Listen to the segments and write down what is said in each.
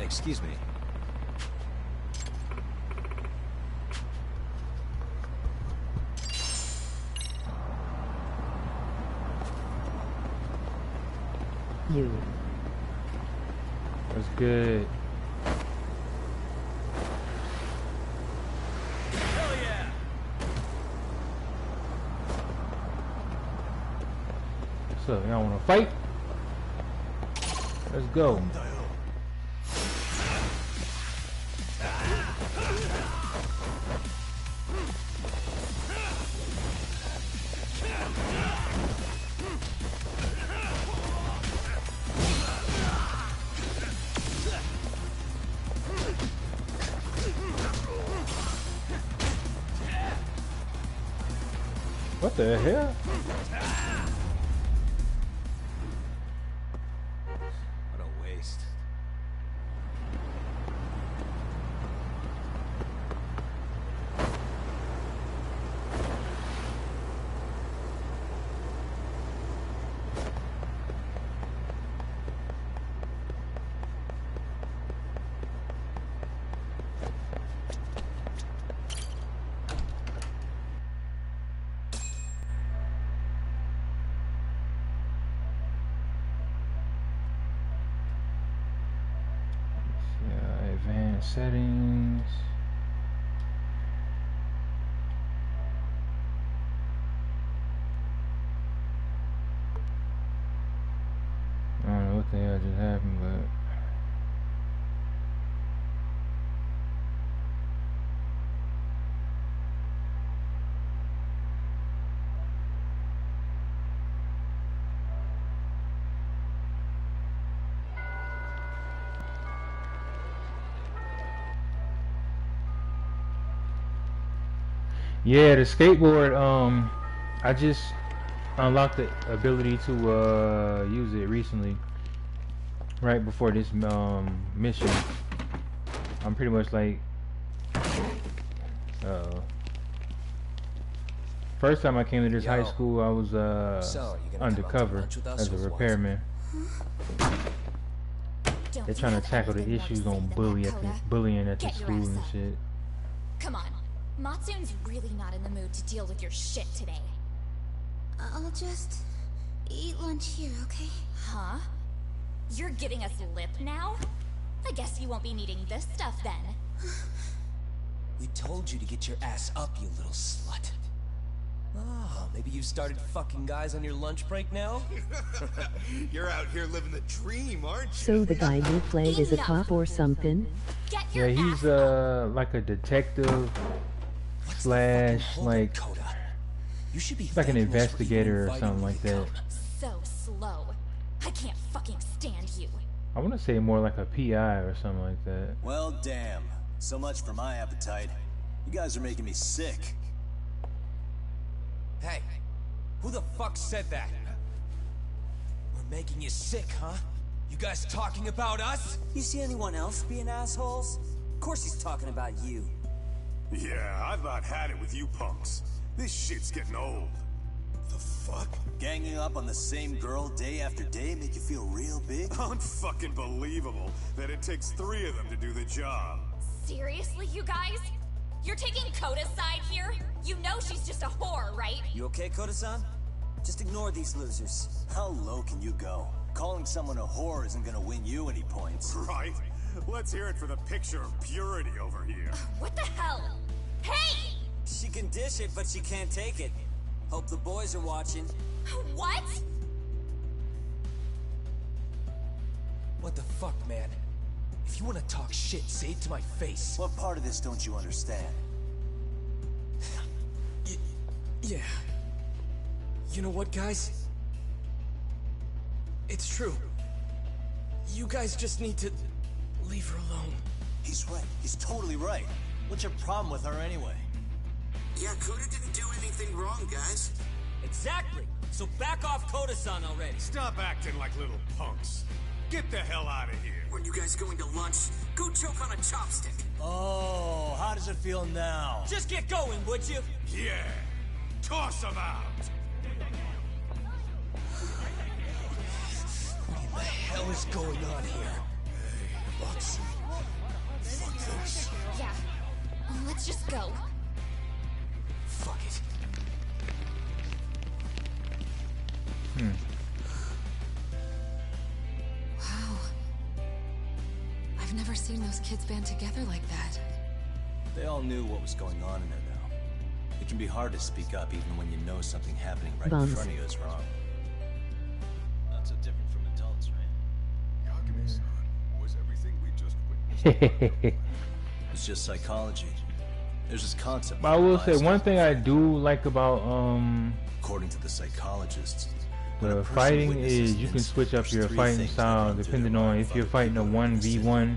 excuse me. You. That's good. Hell yeah! So y'all wanna fight? Let's go. What the hell? What a waste. Yeah, advanced settings. I don't know what the hell just happened, but yeah, the skateboard. I just unlocked the ability to use it recently, right before this mission. I'm pretty much like, first time I came to this high school, I was undercover as a repairman. They're trying to tackle the issues on bullying at the school and shit. Come on. Matsune's really not in the mood to deal with your shit today. I'll just eat lunch here, okay? Huh? You're giving us lip now? I guess you won't be needing this stuff then. We told you to get your ass up, you little slut. Oh, maybe you started fucking guys on your lunch break now? You're out here living the dream, aren't you? So the guy you played is a cop or something? Get your Yeah, he's ass like a detective slash like You should be like an thanking us for even investigator or inviting something me like to that. come. so slow. I can't fucking stand you. I want to say more like a PI or something like that. Well, damn. So much for my appetite. You guys are making me sick. Hey, who the fuck said that? We're making you sick, huh? You guys talking about us? You see anyone else being assholes? Of course he's talking about you. Yeah, I've about had it with you punks. This shit's getting old. The fuck? Ganging up on the same girl day after day make you feel real big? Unfucking believable that it takes 3 of them to do the job. Seriously, you guys? You're taking Koda's side here? You know she's just a whore, right? You okay, Koda-san? Just ignore these losers. How low can you go? Calling someone a whore isn't gonna win you any points. Right? Let's hear it for the picture of purity over here. What the hell? Hey! She can dish it, but she can't take it. Hope the boys are watching. What? What the fuck, man? If you want to talk shit, say it to my face. What part of this don't you understand? Yeah. You know what, guys? It's true. You guys just need to leave her alone. He's right. He's totally right. What's your problem with her anyway? Yeah, Koda didn't do anything wrong, guys. Exactly. So back off Koda-san already. Stop acting like little punks. Get the hell out of here. When you guys going to lunch, go choke on a chopstick. Oh, how does it feel now? Just get going, would you? Yeah. Toss them out. What the hell is going on here? Lux. Fuck this. Yeah. Let's just go. Fuck it. Wow. I've never seen those kids band together like that. They all knew what was going on in there, though. It can be hard to speak up even when you know something happening right in front of you is wrong. Not so different from adults, right? Yagami-san, was everything we just witnessed? It's just psychology. There's this concept. But I will say one thing I do like about according to the psychologists, the fighting is you can switch up your fighting style depending on if you're fighting a 1v1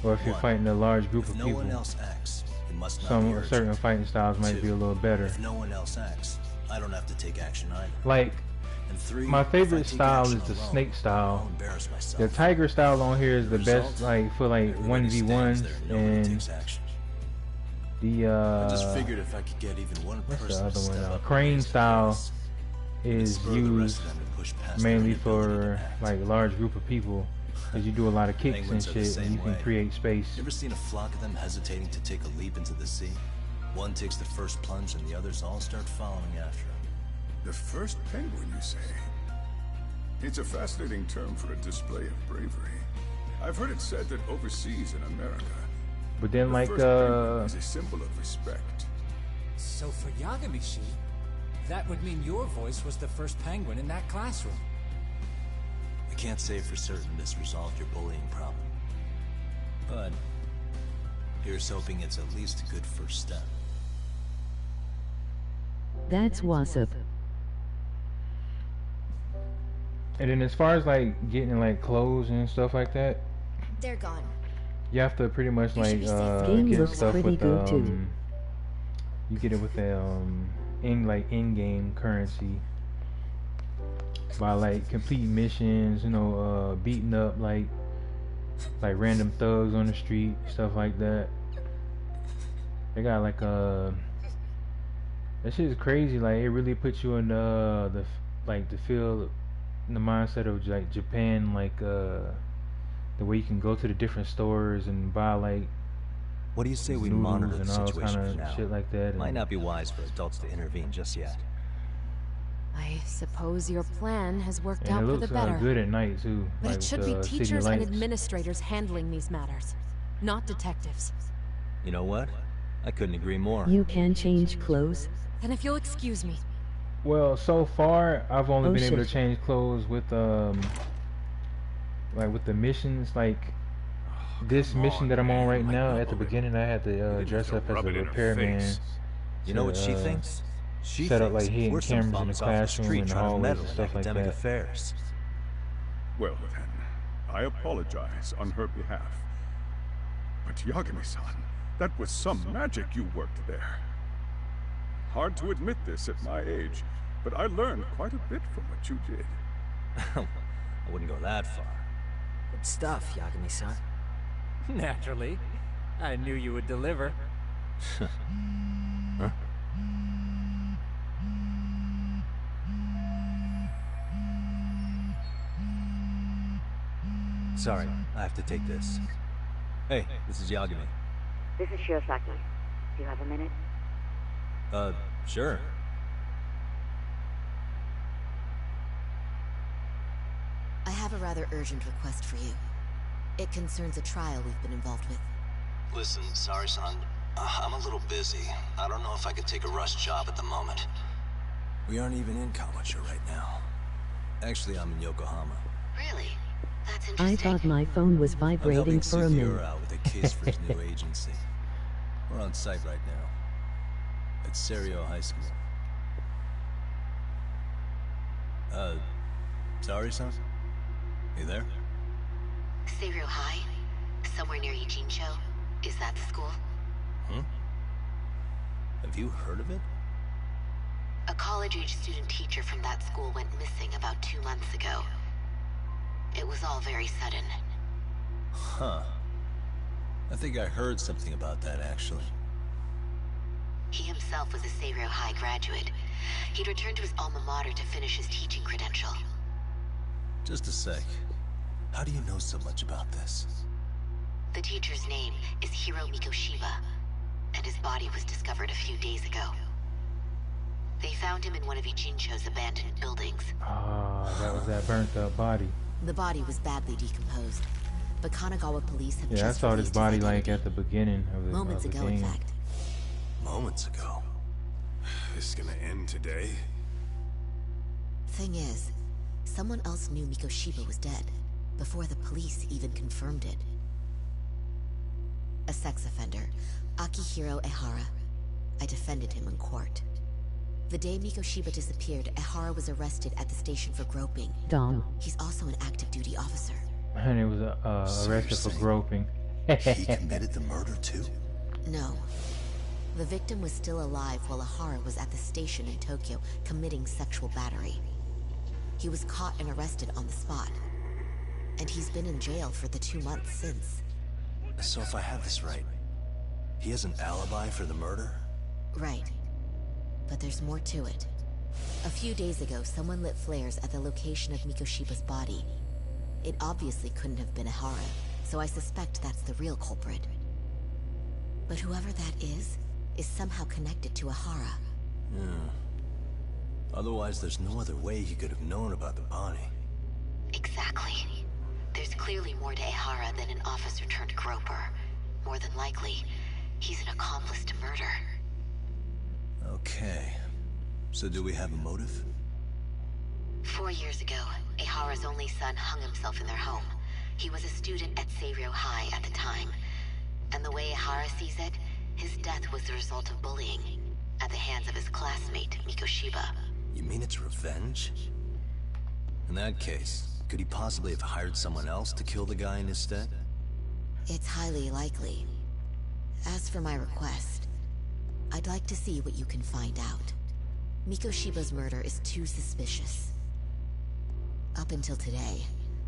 or if you're fighting a large group of people. No one else acts. It must not Some be certain fighting styles might be a little better. If no one else acts, I don't have to take action either. Like, And 3, my favorite if I take style action is the alone, snake I'll style. embarrass myself. The tiger style on here is the best, result, like for like everybody stands 1v1s, there, nobody and takes action. the I just figured if I could get even one what's person the to other step one? up Crane and style raise is spur the rest used of them to push past mainly their inability for to act. like large group of people, because you do a lot of kicks and Penguins are the shit, and same you can way. create space. You ever seen a flock of them hesitating to take a leap into the sea? One takes the first plunge and the others all start following after him. The first penguin, you say? It's a fascinating term for a display of bravery. I've heard it said that overseas in America, But then the like first penguin is a symbol of respect. So for Yagami-shi, that would mean your voice was the first penguin in that classroom. I can't say for certain this resolved your bullying problem. But here's hoping it's at least a good first step. That's Wassup. And then as far as like getting like clothes and stuff like that, They're gone. you have to pretty much You should like be safe. Game get looks stuff pretty with good, too. you get it with the in-game currency by like complete missions, you know, beating up like random thugs on the street, stuff like that. They got like that shit is crazy. Like it really puts you in the feel, in the mindset of like Japan, like the way you can go to the different stores and buy like What do you say we noodles monitor the and all situation kind for of now? shit like that. Might and- not be wise for adults to intervene just yet. I suppose your plan has worked And out it for looks the better. good at night too. But like it should with, be city teachers and lights. administrators handling these matters, not detectives. You know what? I couldn't agree more. You can change clothes. And if you'll excuse me, Well, so far I've only Oh, been able to shit. change clothes with like with the missions. Like this come mission on, that I'm on man, right like now. that At the already. beginning, I had to didn't dress have up to as rub a it in her repairman. face. You know what she to, thinks? She set up, thinks like, hidden we're some cameras in the bums off classroom street and the trying to hallways meddle and in stuff like academic that. affairs. Well then, I apologize on her behalf. But Yagami-san, that was some magic you worked there. Hard to admit this at my age, but I learned quite a bit from what you did. I wouldn't go that far. Good stuff, Yagami-san. Naturally. I knew you would deliver. Huh? Sorry, I have to take this. Hey, this is Yagami. This is Shirosaki. Do you have a minute? Sure. I have a rather urgent request for you. It concerns a trial we've been involved with. Listen, sorry, son. I'm a little busy. I don't know if I could take a rush job at the moment. We aren't even in Kawacha right now. Actually, I'm in Yokohama. Really? That's I interesting. thought my phone was I'm vibrating helping for a Sugiura minute. out with a case for his new agency. We're on site right now. At Serio High School. Sorry, son? You there? Serio High? Somewhere near Eugene-cho? Is that the school? Hmm? Have you heard of it? A college-age student teacher from that school went missing about 2 months ago. It was all very sudden. Huh. I think I heard something about that, actually. He himself was a Serio High graduate. He'd returned to his alma mater to finish his teaching credential. Just a sec. How do you know so much about this? The teacher's name is Hiro Mikoshiba, and his body was discovered a few days ago. They found him in one of Ijincho's abandoned buildings. Ah, that was that burnt up body. The body was badly decomposed, but Kanagawa police have I just saw this released body his like identity. at the beginning of the Moments ago, in game. fact. Moments ago. This is gonna end today? Thing is, someone else knew Mikoshiba was dead, before the police even confirmed it. A sex offender, Akihiro Ehara. I defended him in court. The day Mikoshiba disappeared, Ehara was arrested at the station for groping. Dom. He's also an active duty officer. And it was arrested for groping. He committed the murder too? No. The victim was still alive while Ehara was at the station in Tokyo committing sexual battery. He was caught and arrested on the spot. And he's been in jail for the 2 months since. So if I have this right, he has an alibi for the murder? Right. But there's more to it. A few days ago, someone lit flares at the location of Mikoshiba's body. It obviously couldn't have been Ehara, so I suspect that's the real culprit. But whoever that is somehow connected to Ehara. Yeah. Otherwise, there's no other way he could have known about the body. Exactly. There's clearly more to Ehara than an officer turned groper. More than likely, he's an accomplice to murder. Okay. So do we have a motive? 4 years ago, Ehara's only son hung himself in their home. He was a student at Seiryō High at the time. And the way Ehara sees it, his death was the result of bullying at the hands of his classmate, Mikoshiba. You mean it's revenge? In that case, could he possibly have hired someone else to kill the guy in his stead? It's highly likely. As for my request, I'd like to see what you can find out. Mikoshiba's murder is too suspicious. Up until today,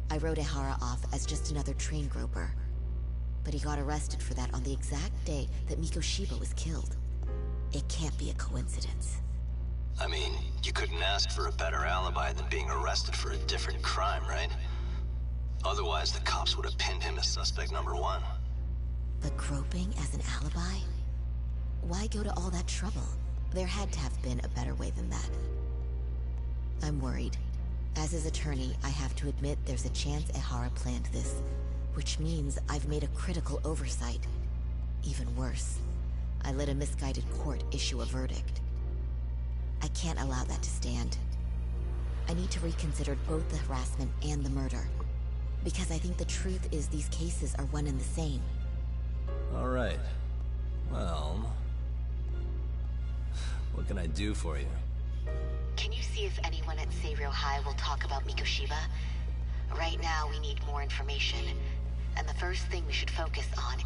I wrote Ehara off as just another train groper. But he got arrested for that on the exact day that Mikoshiba was killed. It can't be a coincidence. I mean, you couldn't ask for a better alibi than being arrested for a different crime, right? Otherwise, the cops would have pinned him as suspect number 1. But groping as an alibi? Why go to all that trouble? There had to have been a better way than that. I'm worried. As his attorney, I have to admit there's a chance Ehara planned this, which means I've made a critical oversight. Even worse, I let a misguided court issue a verdict. I can't allow that to stand. I need to reconsider both the harassment and the murder, because I think the truth is these cases are one and the same. All right. Well, what can I do for you? Can you see if anyone at Seiryō High will talk about Mikoshiba? Right now, we need more information. And the first thing we should focus on is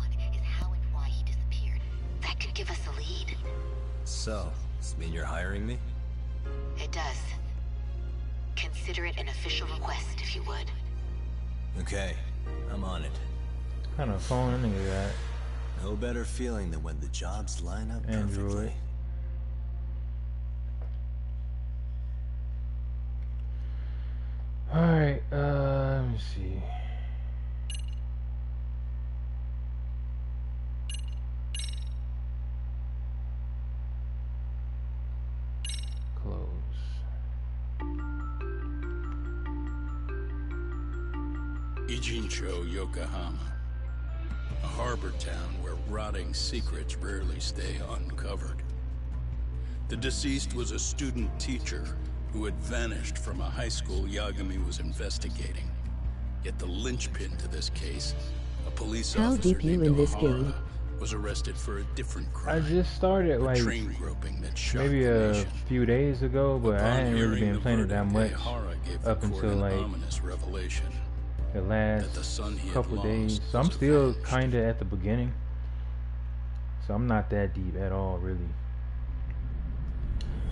how and why he disappeared. That could give us a lead. So, does this mean you're hiring me? It does. Consider it an official request, if you would. Okay, I'm on it. What kind of phone that nigga got? No better feeling than when the jobs line up Android. perfectly. Alright, let me see. Close. Ijincho, Yokohama. A harbor town where rotting secrets rarely stay uncovered. The deceased was a student teacher who had vanished from a high school Yagami was investigating. Yet the linchpin to this case, a police How officer deep you named in this O'Hara, game? was arrested for a different crime. I just started like train groping that shocked maybe the a nation. few days ago, but I Upon hadn't really hearing been the playing it that verdict, much O'Hara gave the up court until an like ominous revelation. the last the son he had couple lost days. So I'm was still avenged. kinda at the beginning. So I'm not that deep at all, really.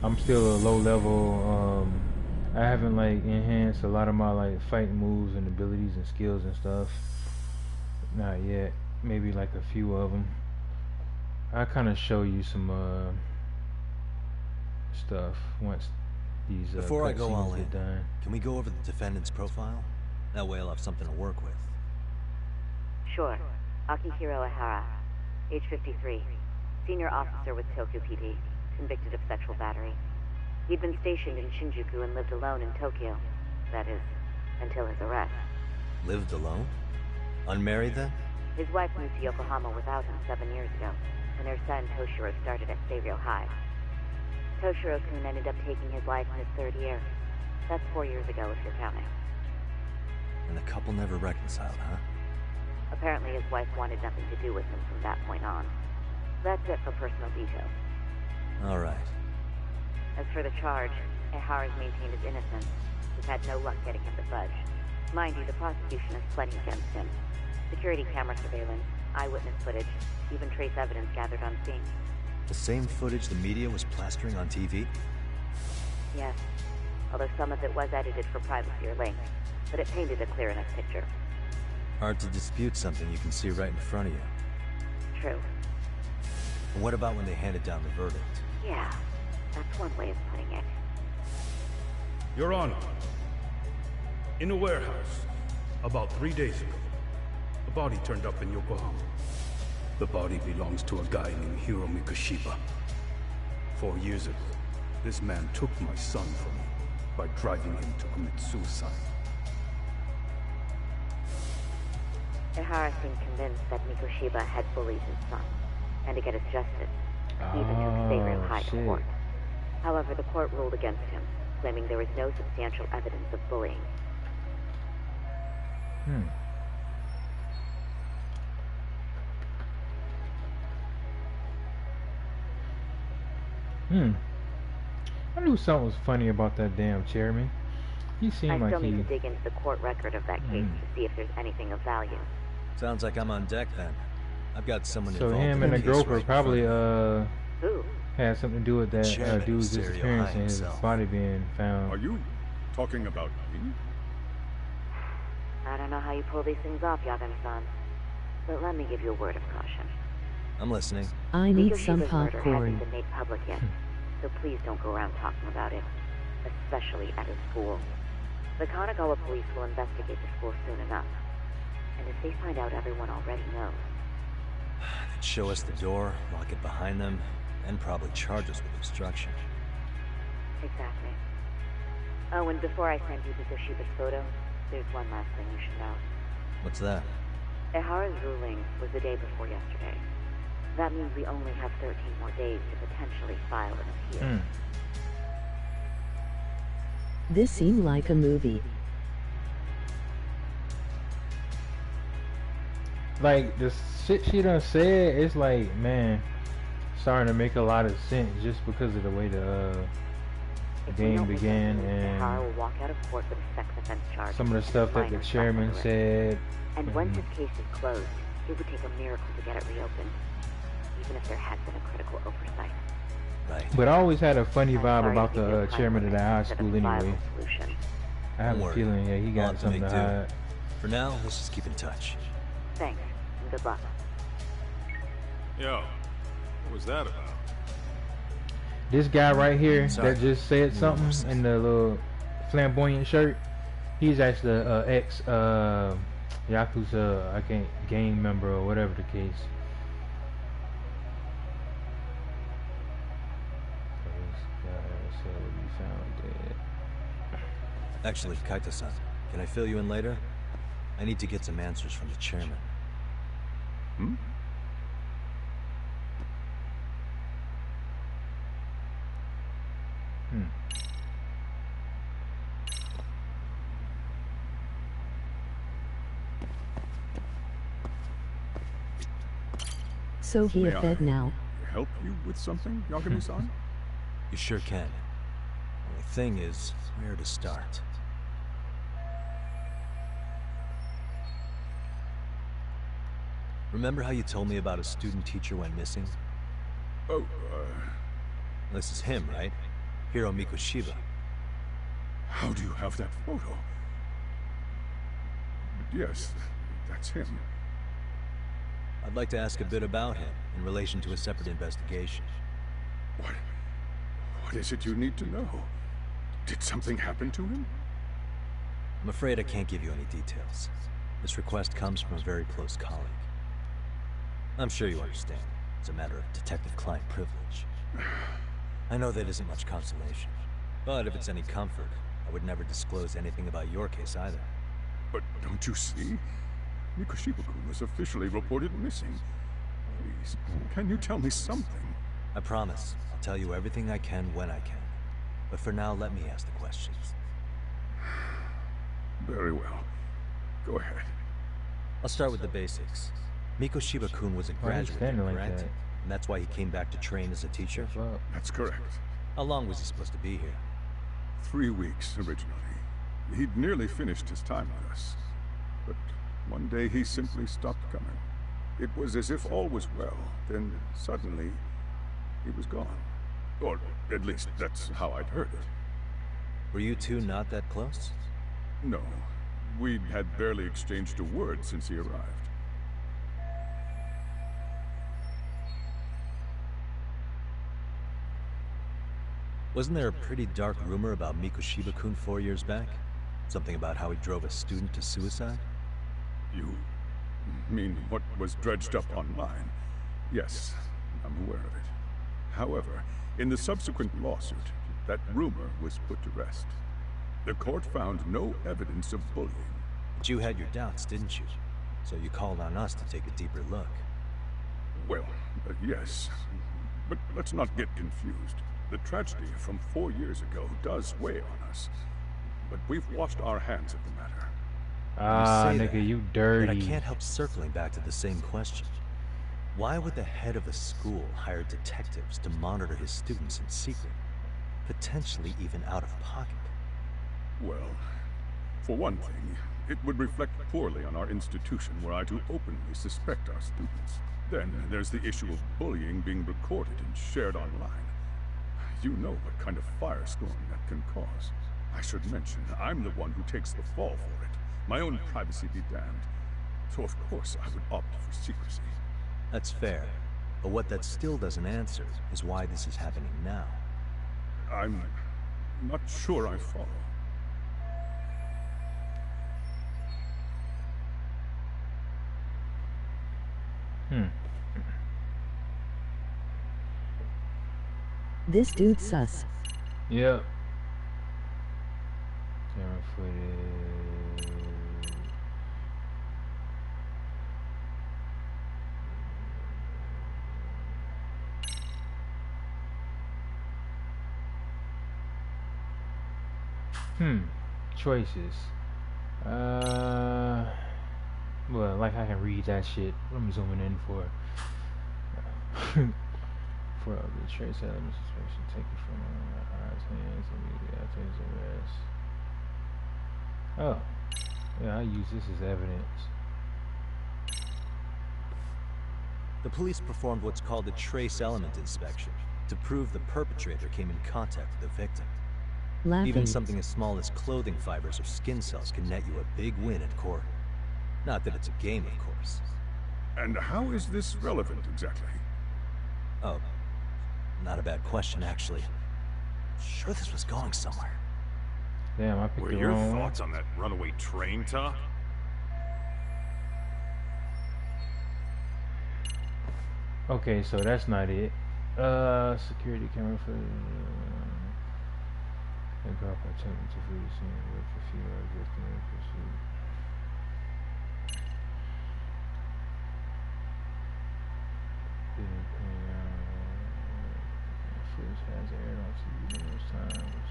I'm still a low level. I haven't like enhanced a lot of my like fighting moves and abilities and skills and stuff. Not yet. Maybe like a few of them. I'll kind of show you some stuff once these Before I go all cutscenes in, get done. can we go over the defendant's profile? That way I'll have something to work with. Sure. Akihiro Ihara, age 53, senior officer with Tokyo PD, convicted of sexual battery. He'd been stationed in Shinjuku and lived alone in Tokyo. That is, until his arrest. Lived alone? Unmarried then? His wife moved to Yokohama without him 7 years ago, and their son Toshiro started at Seiryo High. Toshiro-kun ended up taking his life in his 3rd year. That's 4 years ago if you're counting. And the couple never reconciled, huh? Apparently his wife wanted nothing to do with him from that point on. That's it for personal details. All right. As for the charge, Ihara's maintained his innocence. We've had no luck getting him to budge. Mind you, the prosecution has plenty against him. Security camera surveillance, eyewitness footage, even trace evidence gathered on scene. The same footage the media was plastering on TV? Yes, although some of it was edited for privacy or length, but it painted a clear enough picture. Hard to dispute something you can see right in front of you. True. And what about when they handed down the verdict? Yeah, that's one way of putting it. Your Honor, in a warehouse, about 3 days ago, a body turned up in Yokohama. The body belongs to a guy named Hiro Mikoshiba. 4 years ago, this man took my son from me by driving him to commit suicide. Ihara seemed convinced that Mikoshiba had bullied his son, and to get his justice, he even took Seiryo High to court. However, the court ruled against him, claiming there was no substantial evidence of bullying. I knew something was funny about that damn chairman. He seemed like he... I still need to dig into the court record of that case to see if there's anything of value. Sounds like I'm on deck then. I've got someone so involved him in and the case Groper right probably Who? had something to do with that dude's disappearance and his body being found. Are you talking about me? I don't know how you pull these things off, Yagami-san, but let me give you a word of caution. I'm listening. I need some Mikoshiba's murder hasn't popcorn. been made public yet, so please don't go around talking about it, especially at a school. The Kanagawa police will investigate the school soon enough, and if they find out everyone already knows... They'd show us the door, lock it behind them, and probably charge us with obstruction. Exactly. Oh, and before I send you Mikoshiba's photo, there's one last thing you should know. What's that? Ihara's ruling was the day before yesterday. That means we only have 13 more days to potentially file an appeal. This seemed like a movie. Like, the shit she done said, it's like, man, starting to make a lot of sense just because of the way the game began and Ihara will walk out of court with a sex offense charge. some of the stuff that the chairman said. And once this case is closed, it would take a miracle to get it reopened, even if there had been a critical oversight. Right. But I always had a funny vibe about the chairman of the high school anyway. I have a feeling, yeah, he got something to hide. For now, let's just keep in touch. Thanks, and good luck. Yo, what was that about? This guy right here that just said something in the little flamboyant shirt, he's actually a ex Yakuza, gang member or whatever the case. Actually, Kaito-san, can I fill you in later? I need to get some answers from the chairman. So he May a fed I now. help you with something, Yagami-san? You sure can. Only thing is, where to start? Remember how you told me about a student teacher went missing? Oh, This is him, right? Hiro Mikoshiba. how do you have that photo? Yes, that's him. I'd like to ask a bit about him in relation to a separate investigation. What is it you need to know? Did something happen to him? I'm afraid I can't give you any details. This request comes from a very close colleague. I'm sure you understand. It's a matter of detective-client privilege. I know that isn't much consolation. But if it's any comfort, I would never disclose anything about your case either. But don't you see? Mikoshiba-kun was officially reported missing. Please, can you tell me something? I promise. I'll tell you everything I can when I can. But for now, let me ask the questions. Very well. Go ahead. I'll start with the basics. Mikoshiba-kun was a graduate, correct? And that's why he came back to train as a teacher? That's correct. How long was he supposed to be here? 3 weeks, originally. He'd nearly finished his time with us. But one day he simply stopped coming. It was as if all was well, then suddenly he was gone. Or at least that's how I'd heard it. Were you two not that close? No. We'd had barely exchanged a word since he arrived. Wasn't there a pretty dark rumor about Mikoshiba-kun 4 years back? Something about how he drove a student to suicide? You mean what was dredged up online? Yes, I'm aware of it. However, in the subsequent lawsuit, that rumor was put to rest. The court found no evidence of bullying. But you had your doubts, didn't you? So you called on us to take a deeper look. Well, yes. But let's not get confused. The tragedy from 4 years ago does weigh on us. But we've washed our hands of the matter. Ah, nigga, you dirty. But I can't help circling back to the same question. Why would the head of a school hire detectives to monitor his students in secret? Potentially even out of pocket? Well, for one thing, it would reflect poorly on our institution were I to openly suspect our students. Then there's the issue of bullying being recorded and shared online. You know what kind of firestorm that can cause. I should mention, I'm the one who takes the fall for it. My own privacy be damned. So of course I would opt for secrecy. That's fair. But what that still doesn't answer is why this is happening now. I'm not sure I follow. This dude's sus. Yep. Camera footage. Choices. Well, like I can read that shit. I'm zooming in for for the trace elements inspection taken from eyes, hands, immediately after his arrest. Oh, yeah, I use this as evidence. The police performed what's called a trace element inspection to prove the perpetrator came in contact with the victim. Even something as small as clothing fibers or skin cells can net you a big win at court. Not that it's a game, of course. And how is this relevant, exactly? Oh, not a bad question, actually. Sure this was going somewhere. Damn, I picked the wrong one. What are your thoughts on that runaway train, Top? Okay, so that's not it. Security camera for and car by taking to food scene with a few drifting in pursuit. Footage has aired on TV numerous times.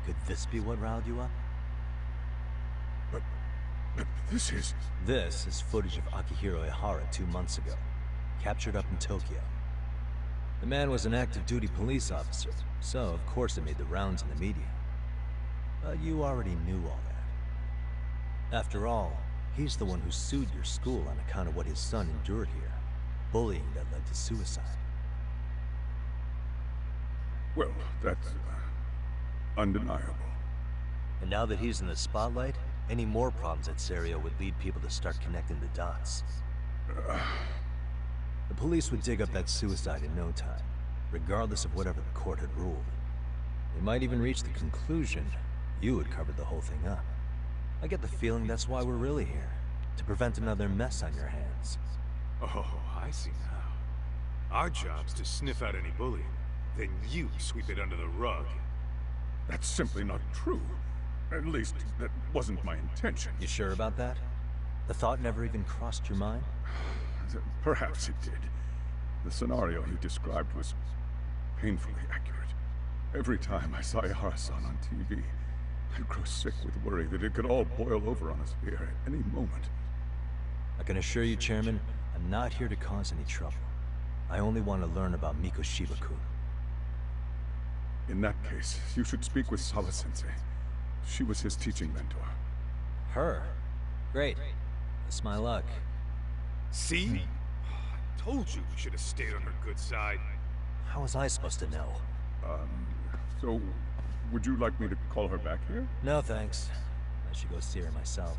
Could this be what riled you up? But this is... This is footage of Akihiro Ihara 2 months ago, captured up in Tokyo. The man was an active duty police officer, so of course it made the rounds in the media. But you already knew all that. After all, he's the one who sued your school on account of what his son endured here. Bullying that led to suicide. Well, that's undeniable. And now that he's in the spotlight, Any more problems at Serio would lead people to start connecting the dots. The police would dig up that suicide in no time, regardless of whatever the court had ruled. They might even reach the conclusion you had covered the whole thing up. I get the feeling that's why we're really here, to prevent another mess on your hands. Oh, I see now. Our job's to sniff out any bullying, then you sweep it under the rug. That's simply not true. At least, that wasn't my intention. You sure about that? The thought never even crossed your mind? Perhaps it did. The scenario you described was painfully accurate. Every time I saw Ihara-san on TV, I'd grow sick with worry that it could all boil over on us here at any moment. I can assure you, Chairman, I'm not here to cause any trouble. I only want to learn about Mikoshiba-kun. In that case, you should speak with Sawa-sensei. She was his teaching mentor. Her? Great. That's my luck. See? I told you we should have stayed on her good side. How was I supposed to know? So, would you like me to call her back here? No, thanks. I should go see her myself.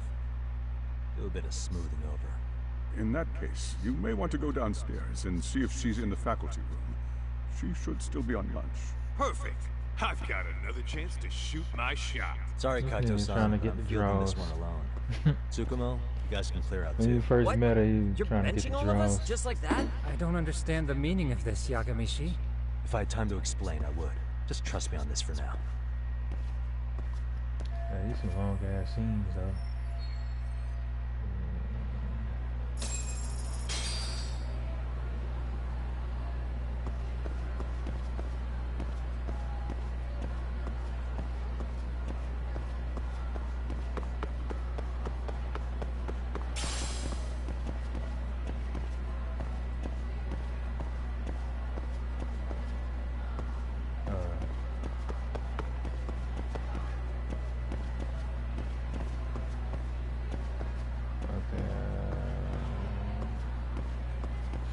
Do a bit of smoothing over. In that case, you may want to go downstairs and see if she's in the faculty room. She should still be on lunch. Perfect. I've got another chance to shoot my shot. Sorry, Kaito-san. Trying to get I'm the fielding draws. this one alone. Tsukumo, you guys can clear out When too. you first What? met her, you You're trying to get benching the all of us draws. just like that? I don't understand the meaning of this, Yagamishi. If I had time to explain, I would. Just trust me on this for now. Yeah, these some long ass scenes though.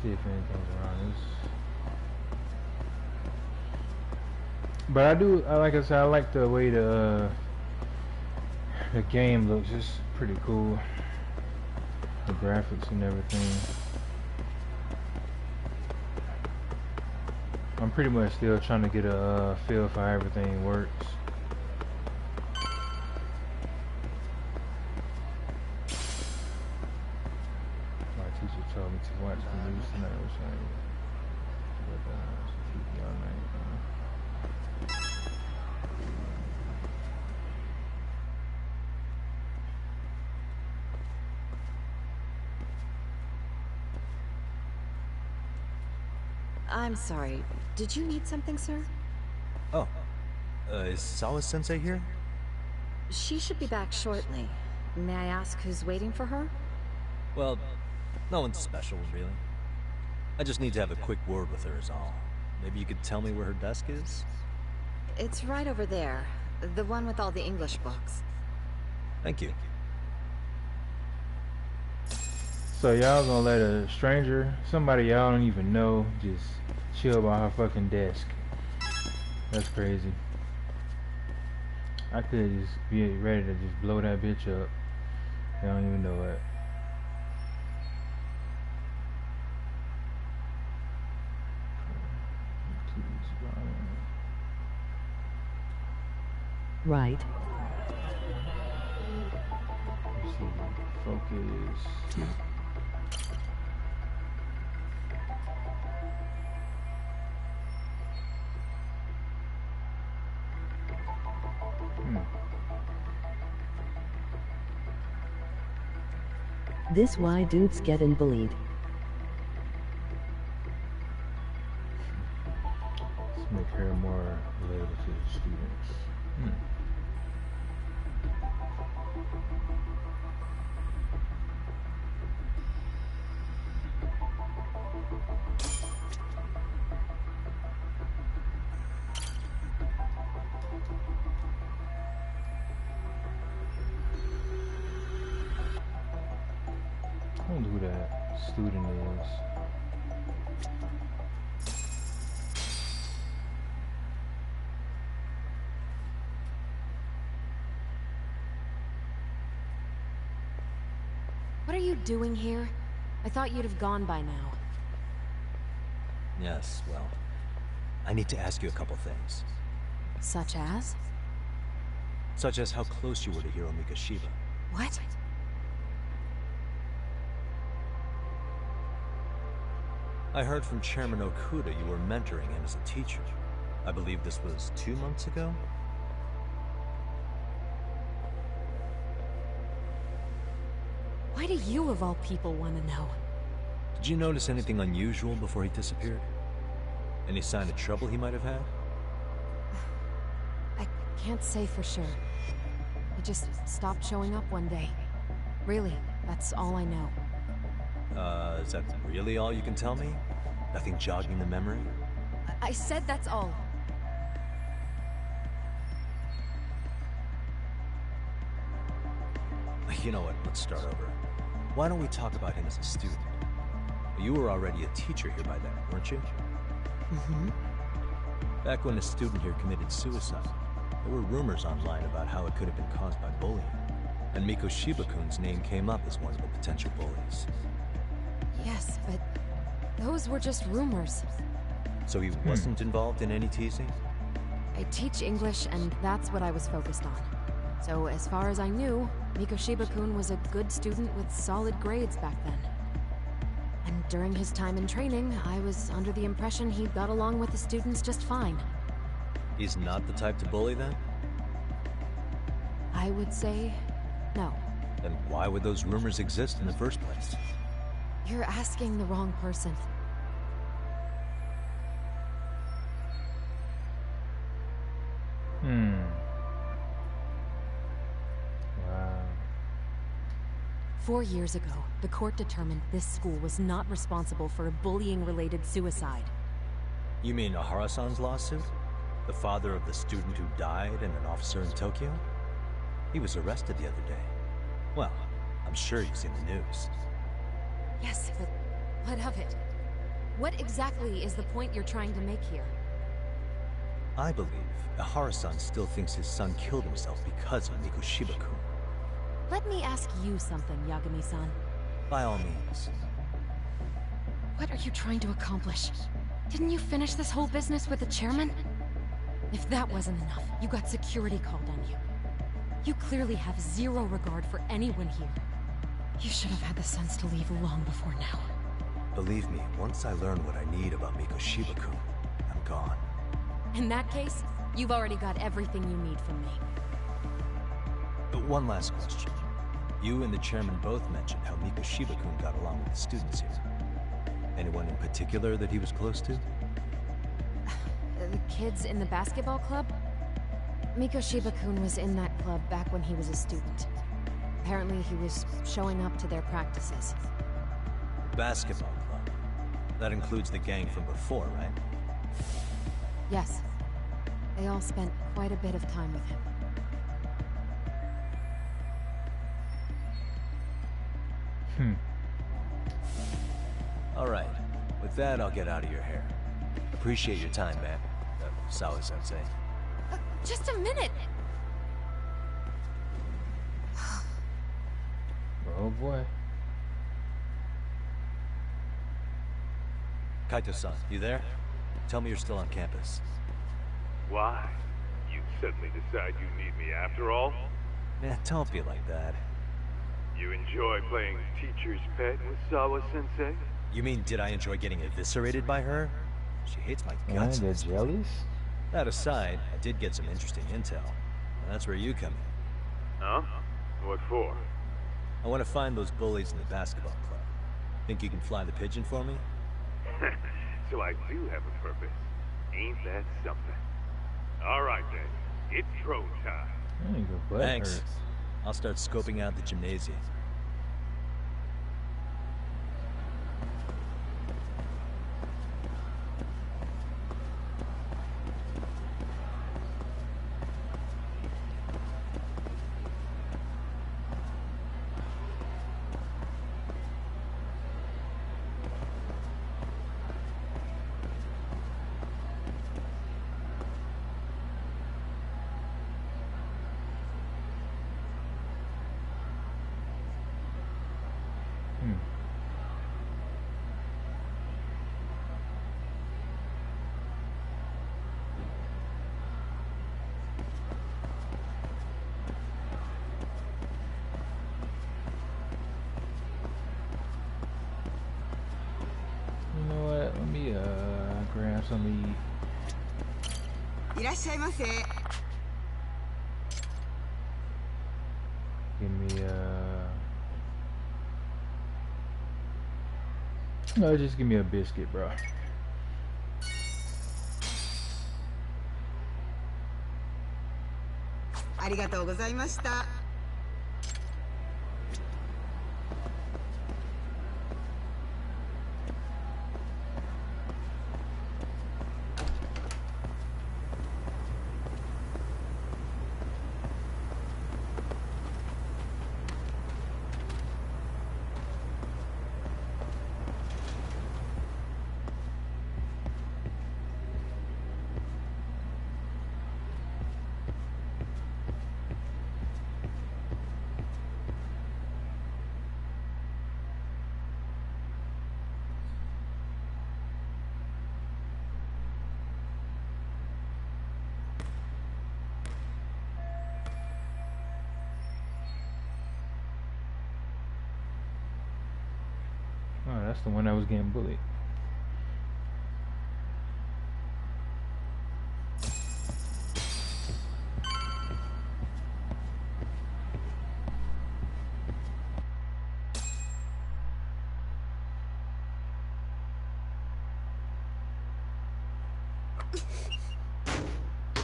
See if anything's around this. But I do, like I said, I like the way the game looks. It's pretty cool. The graphics and everything. I'm pretty much still trying to get a feel for how everything works. My teacher told me to watch the news tonight. I was saying, keep me all night. I'm sorry. Did you need something, sir? Oh. Is Sawa-sensei here? She should be back shortly. May I ask who's waiting for her? Well, no one's special, really. I just need to have a quick word with her is all. Maybe you could tell me where her desk is? It's right over there. The one with all the English books. Thank you. So y'all gonna let a stranger, somebody y'all don't even know, just chill by her fucking desk? That's crazy. I could just be ready to just blow that bitch up. They don't even know it. Right. Let's see, focus. This why dudes getting bullied. Let's make her more relatable to the students. I wonder who that student is. What are you doing here? I thought you'd have gone by now. Yes, well, I need to ask you a couple things. Such as? Such as how close you were to Hiro Mikoshiba. What? I heard from Chairman Okuda you were mentoring him as a teacher. I believe this was 2 months ago? Why do you, of all people, want to know? Did you notice anything unusual before he disappeared? Any sign of trouble he might have had? I can't say for sure. He just stopped showing up one day. Really, that's all I know. Is that really all you can tell me? Nothing jogging the memory? I said that's all. You know what, let's start over. Why don't we talk about him as a student? You were already a teacher here by then, weren't you? Mm-hmm. Back when a student here committed suicide, there were rumors online about how it could have been caused by bullying. And Mikoshiba-kun's name came up as one of the potential bullies. Yes, but those were just rumors. So he wasn't involved in any teasing? I teach English, and that's what I was focused on. So as far as I knew, Mikoshiba-kun was a good student with solid grades back then. And during his time in training, I was under the impression he got along with the students just fine. He's not the type to bully then? I would say no. Then why would those rumors exist in the first place? You're asking the wrong person. Wow. 4 years ago, the court determined this school was not responsible for a bullying-related suicide. You mean Ahara-san's lawsuit? The father of the student who died and an officer in Tokyo? He was arrested the other day. Well, I'm sure you've seen the news. Yes, but what of it? What exactly is the point you're trying to make here? I believe Ahara-san still thinks his son killed himself because of Mikoshiba-kun. Let me ask you something, Yagami-san. By all means. What are you trying to accomplish? Didn't you finish this whole business with the chairman? If that wasn't enough, you got security called on you. You clearly have zero regard for anyone here. You should have had the sense to leave long before now. Believe me, once I learn what I need about Mikoshiba-kun, I'm gone. In that case, you've already got everything you need from me. One last question. You and the chairman both mentioned how Mikoshiba-kun got along with the students here. Anyone in particular that he was close to? The kids in the basketball club? Mikoshiba-kun was in that club back when he was a student. Apparently he was showing up to their practices. Basketball club? That includes the gang from before, right? Yes. They all spent quite a bit of time with him. All right. With that, I'll get out of your hair. Appreciate your time, man. Sawa-sensei. Just a minute! Oh boy. Kaito-san, you there? Tell me you're still on campus. Why? You suddenly decide you need me after all? Man, don't be like that. You enjoy playing teacher's pet with Sawa-sensei? You mean, did I enjoy getting eviscerated by her? She hates my guts. They're jealous? That aside, I did get some interesting intel. That's where you come in. Huh? What for? I want to find those bullies in the basketball club. Think you can fly the pigeon for me? So I do have a purpose. Ain't that something? Alright then, it's drone time. Thanks. I'll start scoping out the gymnasium. find something to eat. いらっしゃいませ。 Give me no, just give me a biscuit, bro. ありがとうございました。 Oh, that's the one that was getting bullied.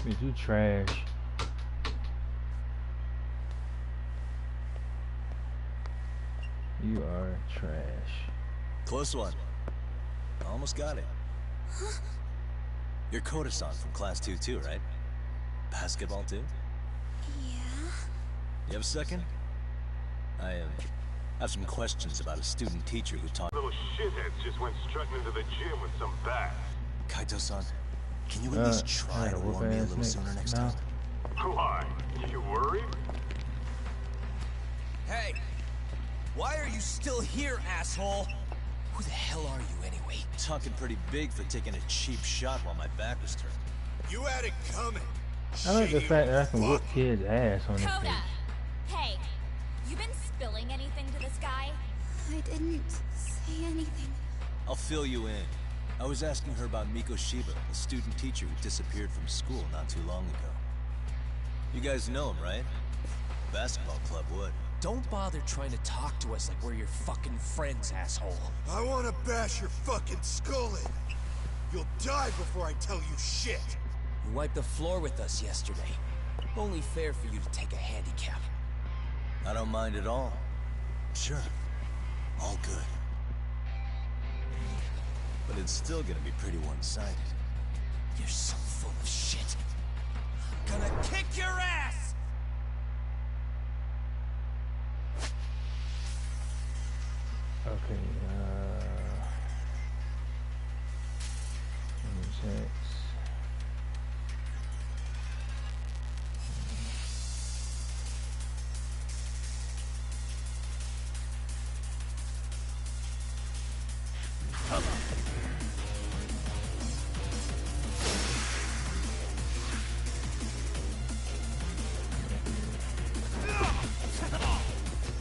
Bitch, you trash. You are trash. Close one. Almost got it. You're Koda-san from Class 2 too, right? Basketball too? Yeah. You have a second? I have some questions about a student teacher who taught... Little shitheads just went strutting into the gym with some bats. Kaito-san, can you at least try to warn me a little sooner next time? Why? You worried? Hey! Why are you still here, asshole? Who the hell are you anyway? Talking pretty big for taking a cheap shot while my back was turned. You had it coming. I like the fact that I can whoop kids' ass on this Koda! thing. Hey, you been spilling anything to this guy? I didn't say anything. I'll fill you in. I was asking her about Miko Shiba, a student teacher who disappeared from school not too long ago. You guys know him, right? Basketball club would. Don't bother trying to talk to us like we're your fucking friends, asshole. I want to bash your fucking skull in. You'll die before I tell you shit. You wiped the floor with us yesterday. Only fair for you to take a handicap. I don't mind at all. Sure. All good. But it's still gonna be pretty one-sided. You're so full of shit. I'm gonna kick your ass! Okay, let me check.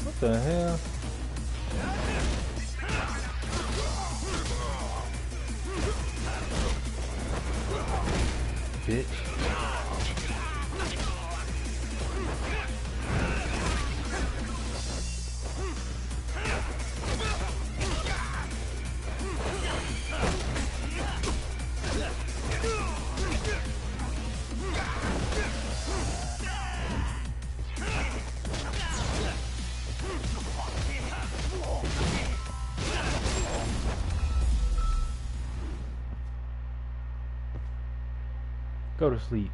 What the hell? Bitch. Go to sleep.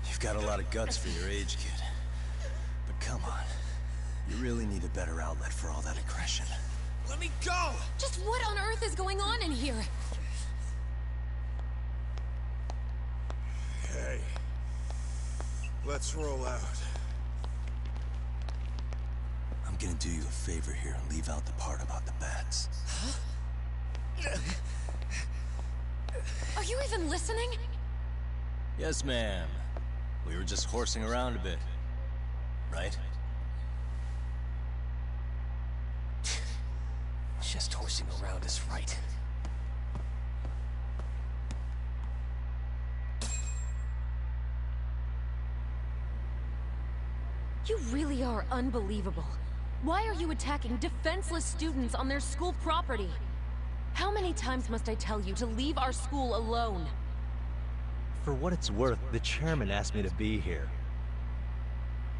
You've got a lot of guts for your age, kid. But come on. You really need a better outlet for all that aggression. Let me go! Just what on earth is going on in here? Hey. Let's roll out. I'm gonna do you a favor here and leave out the part about the bats. Huh? Are you even listening? Yes, ma'am. We were just horsing around a bit, right? Just horsing around is right. You really are unbelievable. Why are you attacking defenseless students on their school property? How many times must I tell you to leave our school alone? For what it's worth, the chairman asked me to be here.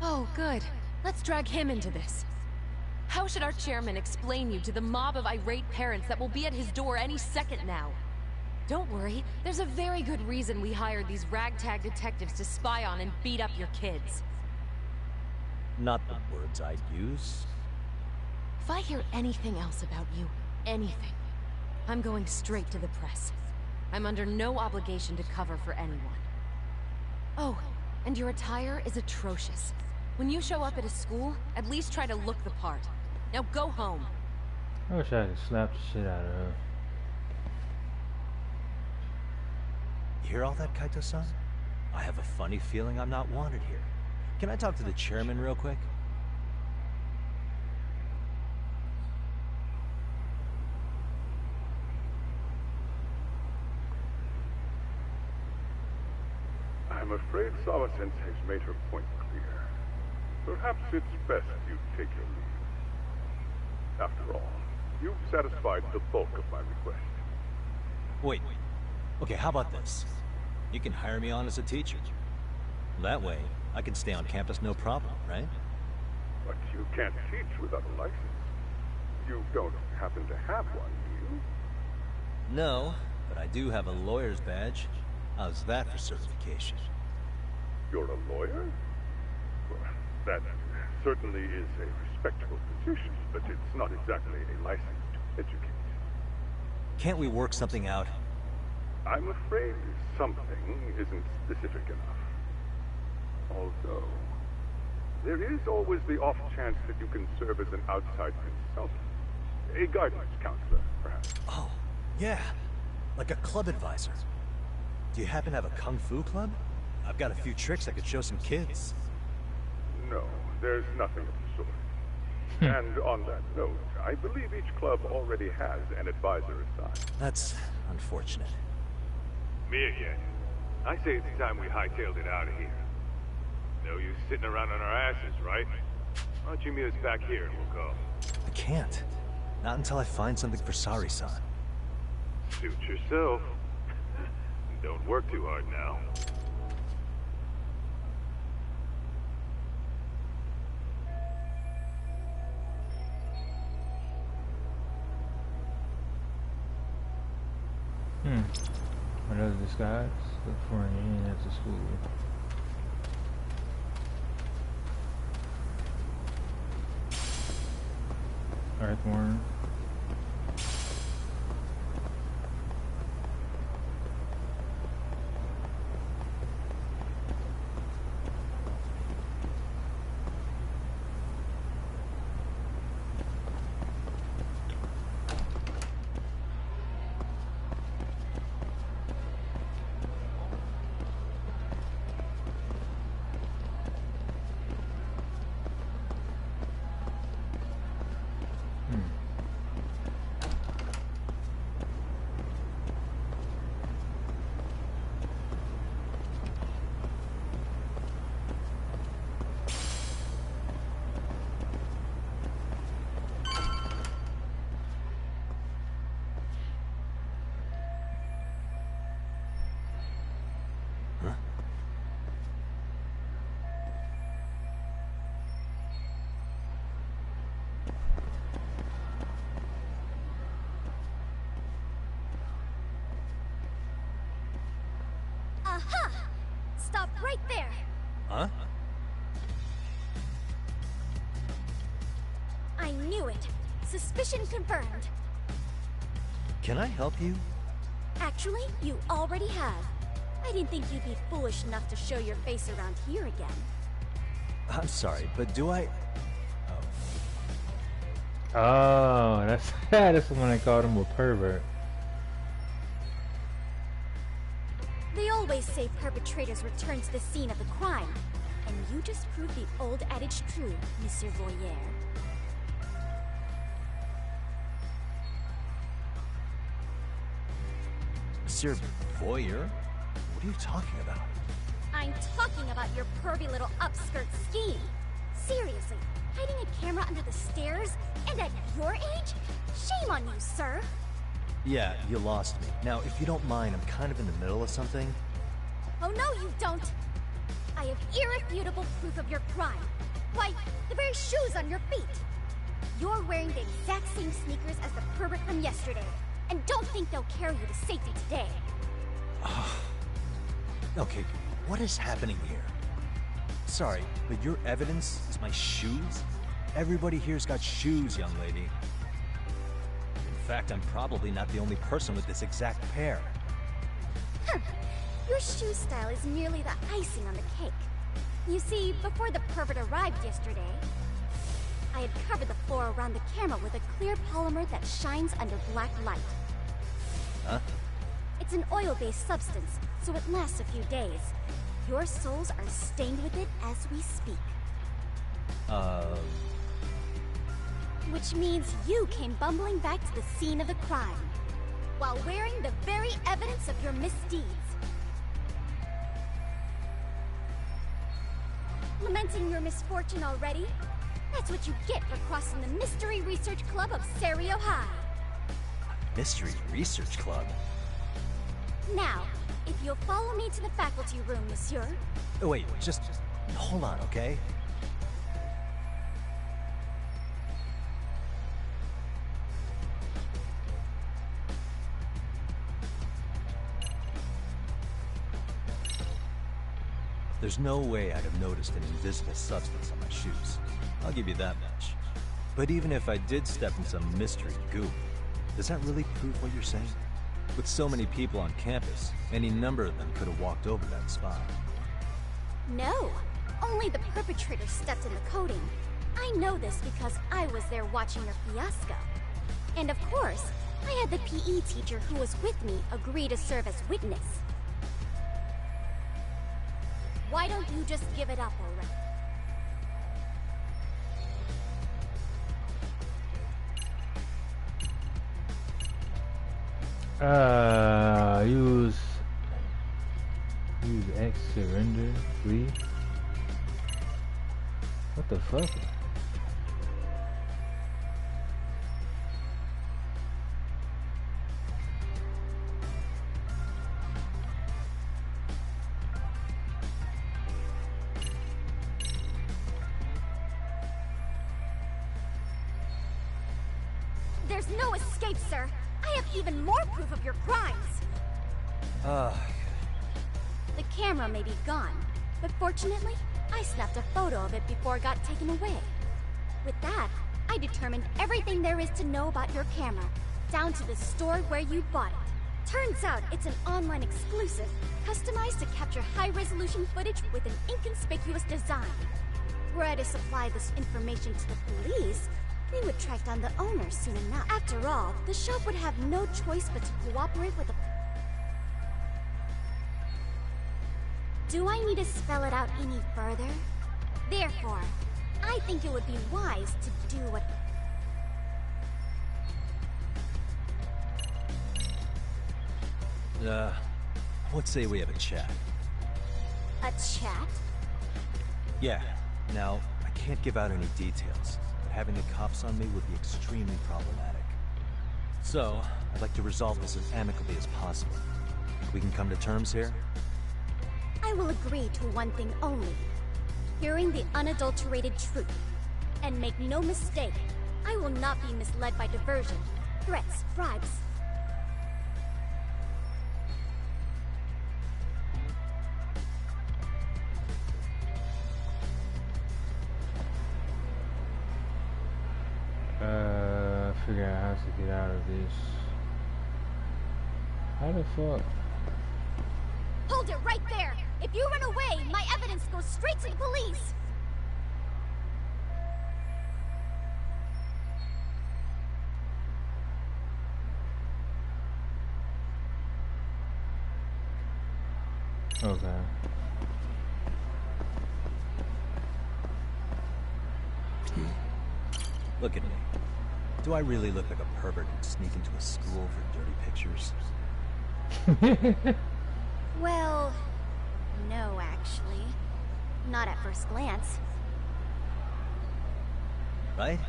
Oh, good. Let's drag him into this. How should our chairman explain you to the mob of irate parents that will be at his door any second now? Don't worry, there's a very good reason we hired these ragtag detectives to spy on and beat up your kids. Not the words I'd use. If I hear anything else about you, anything, I'm going straight to the press. I'm under no obligation to cover for anyone. Oh, and your attire is atrocious. When you show up at a school, at least try to look the part. Now go home. I wish I could slap the shit out of her. You hear all that, Kaito-san? I have a funny feeling I'm not wanted here. Can I talk to the chairman real quick? I'm afraid Sawa-sensei's made her point clear. Perhaps it's best you take your leave. After all, you've satisfied the bulk of my request. Wait. Okay, how about this? You can hire me on as a teacher. That way, I can stay on campus no problem, right? But you can't teach without a license. You don't happen to have one, do you? No, but I do have a lawyer's badge. How's that for certification? You're a lawyer? Well, that certainly is a respectable position, but it's not exactly a license to educate. Can't we work something out? I'm afraid something isn't specific enough. Although, there is always the off chance that you can serve as an outside consultant. A guidance counselor, perhaps. Oh, yeah. Like a club advisor. Do you happen to have a kung fu club? I've got a few tricks I could show some kids. No, there's nothing of the sort. And on that note, I believe each club already has an advisor assigned. That's unfortunate. Me again. I say it's time we hightailed it out of here. No use sitting around on our asses, right? Why don't you meet us back here and we'll go? I can't. Not until I find something for Sari-san. Suit yourself. Don't work too hard now. Another disguise? Look for an in at the school. Earthworm. Aha! Stop right there! Huh? I knew it. Suspicion confirmed. Can I help you? Actually, you already have. I didn't think you'd be foolish enough to show your face around here again. I'm sorry, but do I... Oh, that's the one I called him a pervert. The old always say perpetrators return to the scene of the crime. And you just proved the old adage true, Monsieur Voyeur. Monsieur Voyeur? What are you talking about? I'm talking about your pervy little upskirt scheme. Seriously, hiding a camera under the stairs? And at your age? Shame on you, sir. Yeah, you lost me. Now, if you don't mind, I'm kind of in the middle of something. Oh no, you don't! I have irrefutable proof of your crime. Why, the very shoes on your feet. You're wearing the exact same sneakers as the pervert from yesterday. And don't think they'll carry you to safety today. Okay, what is happening here? Sorry, but your evidence is my shoes? Everybody here's got shoes, young lady. In fact, I'm probably not the only person with this exact pair. Huh. Your shoe style is merely the icing on the cake. You see, before the pervert arrived yesterday, I had covered the floor around the camera with a clear polymer that shines under black light. Huh? It's an oil-based substance, so it lasts a few days. Your soles are stained with it as we speak. Which means you came bumbling back to the scene of the crime, while wearing the very evidence of your misdeeds. Lamenting your misfortune already? That's what you get for crossing the Mystery Research Club of Serio High. Mystery Research Club? Now, if you'll follow me to the faculty room, monsieur. Oh, wait, just hold on, okay? There's no way I'd have noticed an invisible substance on my shoes. I'll give you that much. But even if I did step in some mystery goop, does that really prove what you're saying? With so many people on campus, any number of them could have walked over that spot. No, only the perpetrator stepped in the coating. I know this because I was there watching your fiasco. And of course, I had the PE teacher who was with me agree to serve as witness. Why don't you just give it up already? Use X surrender, flee. What the fuck? There's no escape, sir. I have even more proof of your crimes. The camera may be gone, but fortunately, I snapped a photo of it before it got taken away. With that, I determined everything there is to know about your camera, down to the store where you bought it. Turns out it's an online exclusive, customized to capture high-resolution footage with an inconspicuous design. Were I to supply this information to the police, they would track down the owner soon enough. After all, the shop would have no choice but to cooperate with the... Do I need to spell it out any further? Therefore, I think it would be wise to do what... Let's say we have a chat. A chat? Yeah. Now, I can't give out any details, but having the cops on me would be extremely problematic. So, I'd like to resolve this as amicably as possible. We can come to terms here? I will agree to one thing only. Hearing the unadulterated truth. And make no mistake, I will not be misled by diversion, threats, bribes. Figure out how to get out of this. How the fuck? Hold it right there! If you run away, my evidence goes straight to the police! Look at me. Do I really look like a pervert who'd sneak into a school for dirty pictures? Well, no, actually. Not at first glance. Right?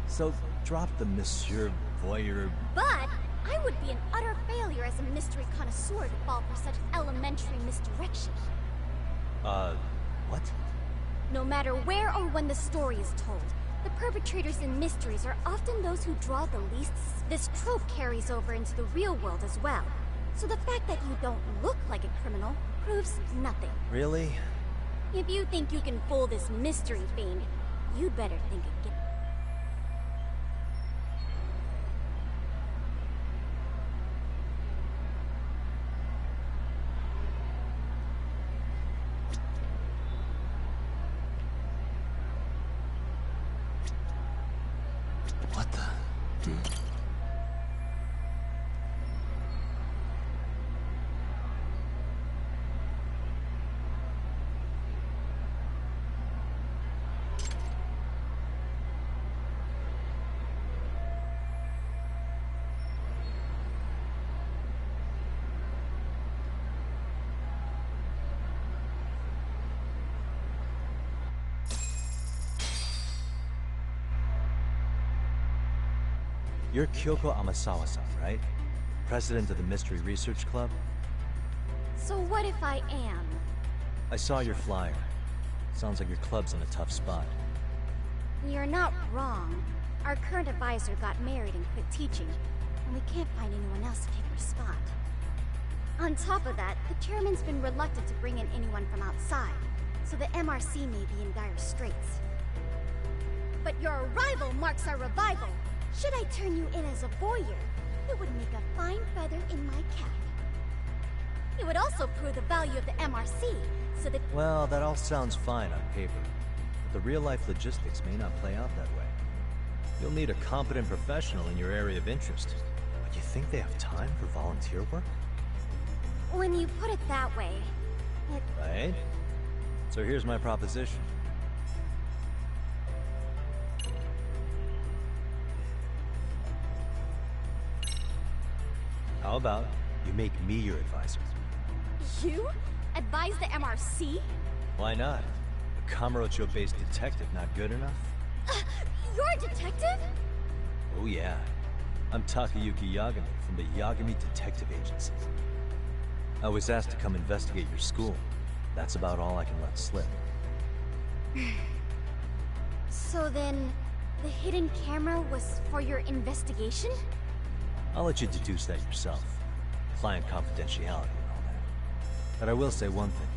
So drop the Monsieur Voyeur. But I would be an utter failure as a mystery connoisseur to fall for such elementary misdirection. What? No matter where or when the story is told, the perpetrators in mysteries are often those who draw the least. This trope carries over into the real world as well. So the fact that you don't look like a criminal proves nothing. Really? If you think you can fool this mystery fiend, you'd better think again. What the? You're Kyoko Amasawa-san, right? President of the Mystery Research Club? So what if I am? I saw your flyer. Sounds like your club's in a tough spot. You're not wrong. Our current advisor got married and quit teaching, and we can't find anyone else to take her spot. On top of that, the chairman's been reluctant to bring in anyone from outside, so the MRC may be in dire straits. But your arrival marks our revival. Should I turn you in as a voyeur, it would make a fine feather in my cap. It would also prove the value of the MRC, so that— Well, that all sounds fine on paper, but the real-life logistics may not play out that way. You'll need a competent professional in your area of interest. But you think they have time for volunteer work? when you put it that way, it— Right? So here's my proposition. How about you make me your advisor? You? Advise the MRC? Why not? A Kamurocho-based detective not good enough? You're a detective? Oh yeah. I'm Takayuki Yagami from the Yagami Detective Agency. I was asked to come investigate your school. That's about all I can let slip. So then, the hidden camera was for your investigation? I'll let you deduce that yourself. Client confidentiality and all that. But I will say one thing.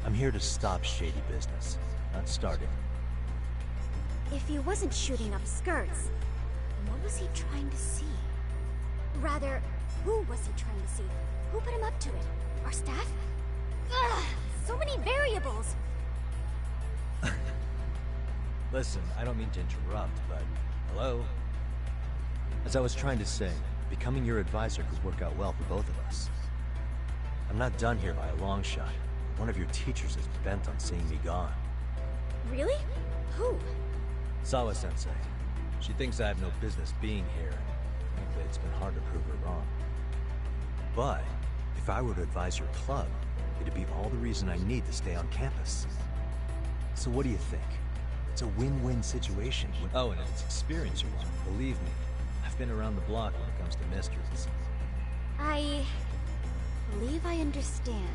I'm here to stop shady business, not start it. If he wasn't shooting up skirts, what was he trying to see? Rather, who was he trying to see? Who put him up to it? Our staff? Ugh, so many variables! Listen, I don't mean to interrupt, but hello? As I was trying to say, becoming your advisor could work out well for both of us. I'm not done here by a long shot. One of your teachers is bent on seeing me gone. Really? Who? Sawa-sensei. She thinks I have no business being here, and frankly, it's been hard to prove her wrong. But if I were to advise your club, it'd be all the reason I need to stay on campus. So what do you think? It's a win-win situation. Oh, and if it's experience you want, believe me, I've been around the block when it comes to mysteries. I believe I understand.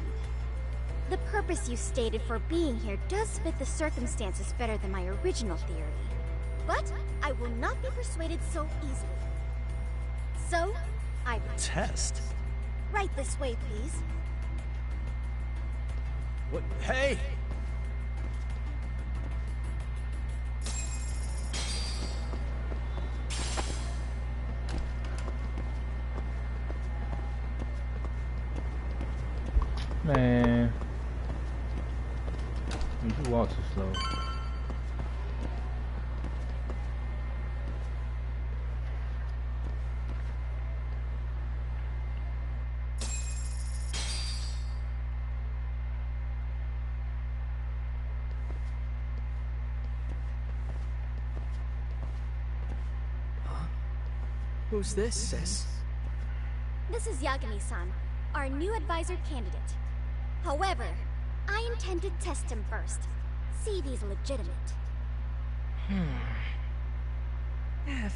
The purpose you stated for being here does fit the circumstances better than my original theory. But I will not be persuaded so easily. So, I— Test? Right this way, please. What? Hey! Man. You walk so slow. Who's this, sis? This is Yagami-san, our new advisor candidate. However, I intend to test him first. See if he's legitimate.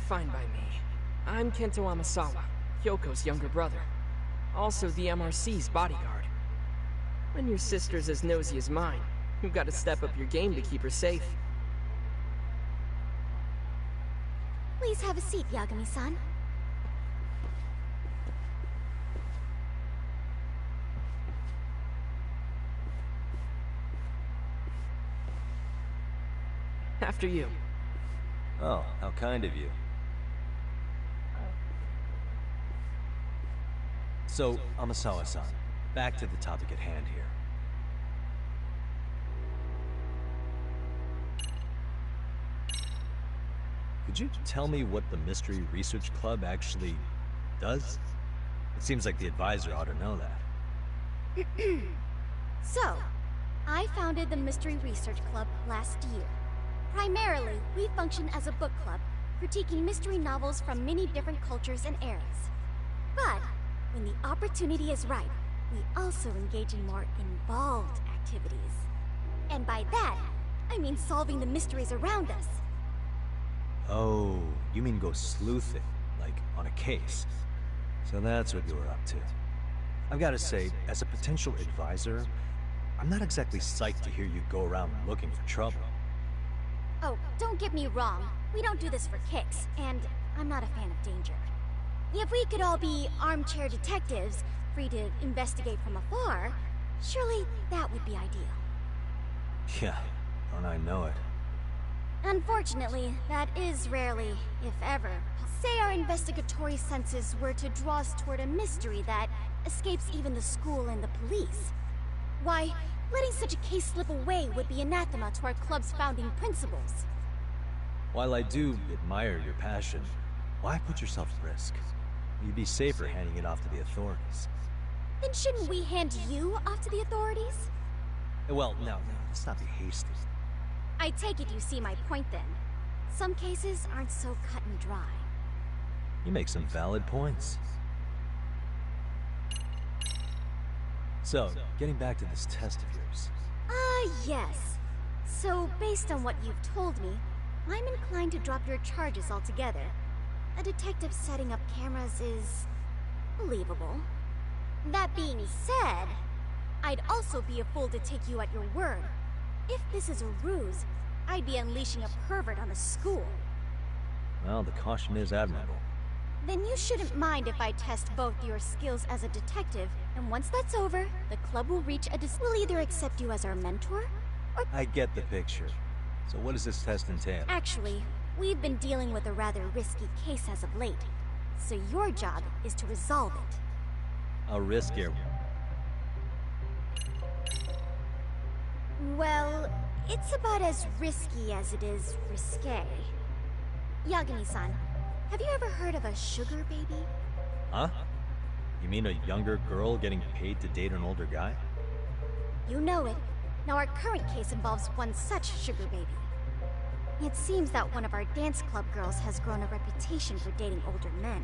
Fine by me. I'm Kento Amasawa, Kyoko's younger brother. Also the MRC's bodyguard. When your sister's as nosy as mine, you've got to step up your game to keep her safe. Please have a seat, Yagami-san. After you. Oh, how kind of you. So, Amasawa-san, back to the topic at hand here. Could you tell me what the Mystery Research Club actually does? It seems like the advisor ought to know that. So, I founded the Mystery Research Club last year. Primarily, we function as a book club, critiquing mystery novels from many different cultures and eras. But, when the opportunity is right, we also engage in more involved activities. And by that, I mean solving the mysteries around us. Oh, you mean go sleuthing, like on a case. So that's what you were up to. I've got to say, as a potential advisor, I'm not exactly psyched to hear you go around looking for trouble. Oh, don't get me wrong. We don't do this for kicks, and I'm not a fan of danger. If we could all be armchair detectives, free to investigate from afar, surely that would be ideal. Yeah, don't I know it. Unfortunately, that is rarely, if ever. Say our investigatory senses were to draw us toward a mystery that escapes even the school and the police. Why, letting such a case slip away would be anathema to our club's founding principles. While I do admire your passion, why put yourself at risk? You'd be safer handing it off to the authorities. Then shouldn't we hand you off to the authorities? Well, no, let's not be hasty. I take it you see my point then. Some cases aren't so cut and dry. You make some valid points. So, getting back to this test of yours. Yes. So, based on what you've told me, I'm inclined to drop your charges altogether. A detective setting up cameras is believable. That being said, I'd also be a fool to take you at your word. If this is a ruse, I'd be unleashing a pervert on the school. Well, the caution is admirable. Then you shouldn't mind if I test both your skills as a detective, and once that's over, the club will reach a we'll either accept you as our mentor, or... I get the picture. So what does this test entail? Actually, we've been dealing with a rather risky case as of late, so your job is to resolve it. How risky? Well, it's about as risky as it is risque. Yagami-san, have you ever heard of a sugar baby? Huh? You mean a younger girl getting paid to date an older guy? You know it. Now our current case involves one such sugar baby. It seems that one of our dance club girls has grown a reputation for dating older men.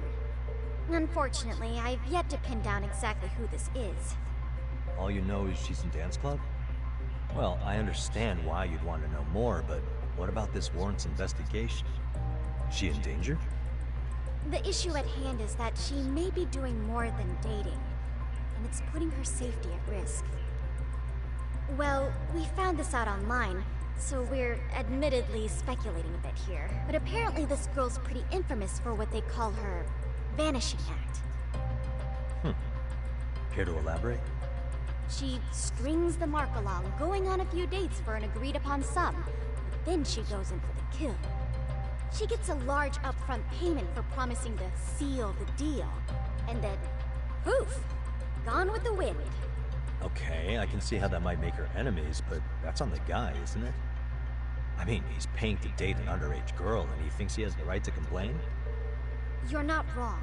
Unfortunately, I've yet to pin down exactly who this is. All you know is she's in dance club? Well, I understand why you'd want to know more, but what about this warrants investigation? Is she in danger? The issue at hand is that she may be doing more than dating, and it's putting her safety at risk. Well, we found this out online, so we're admittedly speculating a bit here. But apparently this girl's pretty infamous for what they call her vanishing act. Care to elaborate? She strings the mark along, going on a few dates for an agreed-upon sum, but then she goes in for the kill. She gets a large upfront payment for promising to seal the deal, and then, poof, gone with the wind. Okay, I can see how that might make her enemies, but that's on the guy, isn't it? I mean, he's paying to date an underage girl, and he thinks he has the right to complain? You're not wrong.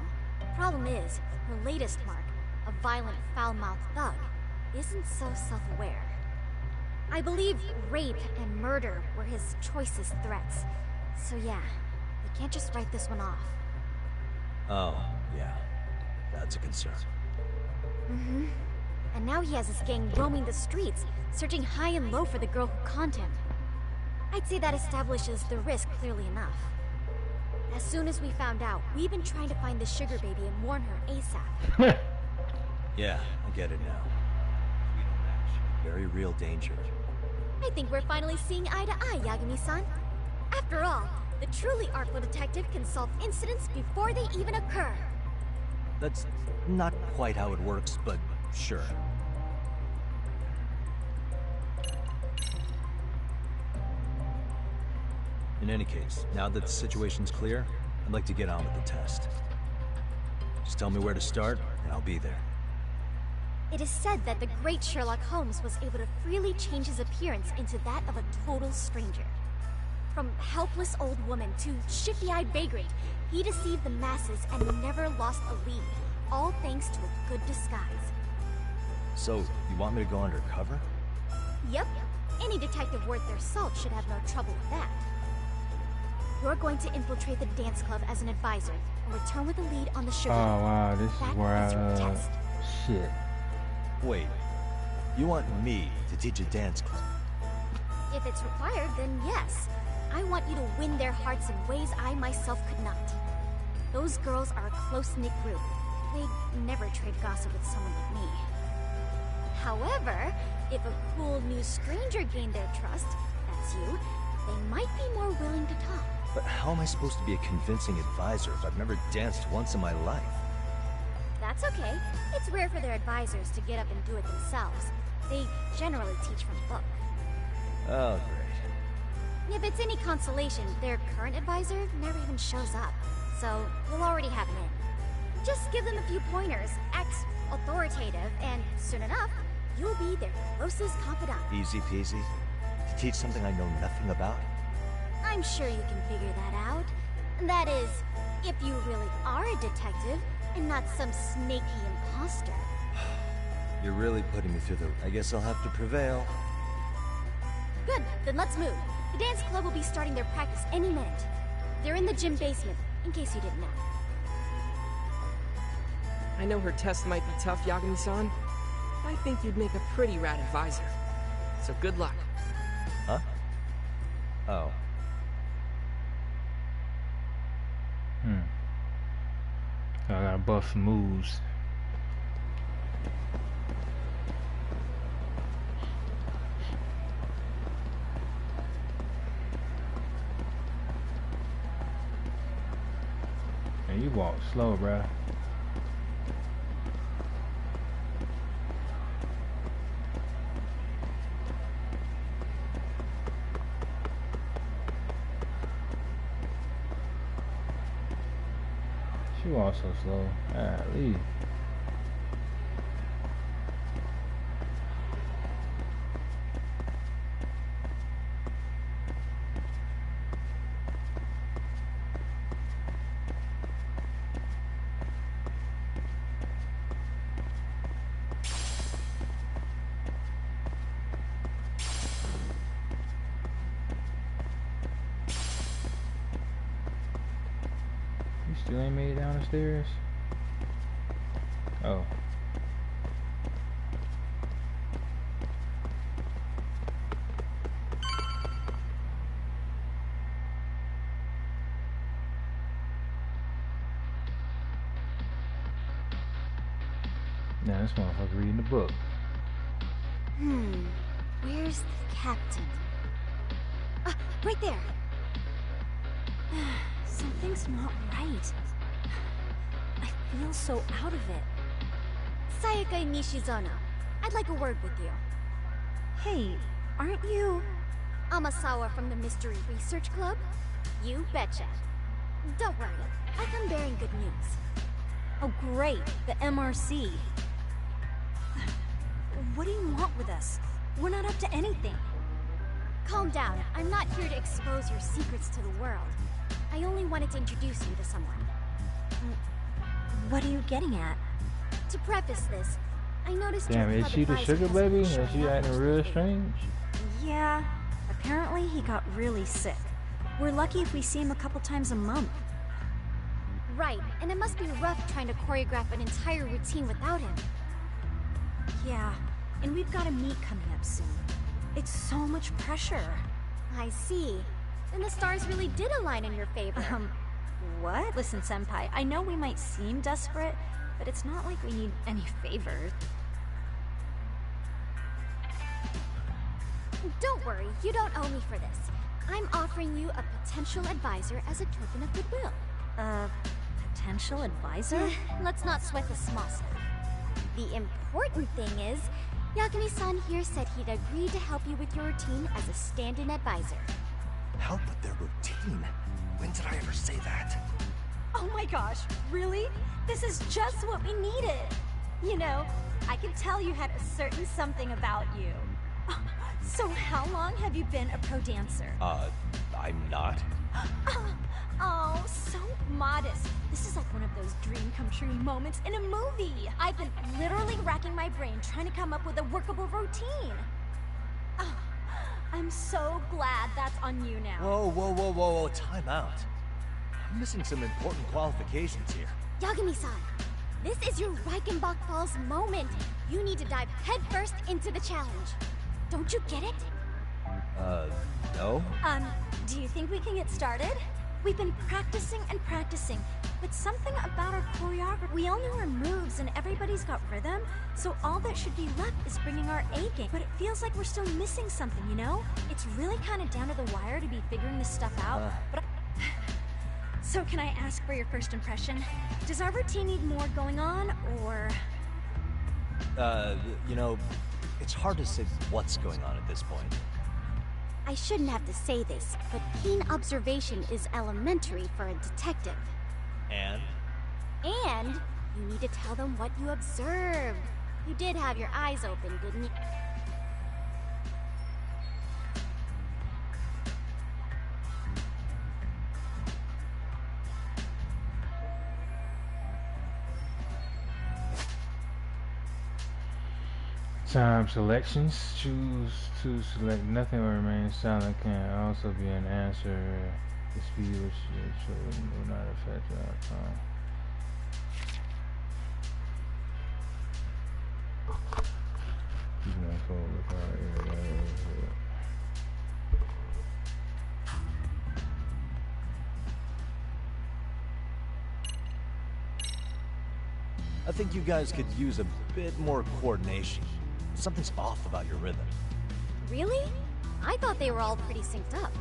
Problem is, her latest mark, a violent, foul-mouthed thug, isn't so self-aware. I believe rape and murder were his choicest threats. So yeah, we can't just write this one off. Oh, yeah. That's a concern. Mm-hmm. And now he has his gang roaming the streets, searching high and low for the girl who conned him. I'd say that establishes the risk clearly enough. As soon as we found out, we've been trying to find the sugar baby and warn her ASAP. Yeah, I get it now. We don't match. Very real danger. I think we're finally seeing eye to eye, Yagami-san. After all, the truly artful detective can solve incidents before they even occur. That's not quite how it works, but sure. In any case, now that the situation's clear, I'd like to get on with the test. Just tell me where to start, and I'll be there. It is said that the great Sherlock Holmes was able to freely change his appearance into that of a total stranger. From helpless old woman to shifty-eyed vagrant, he deceived the masses and never lost a lead, all thanks to a good disguise. So, you want me to go undercover? Yep. Any detective worth their salt should have no trouble with that. You're going to infiltrate the dance club as an advisor and return with a lead on the sugar. Oh wow, this is where shit. Wait, you want me to teach a dance club? If it's required, then yes. I want you to win their hearts in ways I myself could not. Those girls are a close-knit group. They'd never trade gossip with someone like me. However, if a cool new stranger gained their trust, that's you, they might be more willing to talk. But how am I supposed to be a convincing advisor if I've never danced once in my life? That's okay. It's rare for their advisors to get up and do it themselves. They generally teach from a book. Oh, great. If it's any consolation, their current advisor never even shows up. So, we'll already have him in. Just give them a few pointers, act authoritative, and soon enough, you'll be their closest confidant. Easy peasy? To teach something I know nothing about? I'm sure you can figure that out. That is, if you really are a detective, and not some snaky imposter. You're really putting me through the... I guess I'll have to prevail. Good, then let's move. The dance club will be starting their practice any minute. They're in the gym basement, in case you didn't know. I know her test might be tough, Yagami-san. I think you'd make a pretty rad advisor. So good luck. Huh? Oh. I gotta buff some moves. And you walk slow, bruh. You walk so slow. Leave. Still ain't made it down the stairs? Oh. Now this motherfucker reading the book. Where's the captain? Right there! Something's not right. I feel so out of it. Sayaka Nishizono, I'd like a word with you. Hey, aren't you... Amasawa from the Mystery Research Club? You betcha. Don't worry, I come bearing good news. Oh great, the MRC. What do you want with us? We're not up to anything. Calm down, I'm not here to expose your secrets to the world. I only wanted to introduce you to someone. What are you getting at? To preface this, I noticed damn, your is she the sugar baby? Is she acting real strange? Yeah, apparently he got really sick. We're lucky if we see him a couple times a month. Right, and it must be rough trying to choreograph an entire routine without him. Yeah, and we've got a meet coming up soon. It's so much pressure. I see. Then the stars really did align in your favor. What? Listen, Senpai, I know we might seem desperate, but it's not like we need any favors. Don't worry, you don't owe me for this. I'm offering you a potential advisor as a token of goodwill. Potential advisor? Let's not sweat the small stuff. The important thing is, Yagami-san here said he'd agreed to help you with your routine as a stand-in advisor. Help with their routine? When did I ever say that? Oh my gosh, really? This is just what we needed. You know, I could tell you had a certain something about you. So how long have you been a pro dancer? I'm not. Oh, so modest. This is like one of those dream come true moments in a movie. I've been literally racking my brain trying to come up with a workable routine. Oh, I'm so glad that's on you now. Whoa, time out. I'm missing some important qualifications here. Yagami-san, this is your Reichenbach Falls moment. You need to dive headfirst into the challenge. Don't you get it? No? Do you think we can get started? We've been practicing and practicing, but something about our choreography. We all know our moves and everybody's got rhythm, so all that should be left is bringing our A game. But it feels like we're still missing something, you know? It's really kind of down to the wire to be figuring this stuff out, but So can I ask for your first impression? Does our routine need more going on, or...? You know, it's hard to say what's going on at this point. I shouldn't have to say this, but keen observation is elementary for a detective. And? And you need to tell them what you observed. You did have your eyes open, didn't you? Time selections. Choose to select nothing or remain silent can also be an answer. The speed which you chosen will not affect your outcome. Keep my phone without I think you guys could use a bit more coordination. Something's off about your rhythm. Really? I thought they were all pretty synced up.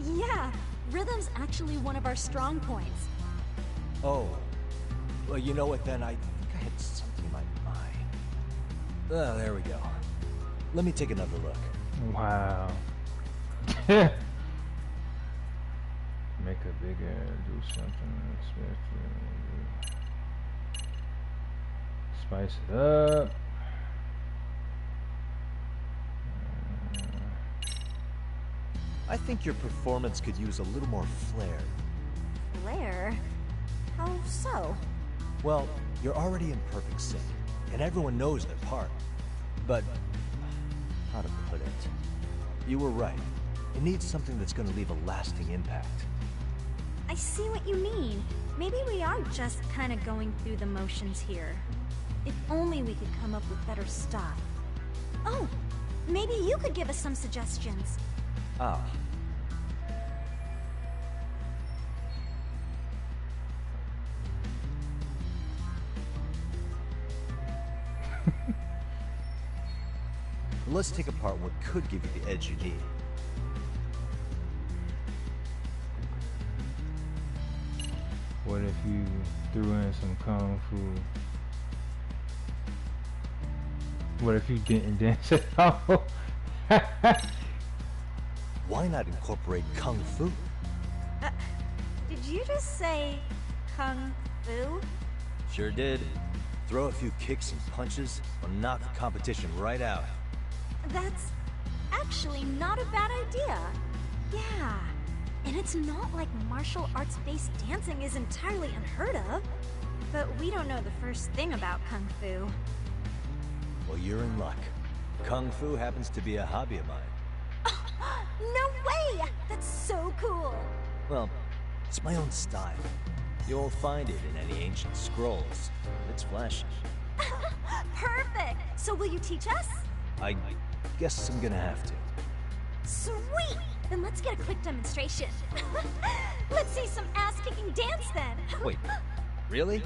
Yeah, rhythm's actually one of our strong points. Oh. Well, you know what then? I think I had something in my mind. Oh, there we go. Let me take another look. Wow. Make it bigger, do something unexpected. Spice it up. I think your performance could use a little more flair. Flair? How so? Well, you're already in perfect sync, and everyone knows their part. But, how to put it? You were right. It needs something that's going to leave a lasting impact. I see what you mean. Maybe we are just kind of going through the motions here. If only we could come up with better stuff. Oh, maybe you could give us some suggestions. Ah. Let's take apart what could give you the edge you need. What if you threw in some kung fu? What if you didn't dance at all? Why not incorporate kung fu? Did you just say kung fu? Sure did. Throw a few kicks and punches, or knock the competition right out. That's actually not a bad idea. Yeah, and it's not like martial arts-based dancing is entirely unheard of. But we don't know the first thing about kung fu. Well, you're in luck. Kung fu happens to be a hobby of mine. No way! That's so cool! Well, it's my own style. You won't find it in any ancient scrolls. It's flashy. Perfect! So will you teach us? I guess I'm gonna have to. Sweet! Then let's get a quick demonstration. Let's see some ass-kicking dance then. Wait, really?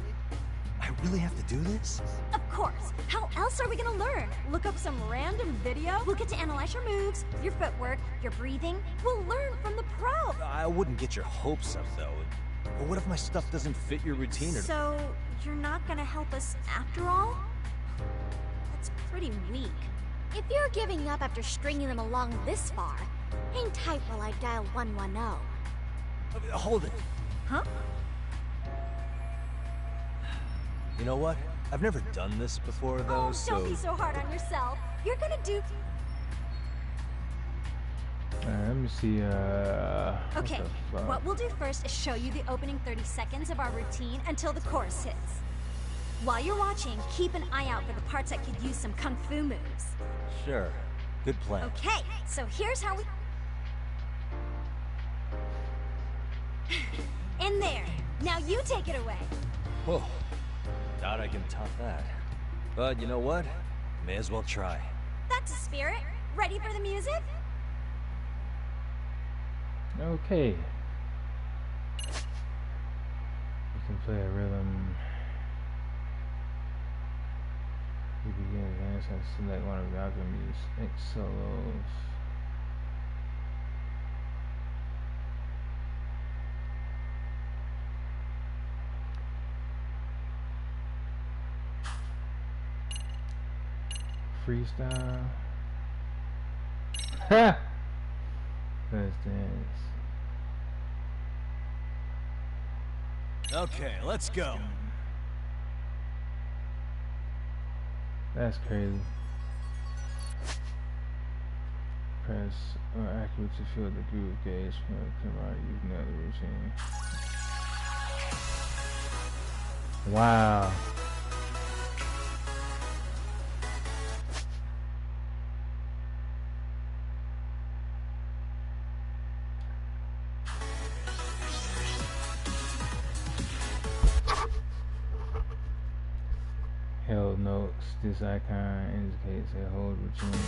I really have to do this? Of course. How else are we gonna learn? Look up some random video? We'll get to analyze your moves, your footwork, your breathing. We'll learn from the pro. I wouldn't get your hopes up, though. But what if my stuff doesn't fit your routine or... So, you're not gonna help us after all? That's pretty weak. If you're giving up after stringing them along this far, hang tight while I dial 110. Hold it. Huh? You know what? I've never done this before, though, so... Don't be so hard on yourself. You're gonna do... Let me see, Okay, what we'll do first is show you the opening 30 seconds of our routine until the chorus hits. While you're watching, keep an eye out for the parts that could use some kung fu moves. Sure. Good plan. Okay, so here's how we... In there. Now you take it away. Whoa. Doubt I can top that. But you know what? May as well try. That's a spirit. Ready for the music? Okay. You can play a rhythm. You begin advance and select one of Yakumi's X solos. Freestyle. Ha! Let's dance. Okay, let's go. That's crazy. Press or activate to feel the groove gauge from the camera using the other routine. Wow. Held notes. This icon indicates a hold routine.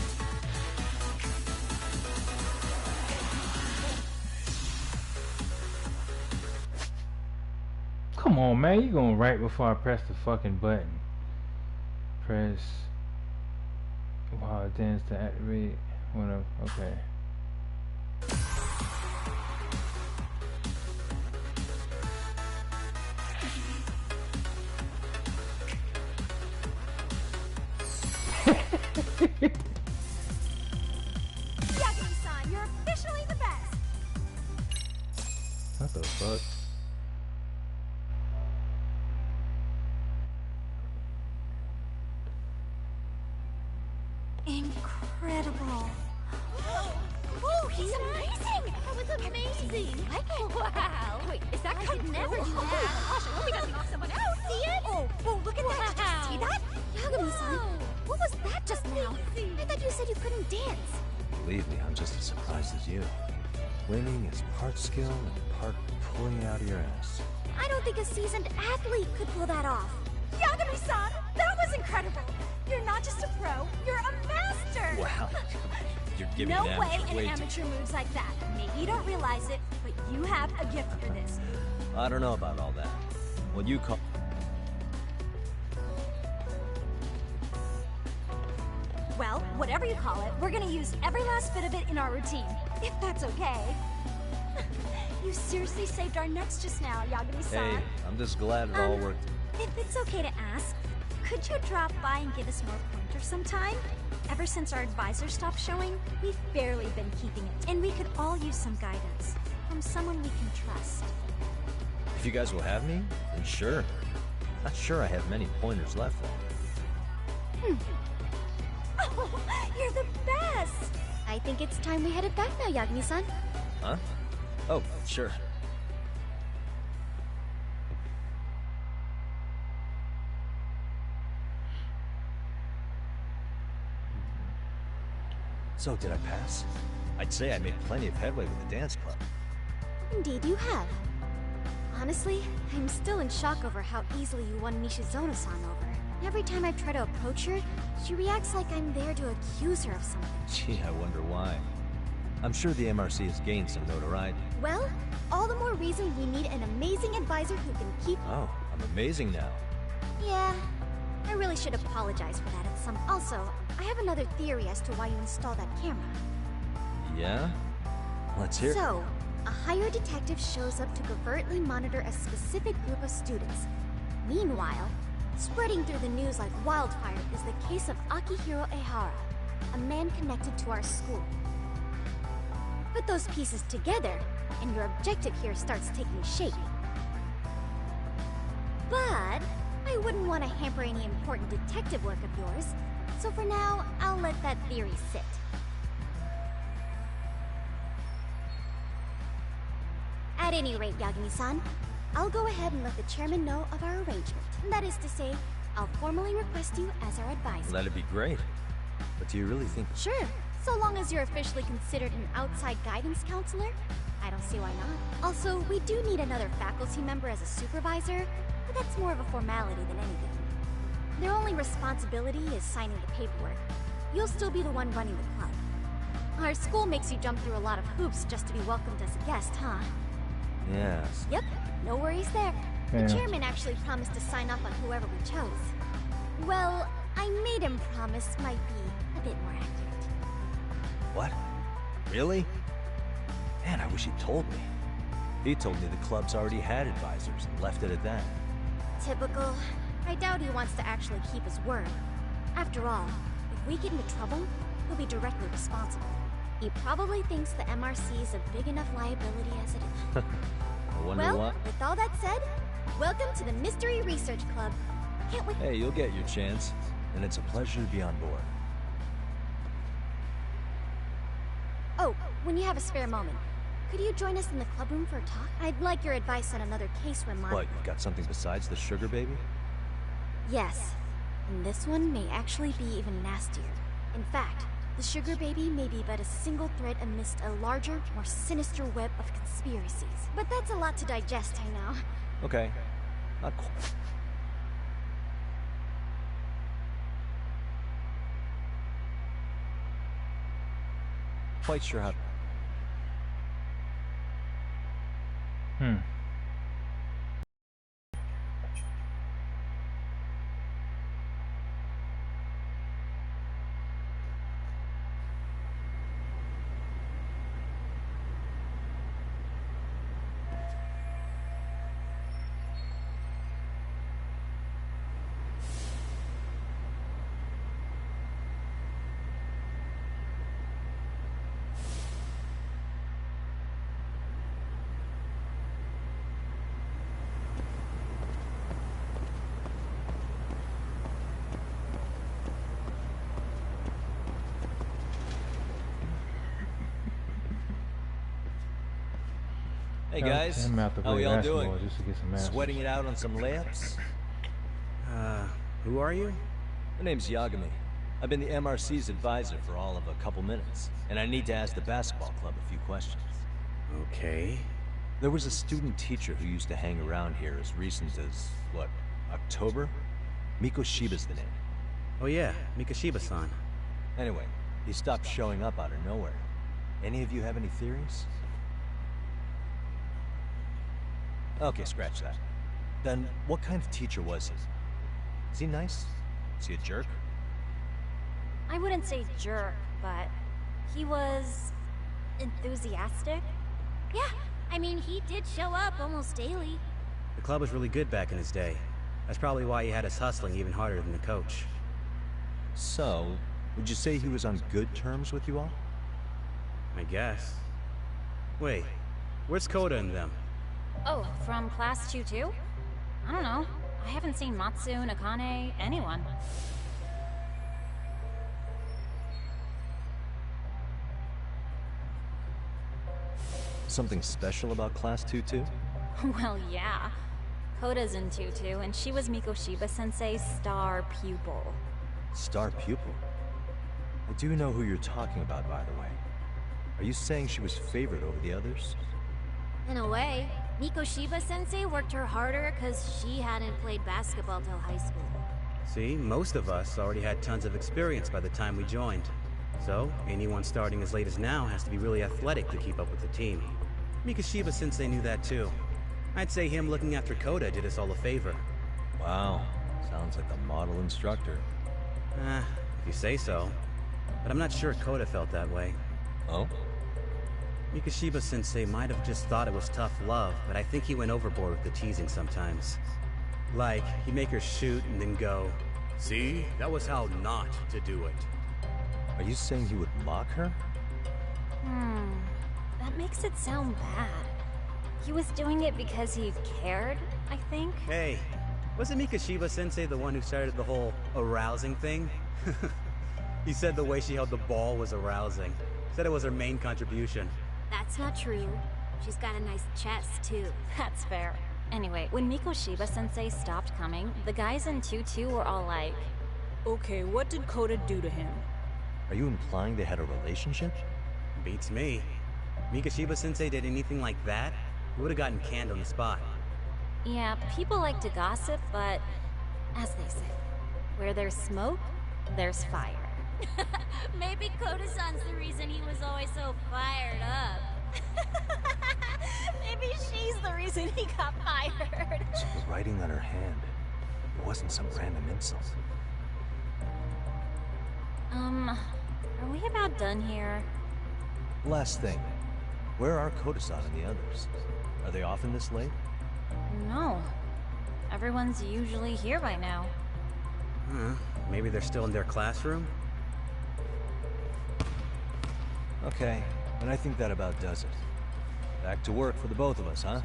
Come on, man. You going right before I press the fucking button. Press while it dance to activate one of... Okay. Yagami-san, you're officially the best! What the fuck? Incredible. Oh, he's amazing! That was amazing! Wow! Wait, is that kung fu? Never do that! Gosh, I hope he doesn't knock someone out! See it? Oh, look at that! Did you see that? Yagami-san, what was that just now? I thought you said you couldn't dance. Believe me, I'm just as surprised as you. Winning is part skill and part pulling it out of your ass. I don't think a seasoned athlete could pull that off. Yagami-san, that was incredible! You're not just a pro, you're a master! Wow. You're giving No an way amateur an way amateur moves like that. Maybe you don't realize it, but you have a gift for this. I don't know about all that. What you call... Well, whatever you call it, we're gonna use every last bit of it in our routine, if that's okay. You seriously saved our necks just now, Yagami-san. Hey, I'm just glad it all worked. If it's okay to ask, could you drop by and give us more pointers sometime? Ever since our advisor stopped showing, we've barely been keeping it, and we could all use some guidance from someone we can trust. If you guys will have me, then sure. Not sure I have many pointers left, though. Oh, you're the best! I think it's time we headed back now, Yagami-san. Huh? Oh, sure. So, did I pass? I'd say I made plenty of headway with the dance club. Indeed you have. Honestly, I'm still in shock over how easily you won Nishizono-san over. Every time I try to approach her, she reacts like I'm there to accuse her of something. Gee, I wonder why. I'm sure the MRC has gained some notoriety. Well, all the more reason we need an amazing advisor who can keep... Oh, I'm amazing now. Yeah, I really should apologize for that at some... Also, I have another theory as to why you installed that camera. Yeah? Let's hear it. So, a hired detective shows up to covertly monitor a specific group of students. Meanwhile, spreading through the news like wildfire is the case of Akihiro Ehara, a man connected to our school. Put those pieces together, and your objective here starts taking shape. But I wouldn't want to hamper any important detective work of yours, so for now, I'll let that theory sit. At any rate, Yagami-san, I'll go ahead and let the chairman know of our arrangement. That is to say, I'll formally request you as our advisor. That'd be great. But do you really think... Sure, so long as you're officially considered an outside guidance counselor, I don't see why not. Also, we do need another faculty member as a supervisor, but that's more of a formality than anything. Their only responsibility is signing the paperwork. You'll still be the one running the club. Our school makes you jump through a lot of hoops just to be welcomed as a guest, huh? Yes. Yep, no worries there. Yeah. The chairman actually promised to sign off on whoever we chose. Well, I made him promise might be a bit more accurate. What? Really? Man, I wish he'd told me. He told me the club's already had advisors and left it at that. Typical. I doubt he wants to actually keep his word. After all, if we get into trouble, he'll be directly responsible. He probably thinks the MRC is a big enough liability as it is. I wonder Well, what... with all that said, welcome to the Mystery Research Club. Can't wait. Hey, you'll get your chance, and it's a pleasure to be on board. Oh, when you have a spare moment, could you join us in the club room for a talk? I'd like your advice on another case we're monitoring. What, you've got something besides the sugar baby? Yes, and this one may actually be even nastier. In fact, the sugar baby may be but a single thread amidst a larger, more sinister web of conspiracies. But that's a lot to digest, I know. Okay. Not quite. Quite sure how... Hey guys, how y'all doing? Just to get some Sweating it out on some layups? Who are you? My name's Yagami. I've been the MRC's advisor for all of a couple minutes, and I need to ask the basketball club a few questions. Okay. There was a student teacher who used to hang around here as recent as, what, October? Mikoshiba's the name. Oh yeah, Mikoshiba-san. Anyway, he stopped showing up out of nowhere. Any of you have any theories? Okay, scratch that. Then, what kind of teacher was he? Is he nice? Is he a jerk? I wouldn't say jerk, but he was enthusiastic. Yeah, I mean, he did show up almost daily. The club was really good back in his day. That's probably why he had us hustling even harder than the coach. So, would you say he was on good terms with you all? I guess. Wait, where's Koda and them? Oh, from class 2 too? I don't know. I haven't seen Matsu, Nakane, anyone. Something special about class 2 too? Well, yeah. Koda's in 2-2, and she was Mikoshiba-sensei's star pupil. Star pupil? I do know who you're talking about, by the way. Are you saying she was favored over the others? In a way, Mikoshiba-sensei worked her harder because she hadn't played basketball till high school. See, most of us already had tons of experience by the time we joined. So, anyone starting as late as now has to be really athletic to keep up with the team. Mikoshiba-sensei knew that too. I'd say him looking after Koda did us all a favor. Wow, sounds like a model instructor. If you say so. But I'm not sure Koda felt that way. Oh? Mikoshiba-sensei might have just thought it was tough love, but I think he went overboard with the teasing sometimes. Like, he'd make her shoot and then go, "See? That was how not to do it." Are you saying he would mock her? That makes it sound bad. He was doing it because he cared, I think. Hey, wasn't Mikoshiba-sensei the one who started the whole arousing thing? He said the way she held the ball was arousing. Said it was her main contribution. That's not true. She's got a nice chest, too. That's fair. Anyway, when Mikoshiba-sensei stopped coming, the guys in 2-2 were all like... Okay, what did Koda do to him? Are you implying they had a relationship? Beats me. Mikoshiba-sensei did anything like that, he would have gotten canned on the spot. Yeah, people like to gossip, but... as they say, where there's smoke, there's fire. Maybe Koda-san's the reason he was always so fired up. Maybe she's the reason he got fired. She was writing on her hand. It wasn't some random insult. Are we about done here? Last thing. Where are Koda-san and the others? Are they often this late? No. Everyone's usually here by now. Maybe they're still in their classroom? Okay, and I think that about does it. Back to work for the both of us, huh?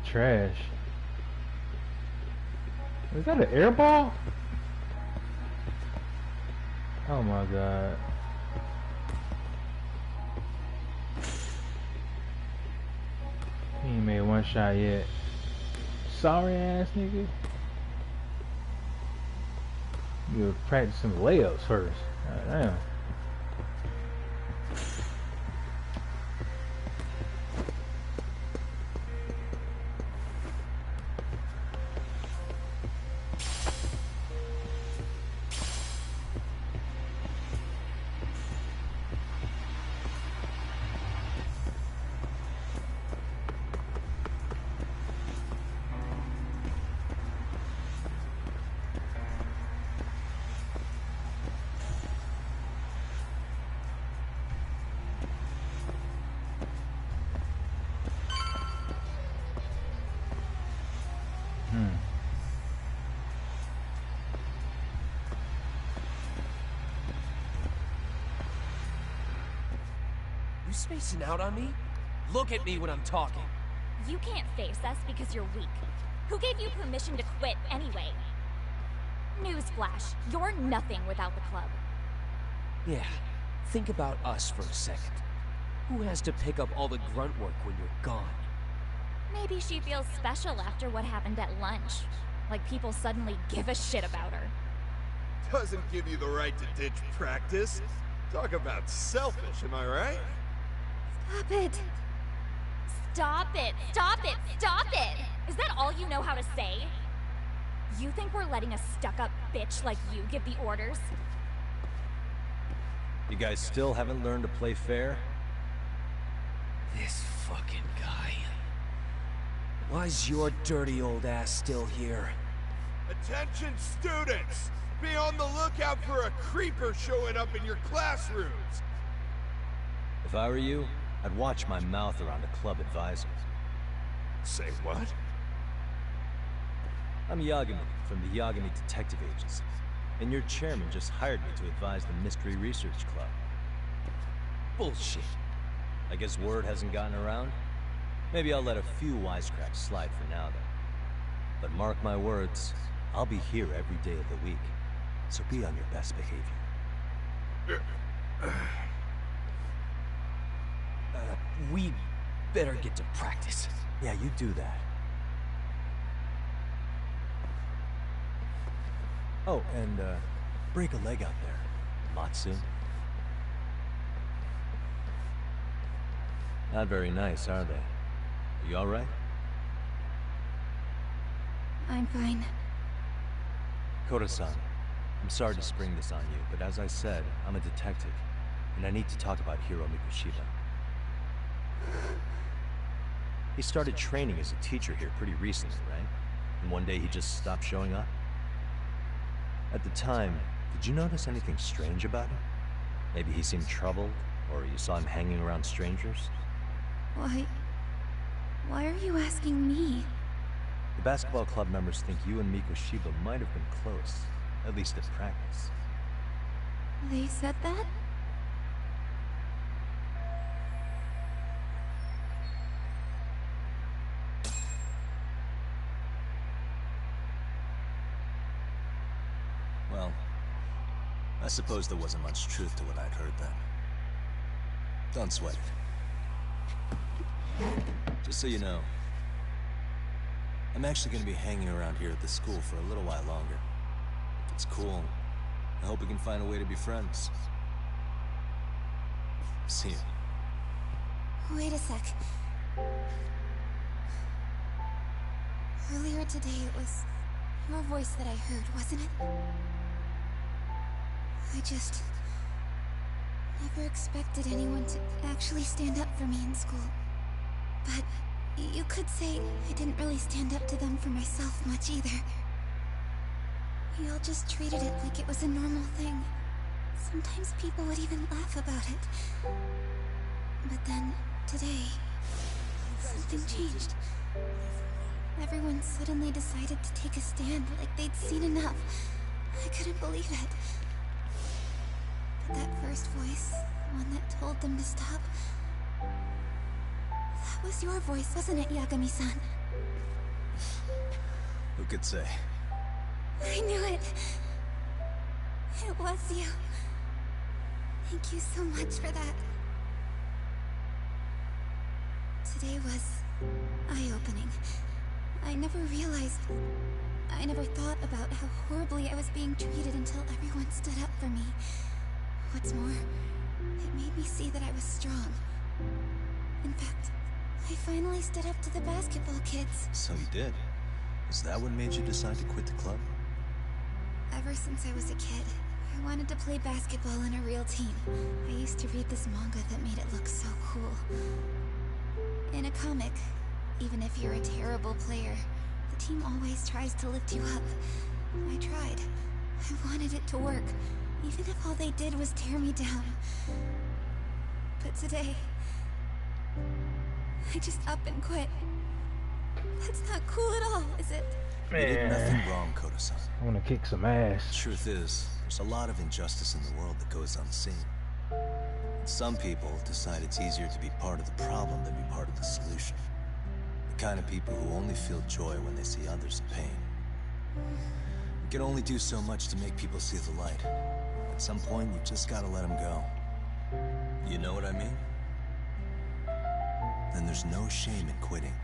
Trash. Is that an air ball? Oh my god. He ain't made one shot yet. Sorry ass nigga. You gotta practice some layups first. God damn. You spacing out on me? Look at me when I'm talking. You can't face us because you're weak. Who gave you permission to quit anyway? Newsflash, you're nothing without the club. Yeah, think about us for a second. Who has to pick up all the grunt work when you're gone? Maybe she feels special after what happened at lunch. Like people suddenly give a shit about her. Doesn't give you the right to ditch practice. Talk about selfish, am I right? Stop it. Stop it. Stop it. Stop it. Is that all you know how to say? You think we're letting a stuck-up bitch like you give the orders? You guys still haven't learned to play fair? This fucking guy. Why's your dirty old ass still here? Attention students! Be on the lookout for a creeper showing up in your classrooms! If I were you, I'd watch my mouth around a club advisor. Say what? I'm Yagami from the Yagami Detective Agency, and your chairman just hired me to advise the Mystery Research Club. Bullshit. I guess word hasn't gotten around? Maybe I'll let a few wisecracks slide for now then. But mark my words, I'll be here every day of the week, so be on your best behavior. We better get to practice. Yeah, you do that. Oh, and break a leg out there. Not soon. Not very nice, are they? Are you alright? I'm fine. Koda-san, I'm sorry to spring this on you, but as I said, I'm a detective, and I need to talk about Hiro Mikoshiba. He started training as a teacher here pretty recently, right? And one day he just stopped showing up? At the time, did you notice anything strange about him? Maybe he seemed troubled, or you saw him hanging around strangers? Why are you asking me? The basketball club members think you and Mikoshiba might have been close, at least at practice. They said that? Well, I suppose there wasn't much truth to what I'd heard then. Don't sweat it. Just so you know, I'm actually going to be hanging around here at the school for a little while longer. If it's cool, I hope we can find a way to be friends. See you. Wait a sec. Earlier today, it was your voice that I heard, wasn't it? never expected anyone to actually stand up for me in school. But you could say I didn't really stand up to them for myself much either. We all just treated it like it was a normal thing. Sometimes people would even laugh about it. But then, today, something changed. Everyone suddenly decided to take a stand like they'd seen enough. I couldn't believe it. But that first voice, the one that told them to stop, that was your voice, wasn't it, Yagami-san? Who could say? I knew it. It was you. Thank you so much for that. Today was eye-opening. I never realized... I never thought about how horribly I was being treated until everyone stood up for me. What's more, it made me see that I was strong. In fact, I finally stood up to the basketball kids. So you did? Is that what made you decide to quit the club? Ever since I was a kid, I wanted to play basketball in a real team. I used to read this manga that made it look so cool. In a comic, even if you're a terrible player, the team always tries to lift you up. I tried. I wanted it to work, even if all they did was tear me down. But today, I just up and quit. That's not cool at all, is it? You did nothing wrong, Koda-san. I want to kick some ass. The truth is, there's a lot of injustice in the world that goes unseen. And some people decide it's easier to be part of the problem than be part of the solution. The kind of people who only feel joy when they see others in pain. You can only do so much to make people see the light. At some point, you just gotta let them go. You know what I mean? Then there's no shame in quitting.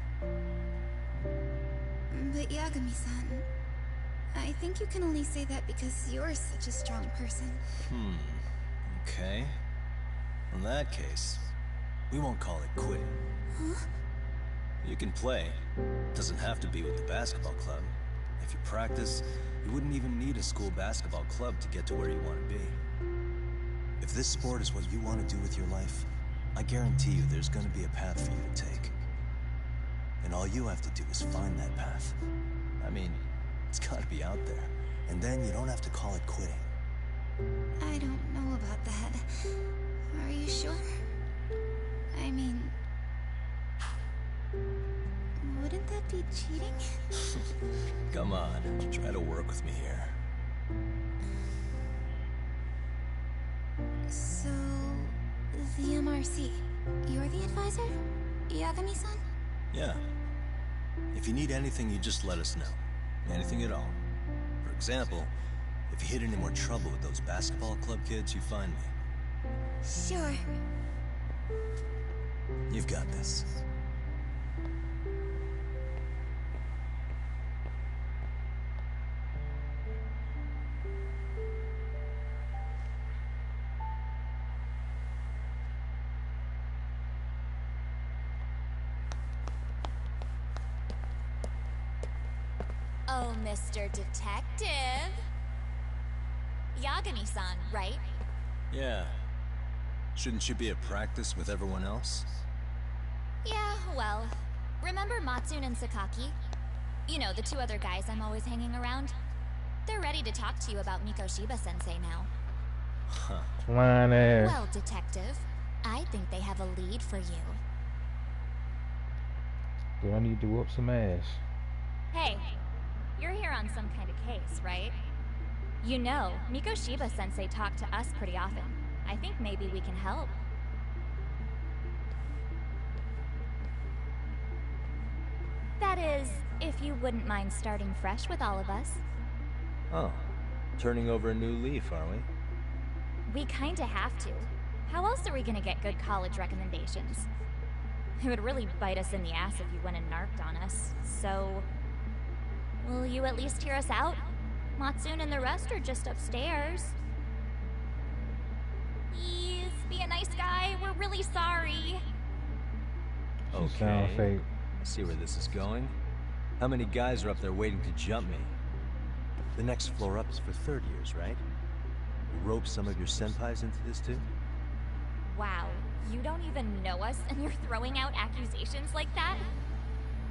But Yagami-san, I think you can only say that because you're such a strong person. Okay. In that case, we won't call it quitting. Huh? You can play. It doesn't have to be with the basketball club. If you practice, you wouldn't even need a school basketball club to get to where you want to be. If this sport is what you want to do with your life, I guarantee you there's going to be a path for you to take. And all you have to do is find that path. I mean, it's got to be out there. And then you don't have to call it quitting. I don't know about that. Are you sure? I mean... wouldn't that be cheating? Come on, try to work with me here. So... the MRC. You're the advisor? Yagami-san? Yeah. If you need anything, you just let us know. Anything at all. For example, if you hit any more trouble with those basketball club kids, you find me. Sure. You've got this. Oh, Mr. Detective. Yagami-san, right? Yeah. Shouldn't you be at practice with everyone else? Yeah, well, remember Matsune and Sakaki? You know, the two other guys I'm always hanging around? They're ready to talk to you about Mikoshiba-sensei now. Huh. Line ass. Well, Detective, I think they have a lead for you. Do I need to whoop some ass? Hey, you're here on some kind of case, right? You know, Mikoshiba-sensei talked to us pretty often. I think maybe we can help. That is, if you wouldn't mind starting fresh with all of us. Oh. Turning over a new leaf, are we? We kinda have to. How else are we gonna get good college recommendations? It would really bite us in the ass if you went and narked on us, so... will you at least hear us out? Matsune and the rest are just upstairs. Please, be a nice guy, we're really sorry. Okay. I see where this is going. How many guys are up there waiting to jump me? The next floor up is for third years, right? You rope some of your senpais into this too? Wow, you don't even know us and you're throwing out accusations like that?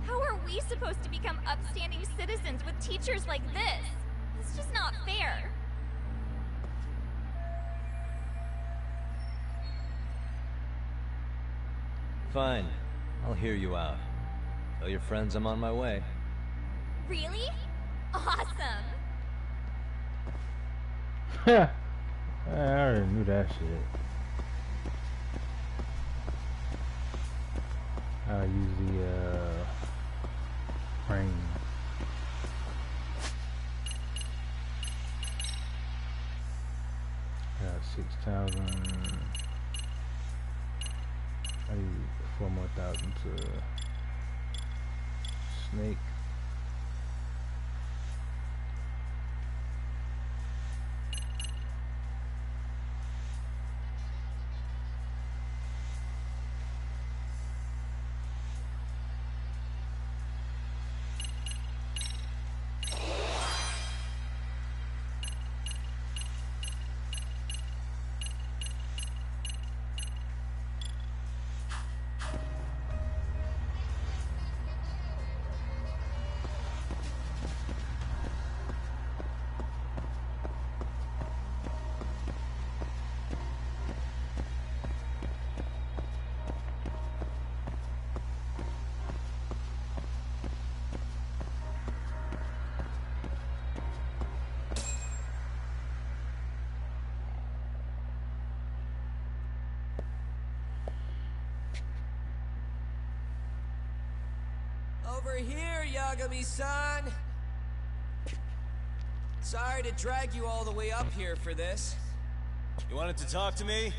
How are we supposed to become upstanding citizens with teachers like this? It's just not fair. Fine. I'll hear you out. Tell your friends I'm on my way. Really? Awesome! I already knew that shit. I'll use the crane. Got 6,000. I need 4 more thousand to snake. Over here, Yagami-san! Sorry to drag you all the way up here for this. You wanted to talk to me?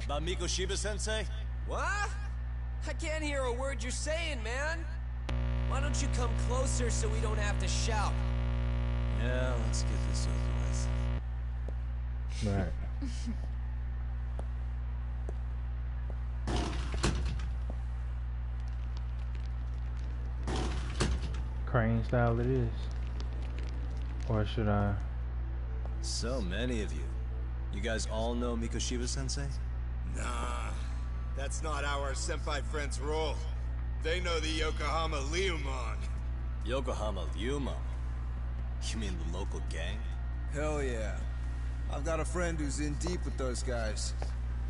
About Mikoshiba-sensei? What? I can't hear a word you're saying, man. Why don't you come closer so we don't have to shout? Yeah, let's get this over with. Right. Crane style it is. Or should I? So many of you. You guys all know Mikoshiba-sensei? Nah, that's not how our senpai friends roll. They know the Yokohama Leomon. Yokohama Leomon? You mean the local gang? Hell yeah. I've got a friend who's in deep with those guys.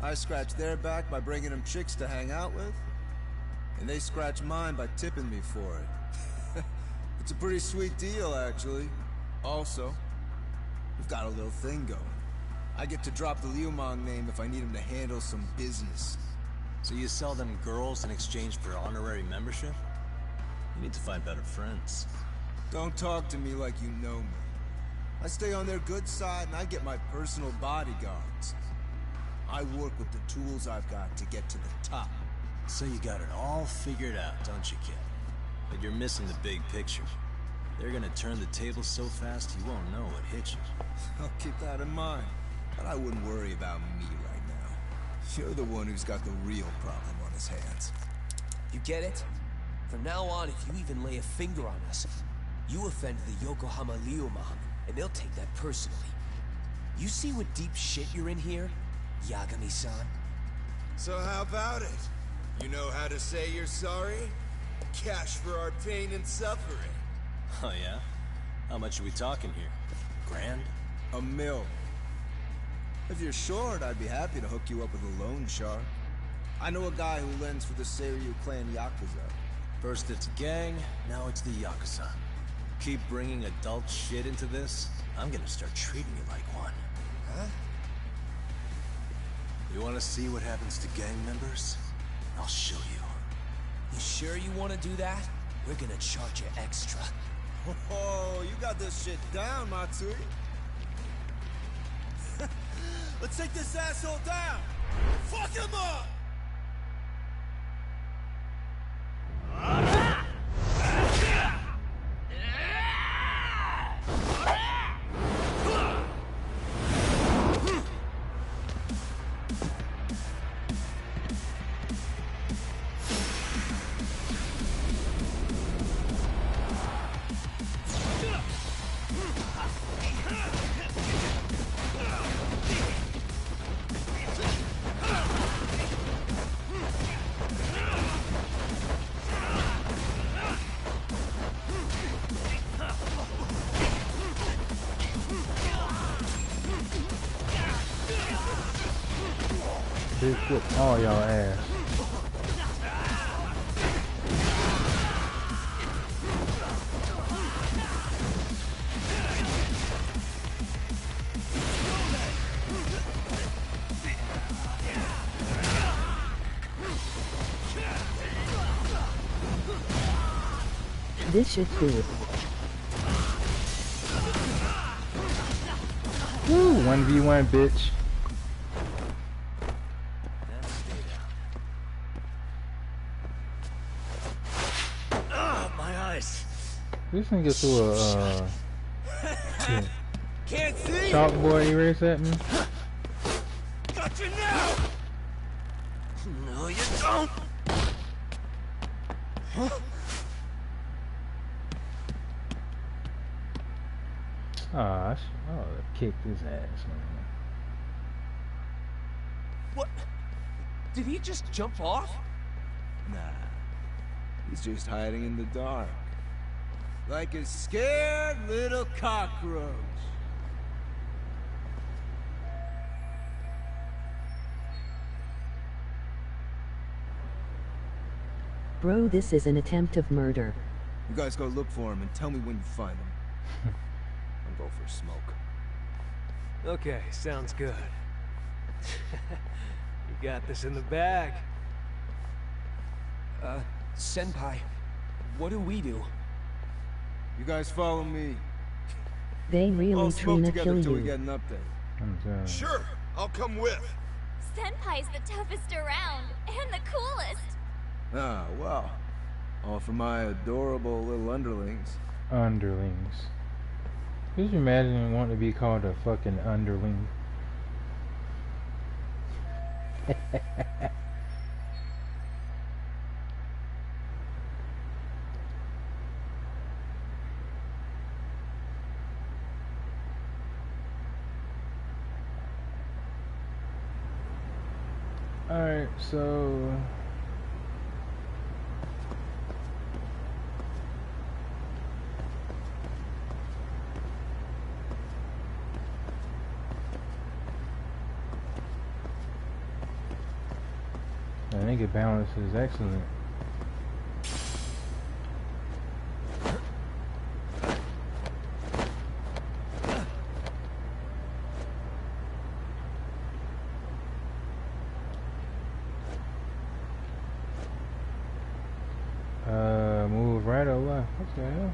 I scratch their back by bringing them chicks to hang out with, and they scratch mine by tipping me for it. It's a pretty sweet deal, actually. Also, we've got a little thing going. I get to drop the Leomon name if I need him to handle some business. So you sell them girls in exchange for honorary membership? You need to find better friends. Don't talk to me like you know me. I stay on their good side and I get my personal bodyguards. I work with the tools I've got to get to the top. So you got it all figured out, don't you, kid? But you're missing the big picture. They're gonna turn the tables so fast you won't know what hit you. I'll keep that in mind. But I wouldn't worry about me right now. You're the one who's got the real problem on his hands. You get it? From now on, if you even lay a finger on us, you offend the Yokohama Leomon, and they'll take that personally. You see what deep shit you're in here, Yagami-san? So how about it? You know how to say you're sorry? Cash for our pain and suffering. Oh yeah? How much are we talking here? Grand? $1 million. If you're short, I'd be happy to hook you up with a loan shark. I know a guy who lends for the Seiryu clan Yakuza. First it's a gang, now it's the Yakuza. Keep bringing adult shit into this, I'm gonna start treating you like one. Huh? You wanna see what happens to gang members? I'll show you. You sure you want to do that? We're gonna charge you extra. Oh, you got this shit down, Matsui. Let's take this asshole down! Fuck him up! Bitch, whoop all y'all ass. This should do it. Woo! 1v1, bitch. My eyes. This nigga threw a Can't see. chalkboard erase at me. Got you now. No, you don't. Huh? Ah, oh, kick his ass, man. What? Did he just jump off? Nah. He's just hiding in the dark. Like a scared little cockroach. Bro, this is an attempt of murder. You guys go look for him and tell me when you find him. I'll go for a smoke. Okay, sounds good. You got this in the bag. Senpai, what do we do? You guys follow me. They really I'll smoke tryna together kill till we you. get an update. Sure, I'll come with. Senpai's the toughest around, and the coolest. Ah, well. All for my adorable little underlings. Underlings. Could you imagine wanting to be called a fucking underling? Alright, so I think it balance is excellent. Move right or left? What the hell?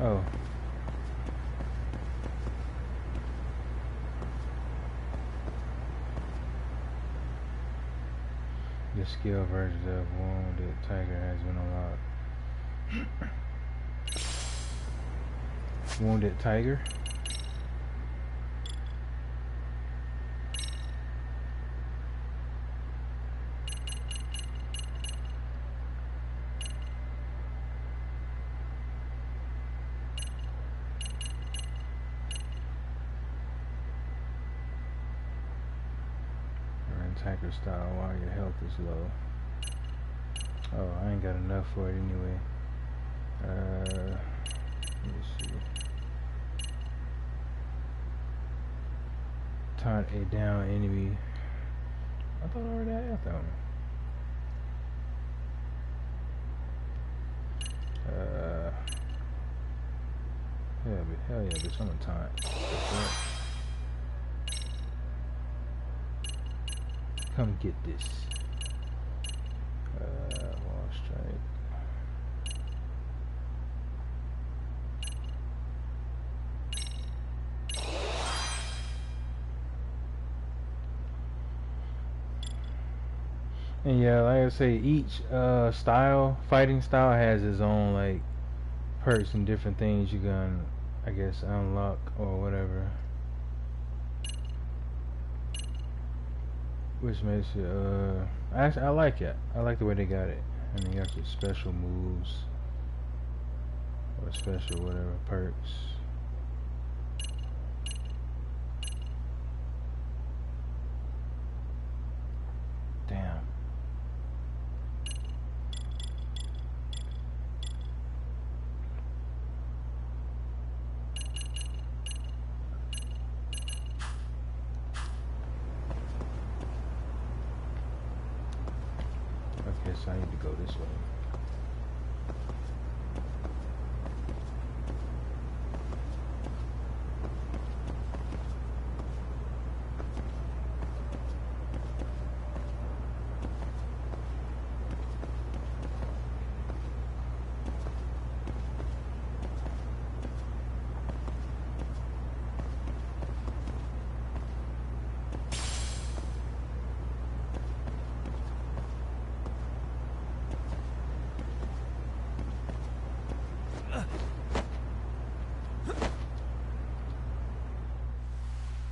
Oh. The skill version of Wounded Tiger has been unlocked. Wounded Tiger? Attacker style while your health is low. Oh, I ain't got enough for it anyway. Let me see. Taunt a down enemy. I thought I already had that one. Hell yeah, bitch, I'm gonna taunt. Come get this. Wall strike. And yeah, like I say, each fighting style has its own like perks and different things you can, I guess, unlock or whatever. Which makes it, I like it. I like the way they got it. And then you got your special moves. Or special whatever perks. Damn. guess I need to go this way.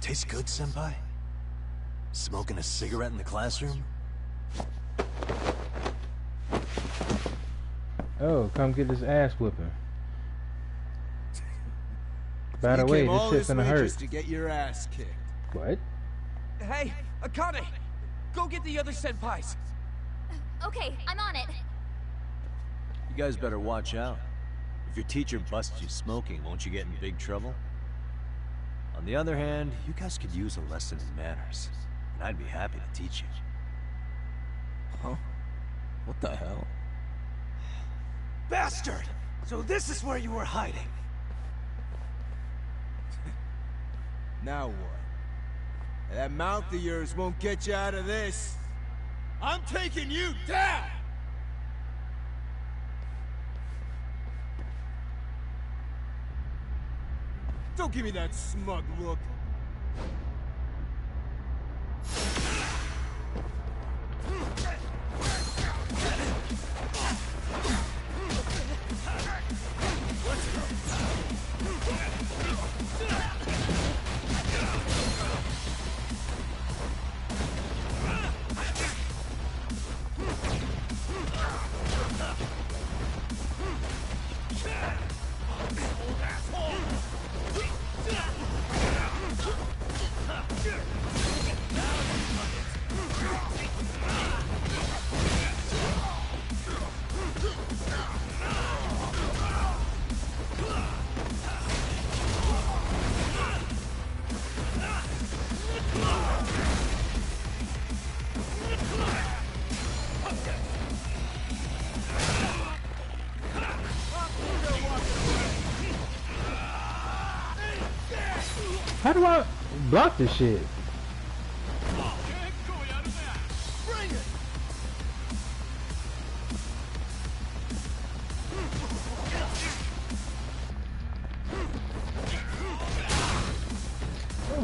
Tastes good, Senpai? Smoking a cigarette in the classroom? Oh, come get this ass whooping. By the You way, came this all shit's this gonna way hurt. just to get your ass kicked. What? Hey, Akane! Go get the other senpais! Okay, I'm on it. You guys better watch out. If your teacher busts you smoking, won't you get in big trouble? On the other hand, you guys could use a lesson in manners, and I'd be happy to teach you. Huh? What the hell? Bastard! So this is where you were hiding. Now what? That mouth of yours won't get you out of this. I'm taking you down! Don't give me that smug look. How do I block this shit?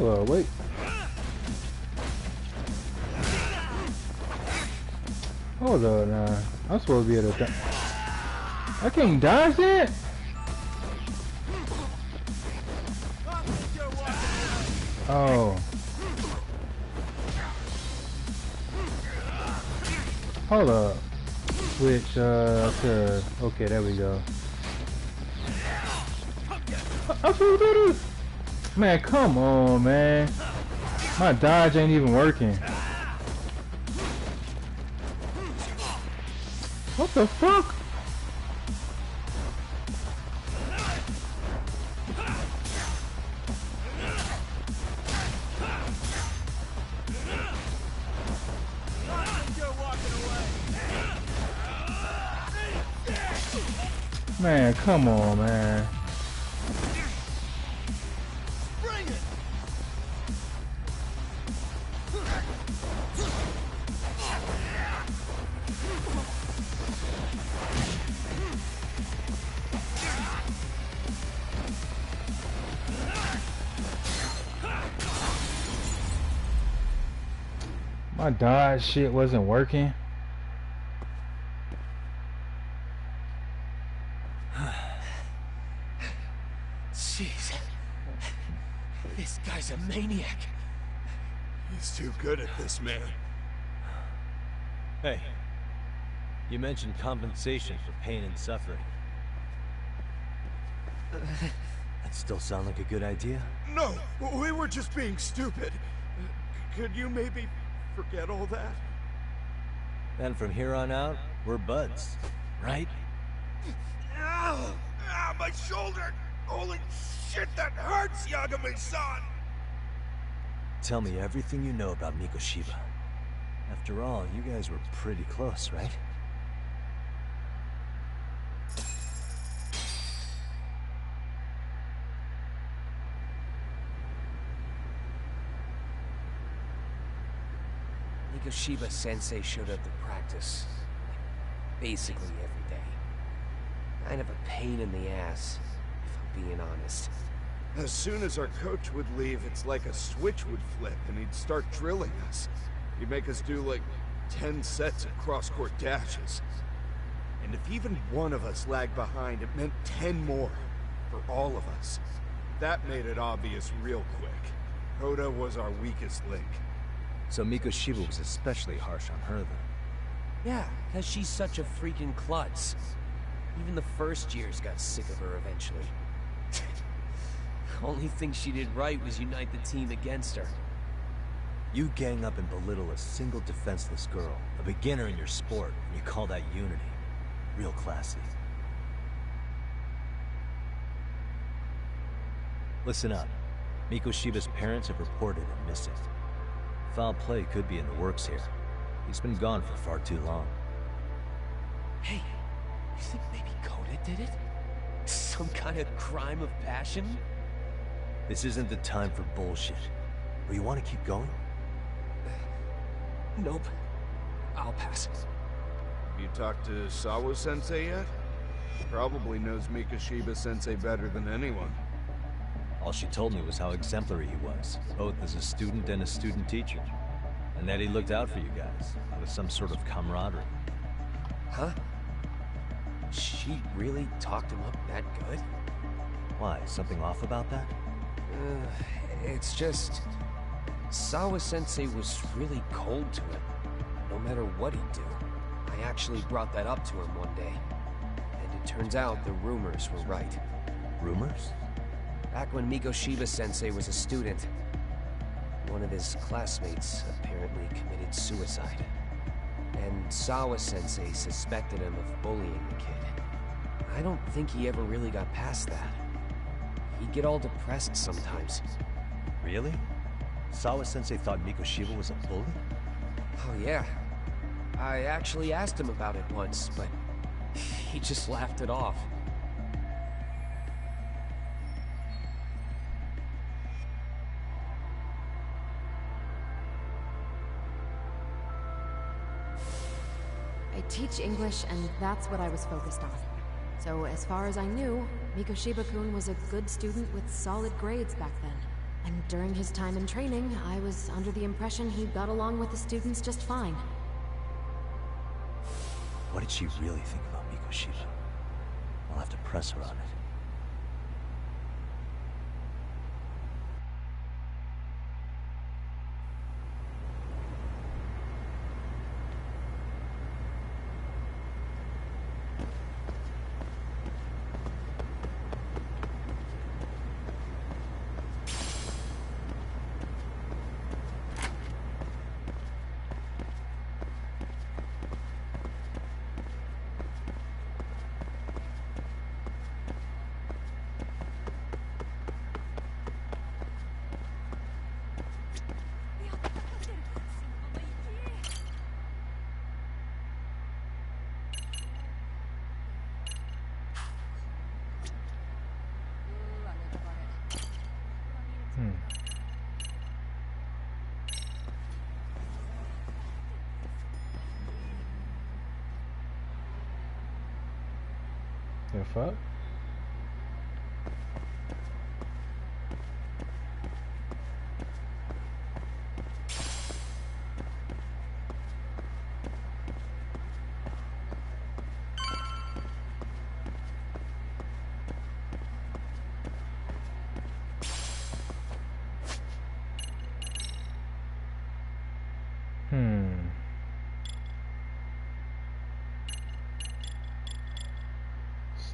Oh, wait. Hold on, I'm supposed to be able to. I can't dodge that. Oh. Hold up. Switch to okay, there we go. I'm supposed to do this. Man, come on, man. My dodge ain't even working. What the fuck? Man, come on, man. My dodge shit wasn't working. Jeez. This guy's a maniac. He's too good at this, man. Hey, you mentioned compensation for pain and suffering. That still sound like a good idea? No, we were just being stupid. Could you maybe forget all that? And from here on out, we're buds, right? Ow! Ah, my shoulder! Holy shit, that hurts, Yagami-san! Tell me everything you know about Mikoshiba. After all, you guys were pretty close, right? Mikoshiba Sensei showed up to practice basically every day. Kind of a pain in the ass, if I'm being honest. As soon as our coach would leave, it's like a switch would flip and he'd start drilling us. He'd make us do like 10 sets of cross-court dashes. And if even one of us lagged behind, it meant 10 more. For all of us. That made it obvious real quick. Hoda was our weakest link. So Mikoshiba was especially harsh on her then? Yeah, because she's such a freaking klutz. Even the first years got sick of her eventually. Only thing she did right was unite the team against her. You gang up and belittle a single defenseless girl, a beginner in your sport, and you call that unity. Real classy. Listen up. Mikoshiba's parents have reported him missing. Foul play could be in the works here. He's been gone for far too long. Hey, you think maybe Koda did it? Some kind of crime of passion? This isn't the time for bullshit. Or you want to keep going? Nope. I'll pass. You talked to Sawa-sensei yet? Probably knows Mikoshiba-sensei better than anyone. All she told me was how exemplary he was, both as a student and a student teacher. And that he looked out for you guys, out of some sort of camaraderie. Huh? She really talked him up that good? Why, something off about that? It's just... Sawa-sensei was really cold to him, no matter what he'd do. I actually brought that up to him one day. And it turns out the rumors were right. Rumors? Back when Mikoshiba-sensei was a student, one of his classmates apparently committed suicide. And Sawa-sensei suspected him of bullying the kid. I don't think he ever really got past that. He'd get all depressed sometimes. Really? Sawa-sensei thought Mikoshiba was a bully? Oh yeah. I actually asked him about it once, but he just laughed it off. I teach English, and that's what I was focused on. So as far as I knew, Mikoshiba-kun was a good student with solid grades back then. And during his time in training, I was under the impression he got along with the students just fine. What did she really think about Mikoshiba? I'll have to press her on it. The fuck?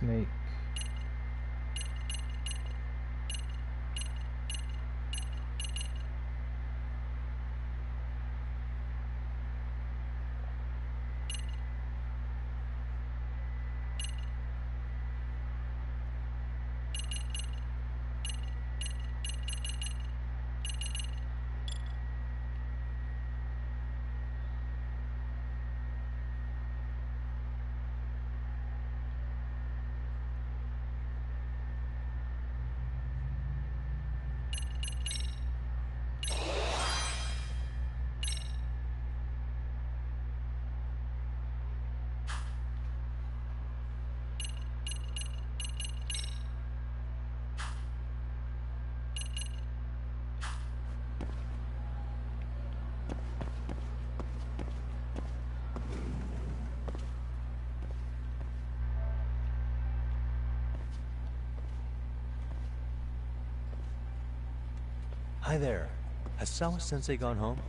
Snake. Hi there. Has Sawa-sensei gone home?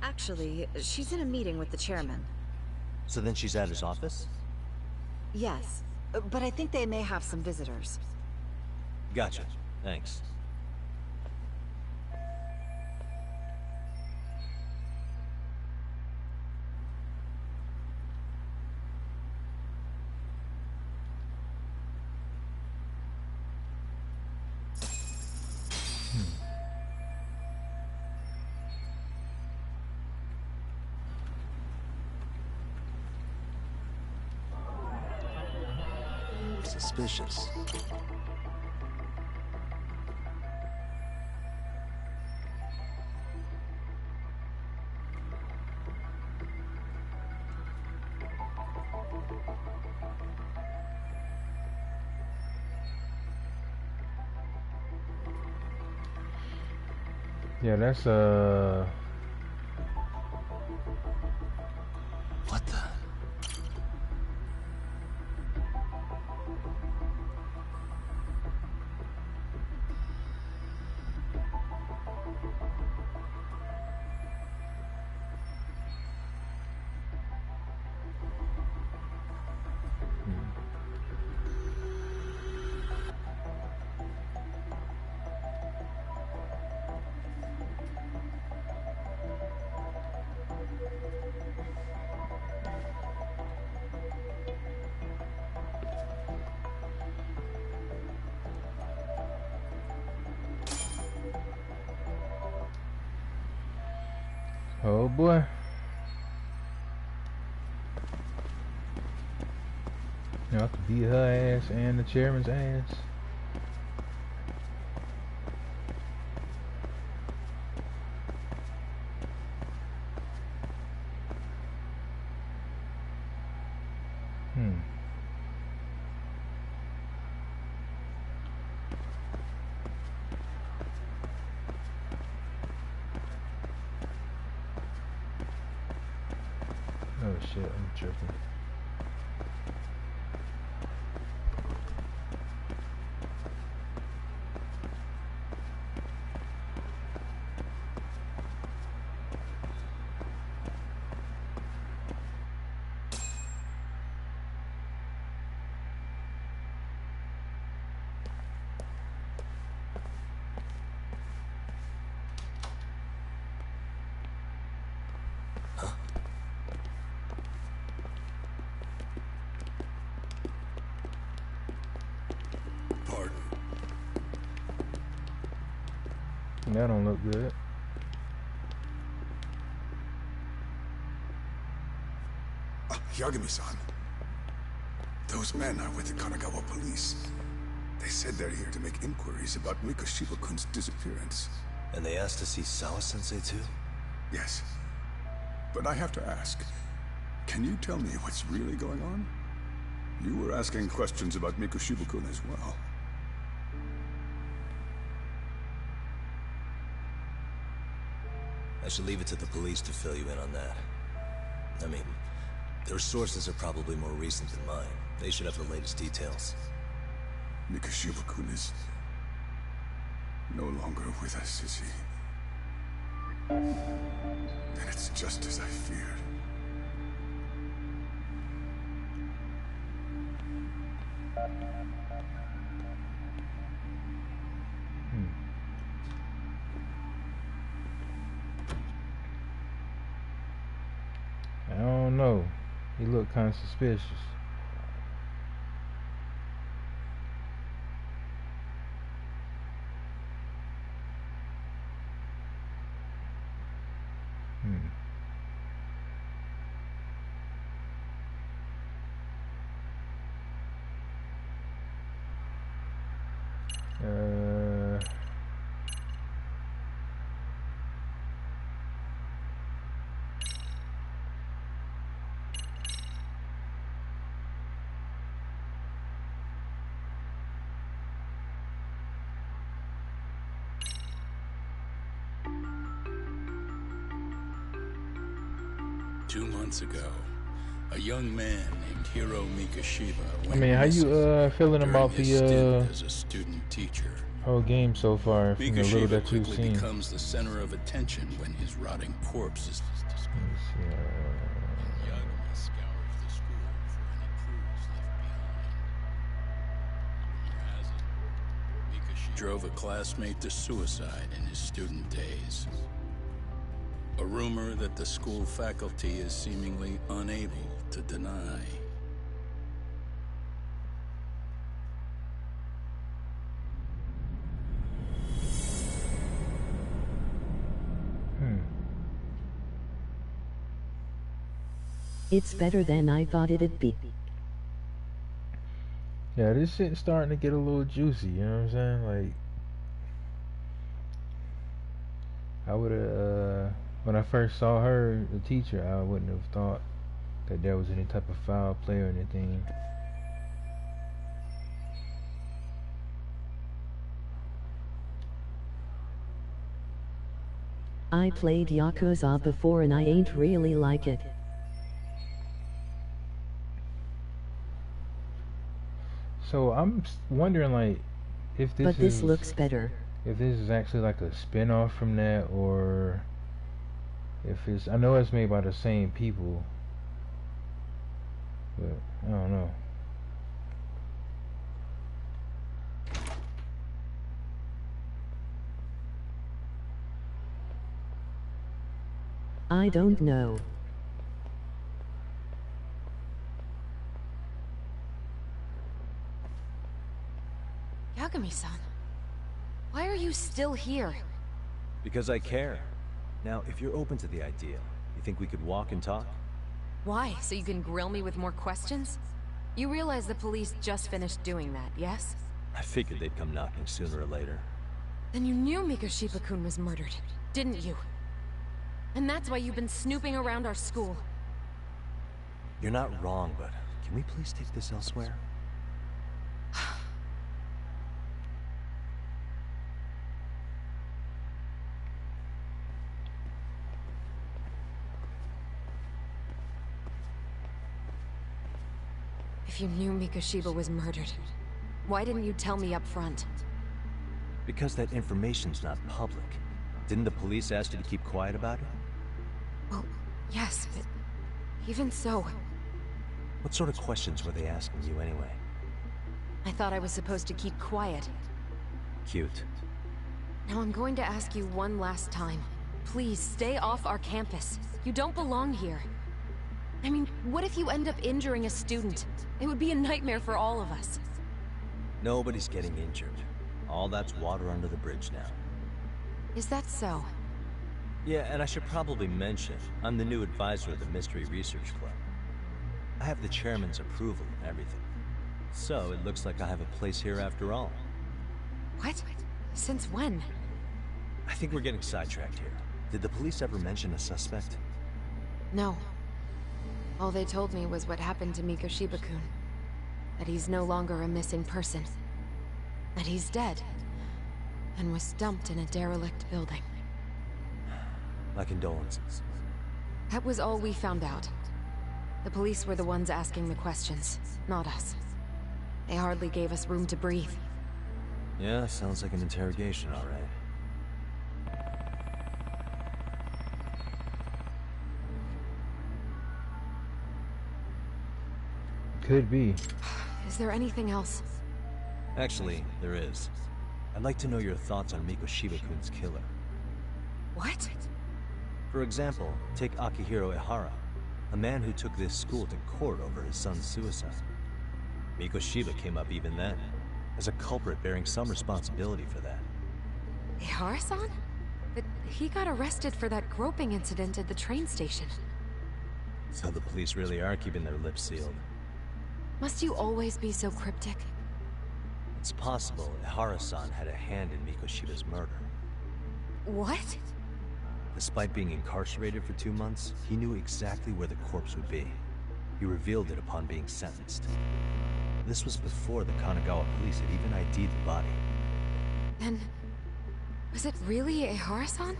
Actually, she's in a meeting with the chairman. So then she's at his office? Yes, but I think they may have some visitors. Gotcha. Thanks. Suspicious. Yeah, that's What the? oh boy. You know, I could beat her ass and the chairman's ass. Oh shit, I'm tripping. That don't look good. Yagami-san. Those men are with the Kanagawa police. They said they're here to make inquiries about Mikoshiba-kun's disappearance. And they asked to see Sawa-sensei too? Yes. But I have to ask, can you tell me what's really going on? You were asking questions about Mikoshiba-kun as well. I should leave it to the police to fill you in on that. I mean, their sources are probably more recent than mine. They should have the latest details. Mikoshiba-kun is no longer with us, is he? Then it's just as I feared. I don't know. He looked kind of suspicious. Months ago, a young man named Hiro Mikoshiba I mean, how you feeling about the as a student teacher whole game so far, from the little Mikashiba that you've quickly seen. becomes the center of attention when his rotting corpse is discovered. Yagami scours the school for any clues left behind. Rumor has it, Mikashiba drove a classmate to suicide in his student days. A rumor that the school faculty is seemingly unable to deny. It's better than I thought it'd be. Yeah, this shit's starting to get a little juicy, you know what I'm saying? Like, I would've, when I first saw her, the teacher, I wouldn't have thought that there was any type of foul play or anything. I played Yakuza before and I ain't really like it. So I'm wondering, like, if this But this looks better. If this is actually like a spin-off from that, or if it's, I know it's made by the same people, but I don't know. I don't know. Yagami-san, why are you still here? Because I care. Now, if you're open to the idea, you think we could walk and talk? Why? So you can grill me with more questions? You realize the police just finished doing that, yes? I figured they'd come knocking sooner or later. Then you knew Mikashiba-kun was murdered, didn't you? And that's why you've been snooping around our school. You're not wrong, but can we please take this elsewhere? If you knew Mikashiba was murdered, why didn't you tell me up front? Because that information's not public. Didn't the police ask you to keep quiet about it? Well, yes, but even so... What sort of questions were they asking you anyway? I thought I was supposed to keep quiet. Cute. Now I'm going to ask you one last time. Please, stay off our campus. You don't belong here. I mean, what if you end up injuring a student? It would be a nightmare for all of us. Nobody's getting injured. All that's water under the bridge now. Is that so? Yeah, and I should probably mention, I'm the new advisor of the Mystery Research Club. I have the chairman's approval and everything. So, it looks like I have a place here after all. What? Since when? I think we're getting sidetracked here. Did the police ever mention a suspect? No. All they told me was what happened to Mikashiba-kun. That he's no longer a missing person. That he's dead. And was dumped in a derelict building. My condolences. That was all we found out. The police were the ones asking the questions, not us. They hardly gave us room to breathe. Yeah, sounds like an interrogation, all right. Could be. Is there anything else? Actually, there is. I'd like to know your thoughts on Mikashiba-kun's killer. What? For example, take Akihiro Ihara, a man who took this school to court over his son's suicide. Mikashiba came up even then, as a culprit bearing some responsibility for that. Ihara-san? But he got arrested for that groping incident at the train station. So the police really are keeping their lips sealed. Must you always be so cryptic? It's possible Ihara-san had a hand in Mikoshiba's murder. What? Despite being incarcerated for 2 months, he knew exactly where the corpse would be. He revealed it upon being sentenced. This was before the Kanagawa police had even ID'd the body. Then... was it really Ihara-san?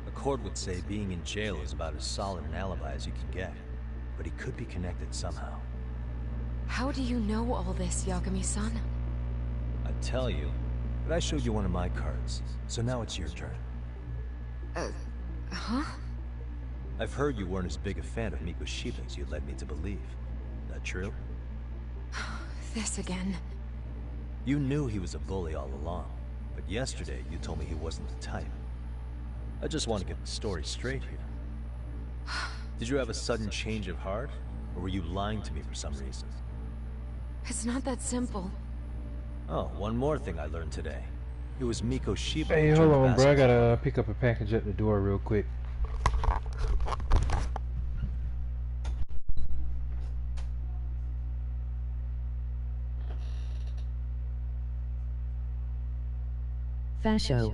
A court would say being in jail is about as solid an alibi as you can get. But he could be connected somehow. How do you know all this, Yagami-san? I tell you, But I showed you one of my cards, so now it's your turn. Huh? I've heard you weren't as big a fan of Mikoshiba as you led me to believe. That true? This again. You knew he was a bully all along, but yesterday you told me he wasn't the type. I just want to get the story straight here. Did you have a sudden change of heart, or were you lying to me for some reason? It's not that simple. Oh, one more thing I learned today. It was Mikoshiba. Hey, hold on, bro. I gotta pick up a package at the door real quick. Fascio.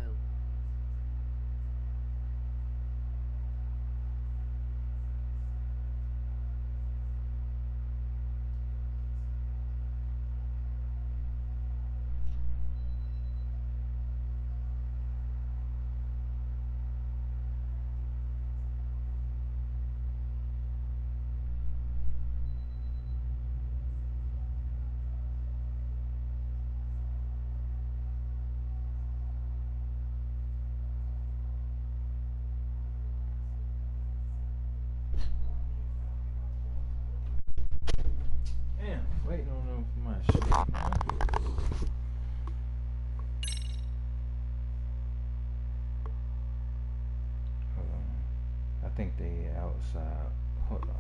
Damn, waiting on my shit, man. Hold on. I think they outside. Hold on.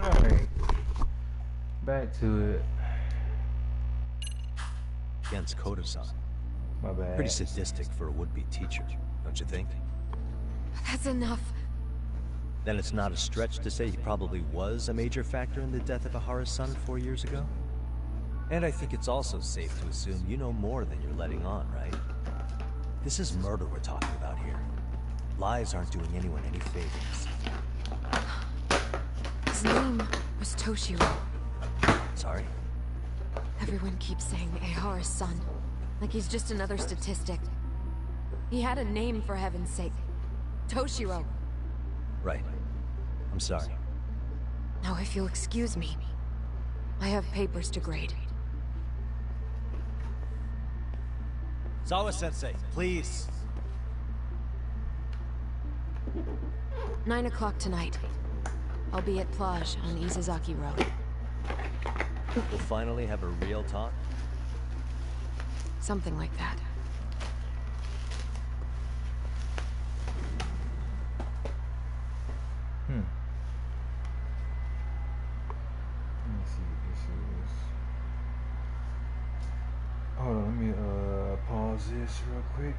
Alright. Back to it. Against Koda-san. My bad. Pretty sadistic for a would-be teacher, don't you think? That's enough. Then it's not a stretch to say he probably was a major factor in the death of Ahara's son 4 years ago? And I think it's also safe to assume you know more than you're letting on, right? This is murder we're talking about here. Lies aren't doing anyone any favors. His name was Toshiro. Sorry? Everyone keeps saying Ahara's son, like he's just another statistic. He had a name, for heaven's sake. Toshiro. Right. I'm sorry. Now if you'll excuse me, I have papers to grade. Zawa-sensei, please. 9 o'clock tonight. I'll be at Plage on Izazaki Road. We'll finally have a real talk? Something like that. Let me see what this is. Hold on, let me pause this real quick.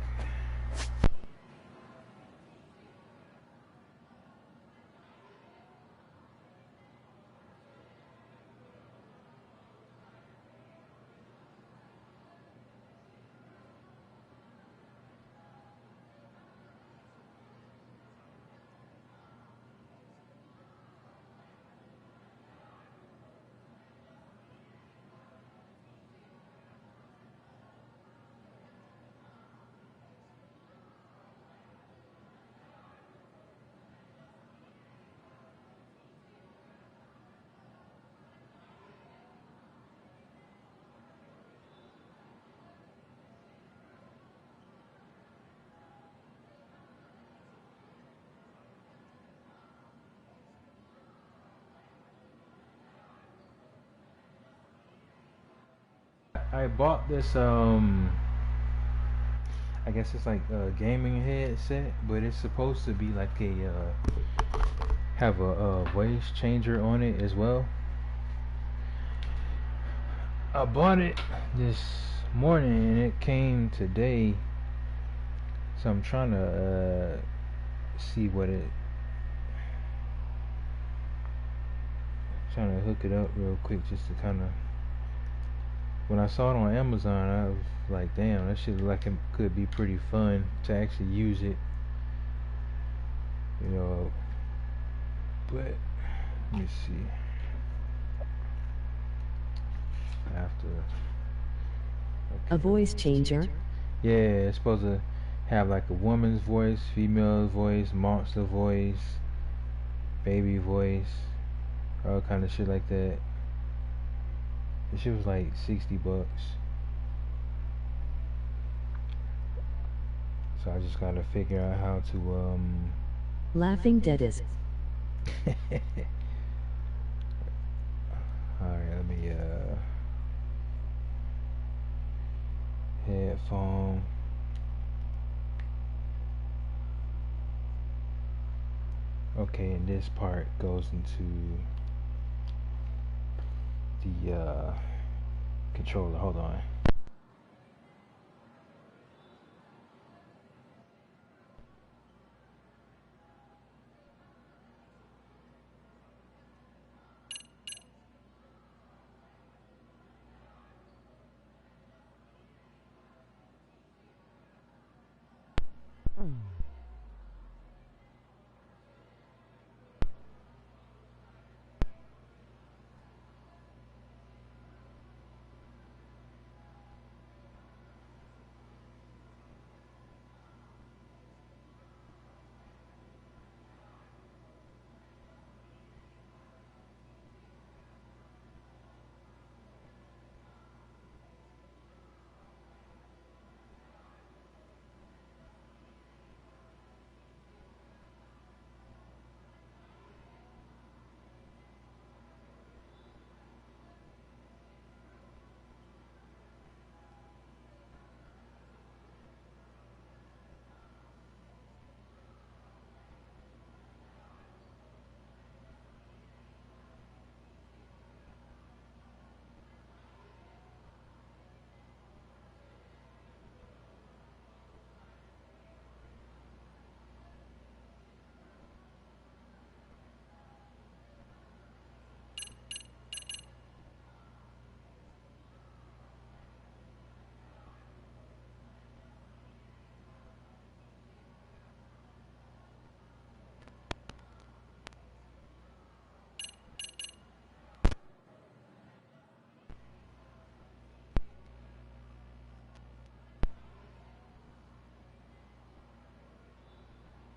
I bought this I guess it's like a gaming headset, but it's supposed to be like a have a voice changer on it as well. I bought it this morning and it came today, so I'm trying to see what it. Trying to hook it up real quick just to kind of. When I saw it on Amazon, I was like, damn, that shit look like it could be pretty fun to actually use it, you know. But let me see. I have to. A voice changer? Yeah, it's supposed to have like a woman's voice, female voice, monster voice, baby voice, all kind of shit like that. This shit was like $60. So I just gotta figure out how to Laughing Dead is. Alright, let me headphone. Okay, and this part goes into the controller. Hold on.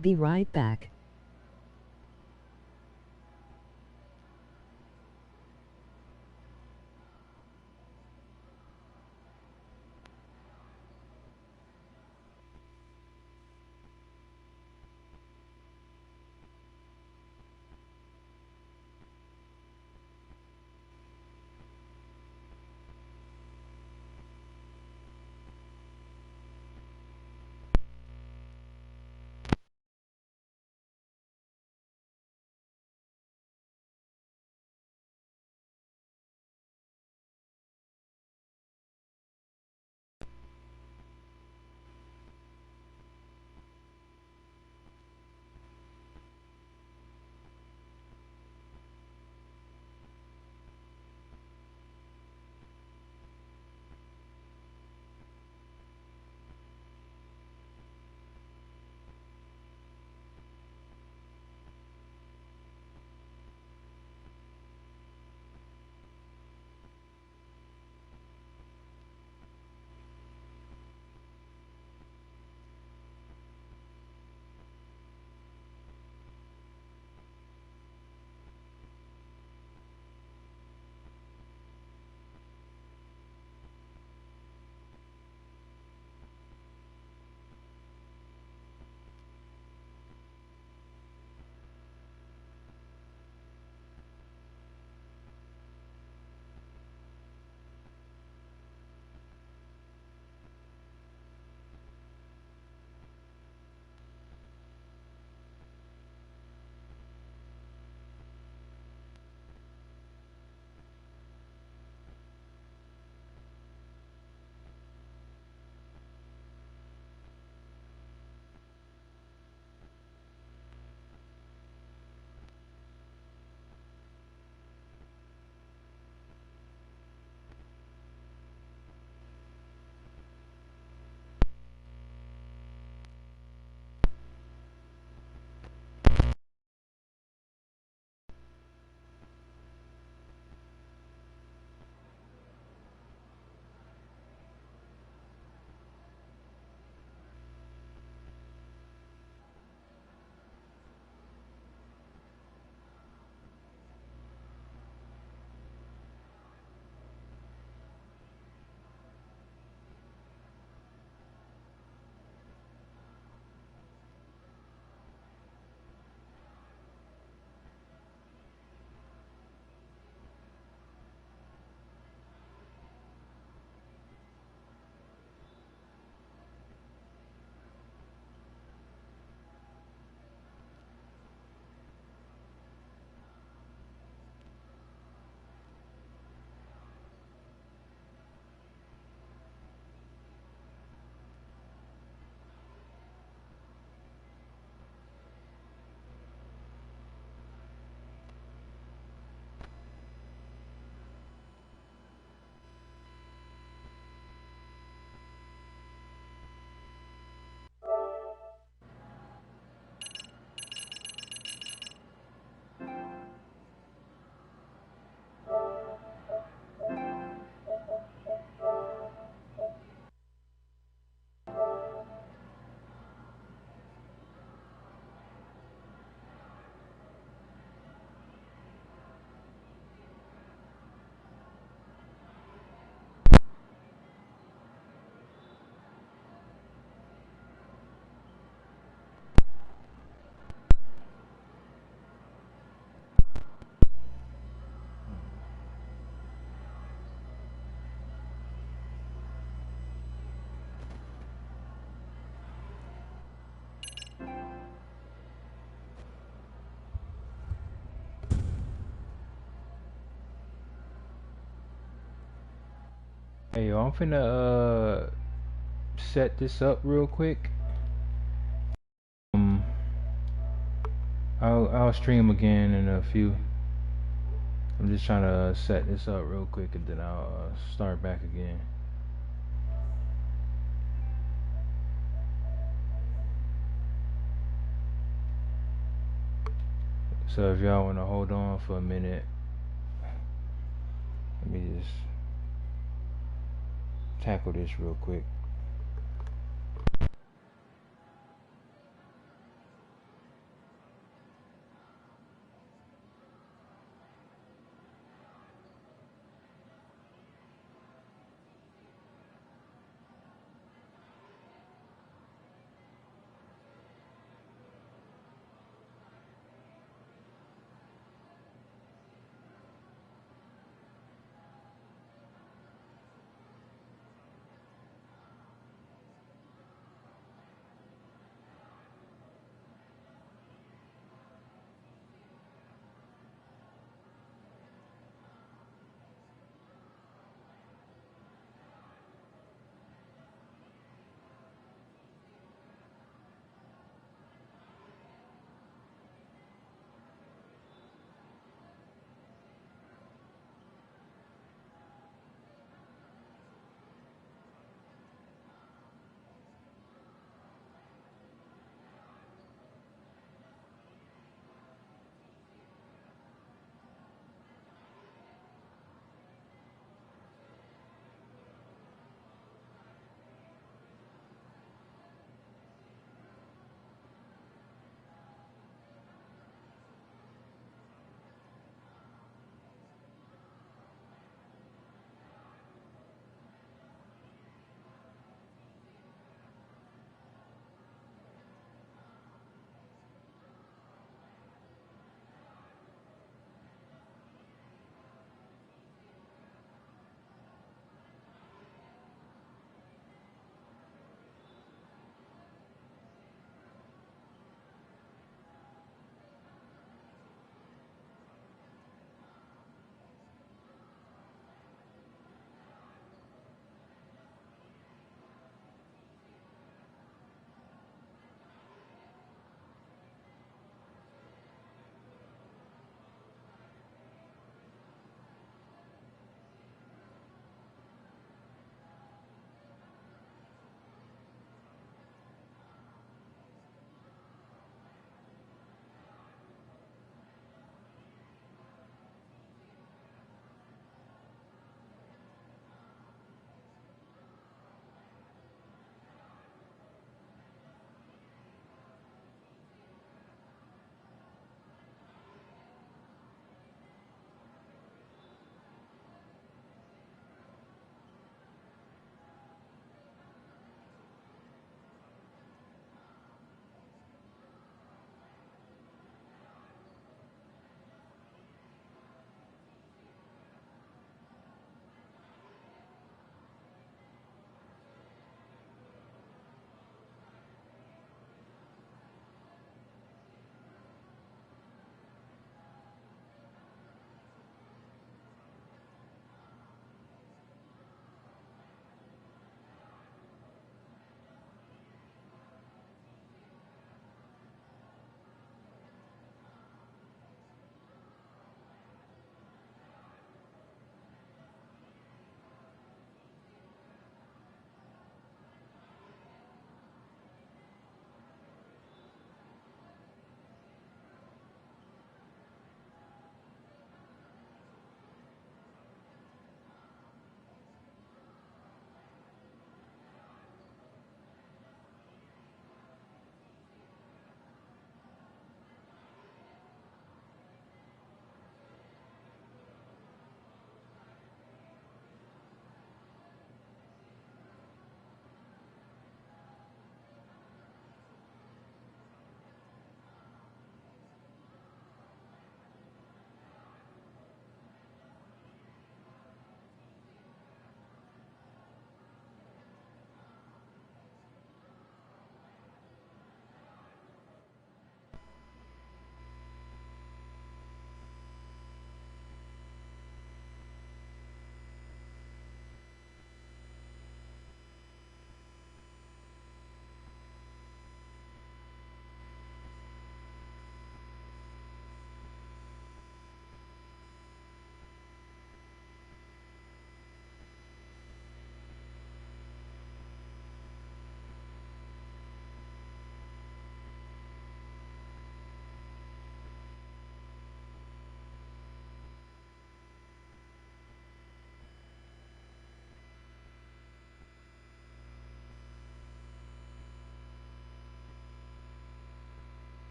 Be right back. Hey, yo, I'm finna set this up real quick. Um, I'll stream again in a few. I'm just trying to set this up real quick, and then I'll start back again. So if y'all wanna hold on for a minute, let me just tackle this real quick.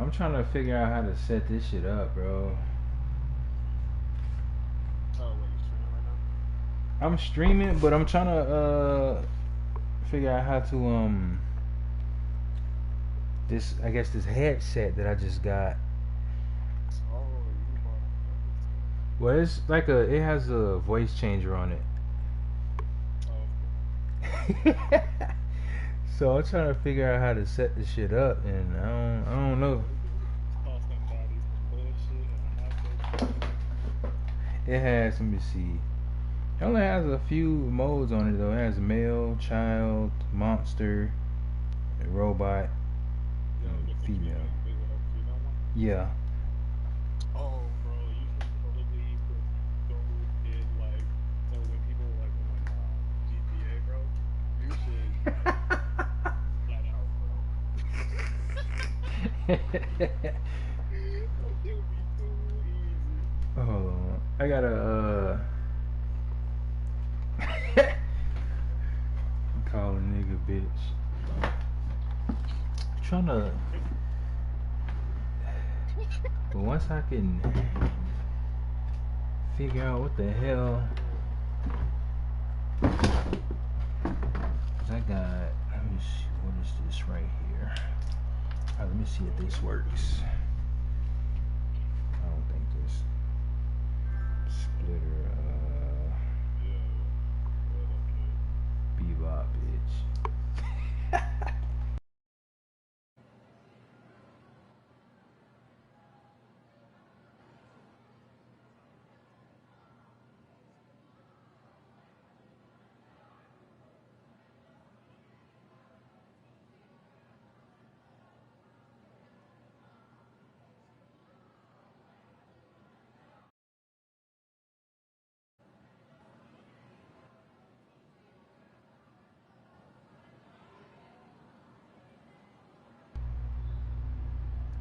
I'm trying to figure out how to set this shit up, bro. Oh, wait, you streaming right now? I'm streaming, but I'm trying to figure out how to this, I guess, this headset that I just got. Oh, you bought it. Well, it's like it has a voice changer on it. Oh. So I'm trying to figure out how to set this shit up, and I don't know. It has, let me see. It only has a few modes on it though. It has male, child, monster, robot, and female. Yeah. Oh, bro, you should totally go in, like, so when people, like, when GTA, bro, you should, flat out, bro. It would be too easy. Hold on. I gotta, call a nigga bitch. Trying to, but once I can figure out what the hell, 'cause I got, let me see, what is this right here? Let me see if this works. I don't think this splitter, bebop, bitch.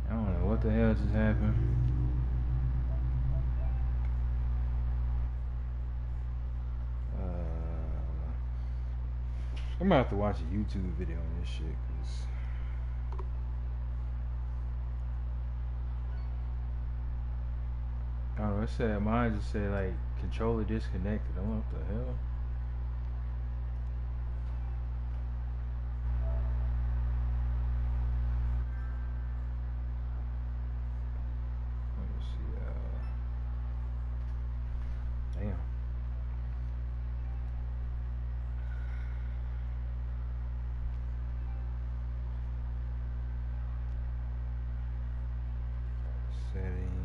I don't know what the hell just happened. I'm gonna have to watch a YouTube video on this shit, cause I don't know. It said mine just said like controller disconnected. I don't know what the hell. Let me see. Damn. Setting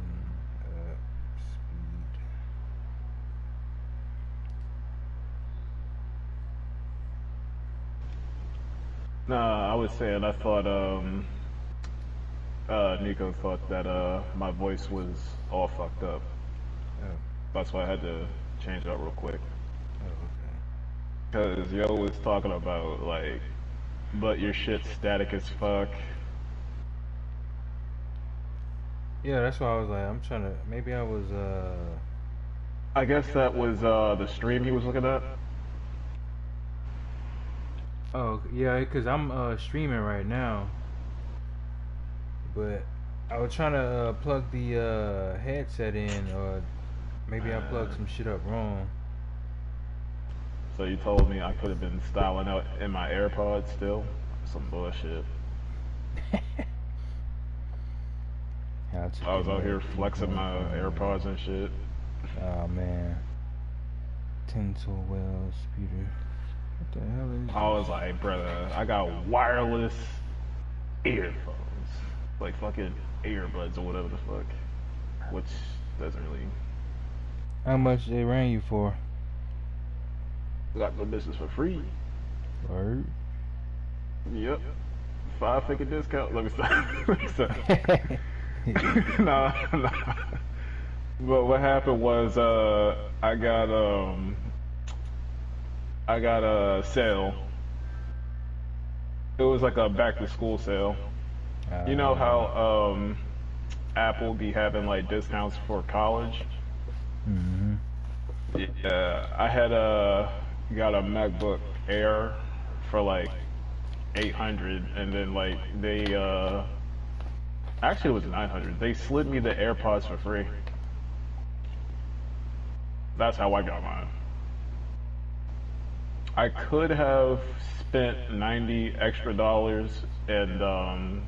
up speed. Nah, I was saying I thought Nico thought that my voice was all fucked up. Oh. That's why I had to change it up real quick. Oh, okay. Cause yo was talking about like, but your shit's static as fuck. Yeah, that's why I was like, I'm trying to. Maybe I was. I guess that was the stream he was looking at. Oh yeah, cause I'm streaming right now. But I was trying to plug the headset in, or maybe I plugged some shit up wrong. So you told me I could have been styling out in my AirPods still? Some bullshit. I was out here flexing my AirPods and shit. Oh man. Tinsel Wells, Peter. What the hell is this? I was like, brother, I got wireless earphones. Like fucking earbuds or whatever the fuck. Which doesn't really... How much they ran you for? Got the business for free. Word. Yep. 5-figure discount. Let me stop. Let me stop. Nah. But what happened was I got a sale. It was like a back to school sale. You know how Apple be having like discounts for college? Mm-hmm. Yeah, I had got a MacBook Air for like $800, and then like they Actually, it was 900. They slid me the AirPods for free. That's how I got mine. I could have spent 90 extra dollars and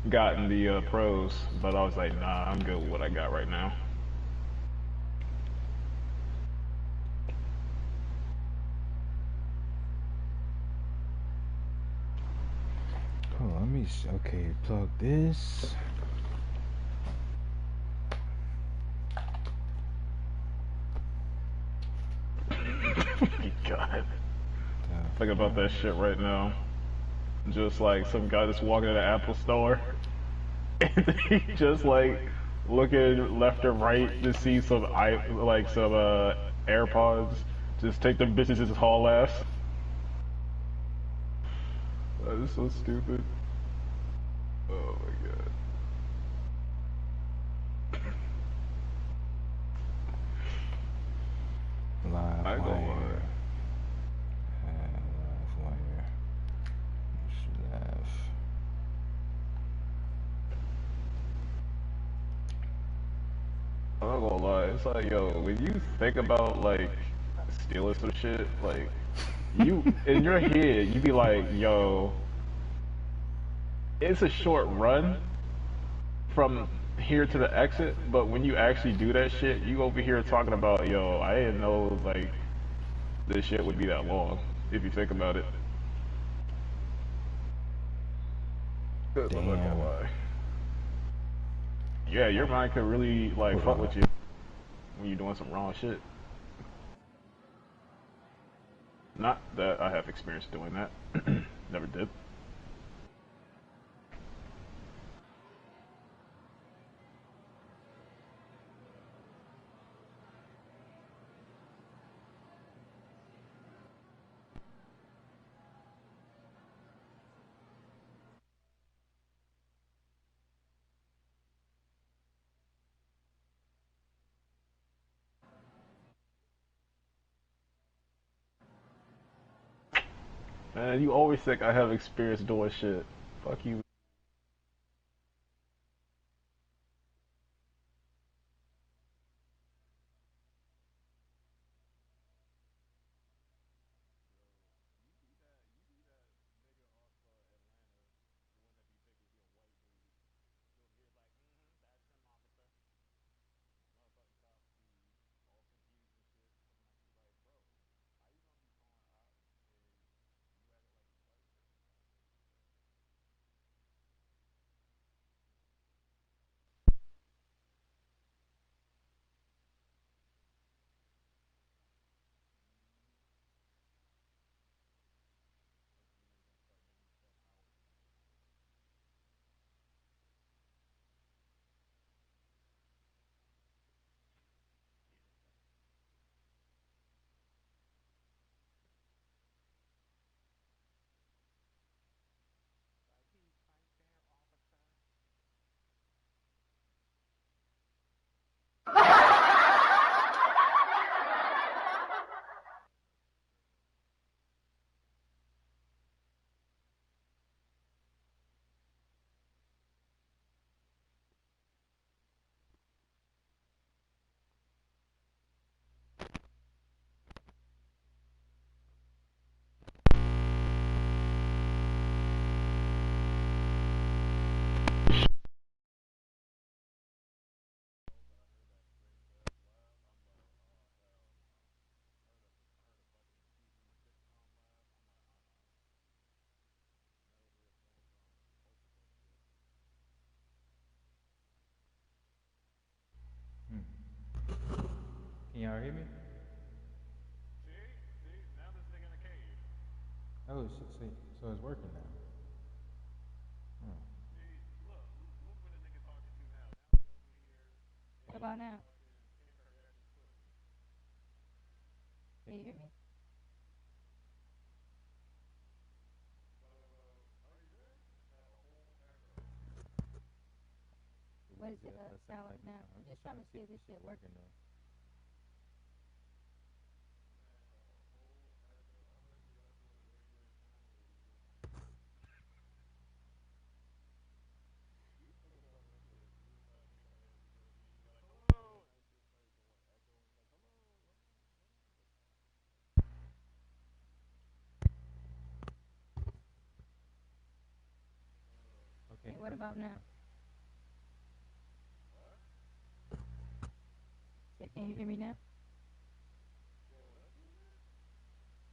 gotten the pros, but I was like, nah, I'm good with what I got right now. Oh, let me see. Okay, plug this. God. Think about that shit right now. Just like some guy that's walking in an Apple store and he just like looking left or right to see some AirPods. Just take them bitches and haul ass. That is so stupid. Oh my god. Live I go wire. Live wire. Live. I'm not gonna lie, it's like, yo, when you think about like stealing some shit, like you in your head, you be like, yo, it's a short run from here to the exit, but when you actually do that shit, you over here talking about, yo, I didn't know like this shit would be that long, if you think about it. I'm not gonna lie. Yeah, your mind could really like fuck with you when you're doing some wrong shit. Not that I have experience doing that. Never did. Man, you always think I have experience doing shit. Fuck you. Can y'all hear me? Oh, see, so it's working now. What about now? Can you hear me? What does it sound like now? I'm just trying to see if this shit working though. what about now? Can you hear me now?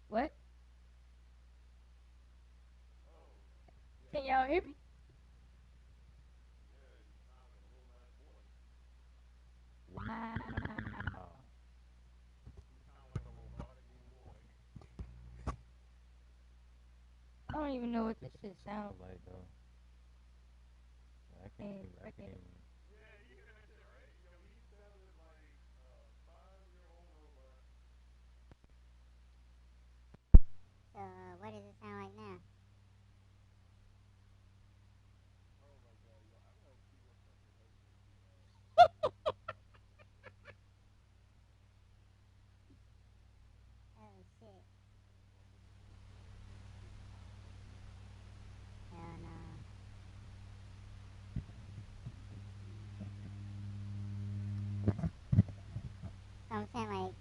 What? Can y'all hear me? Wow. I don't even know what this shit sounds like though. I can't. So, what does it sound like now? Oh, shit. Hell no. So I'm saying, like,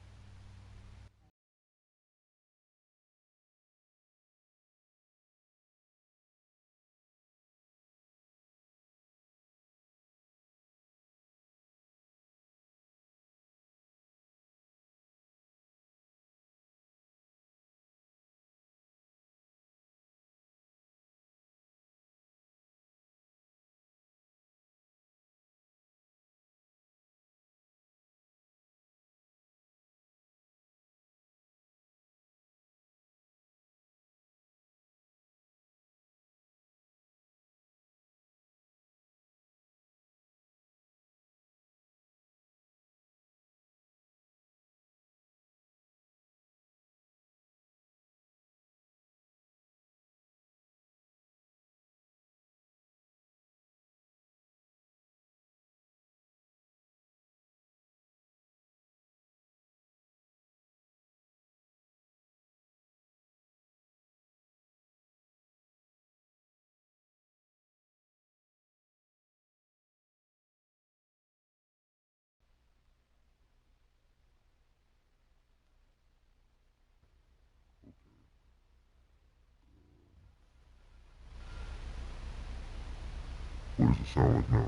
what does it sound like now?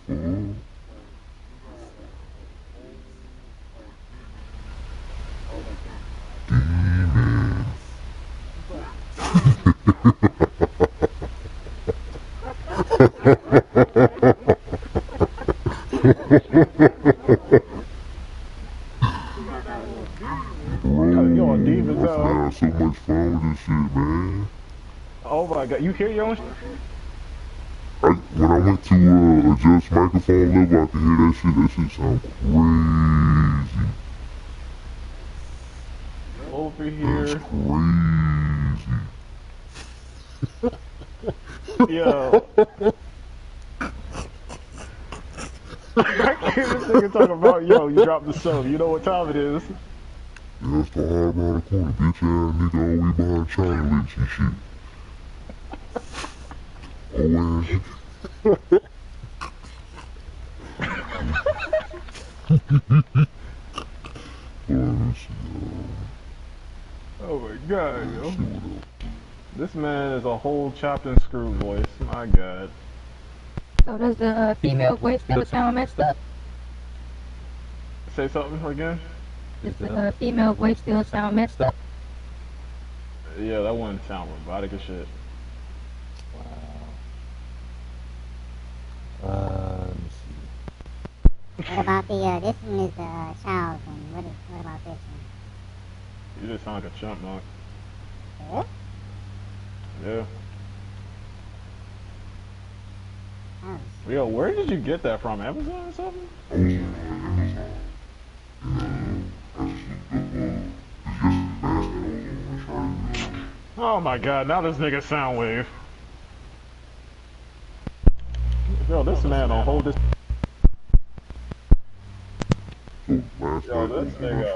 Eggplant. The You on demons out. I had so much fun with this shit, man. Oh my god, you hear your own When I went to adjust microphone level, I could hear that shit. That shit sound crazy. over here? That's crazy. Yo. I hear this nigga talking about, yo, you dropped the soap. You know what time it is. Yeah, that's the hard around the corner, bitch ass nigga always behind China licks and shit. Oh my god, yo. This man is a whole chopped and screwed voice. My god. So does the female voice still sound messed up? Say something again? Does the female voice still sound messed up? Yeah, that one sound robotic as shit. Wow. what about the, this one is the child one. What about this one? You just sound like a chump, Mark. Yeah? Yeah. Oh, Yo, where did you get that from? Amazon or something? Oh my god, now this nigga Soundwave. Yo, this man on hold this. Yo, this nigga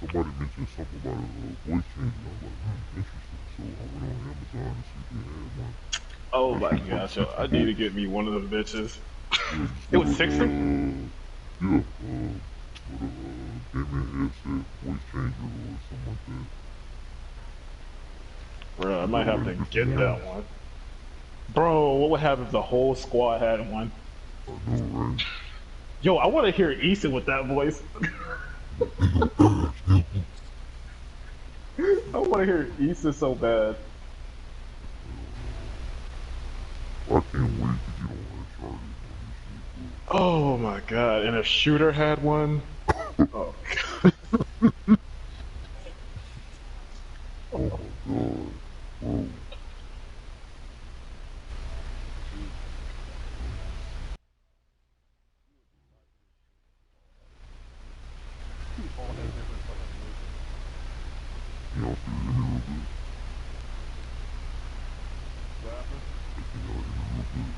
somebody mentioned something about a voice change, and I was like, interesting. So I went on Amazon to see if they had one. Oh my gosh, yo, I need to get me one of them bitches. It was 60? Yeah, with a gaming headset, voice changer, or something like that. Bro, I might have to get that one. Bro, what would happen if the whole squad had one? I know, right? Yo, I want to hear Issa with that voice. I want to hear Issa so bad. I can't wait to get on Uncharted. Oh my god, and if Shooter had one? Oh god. Oh my god, bro. You know, see, hear me real good. What happened? Can y'all hear me real good?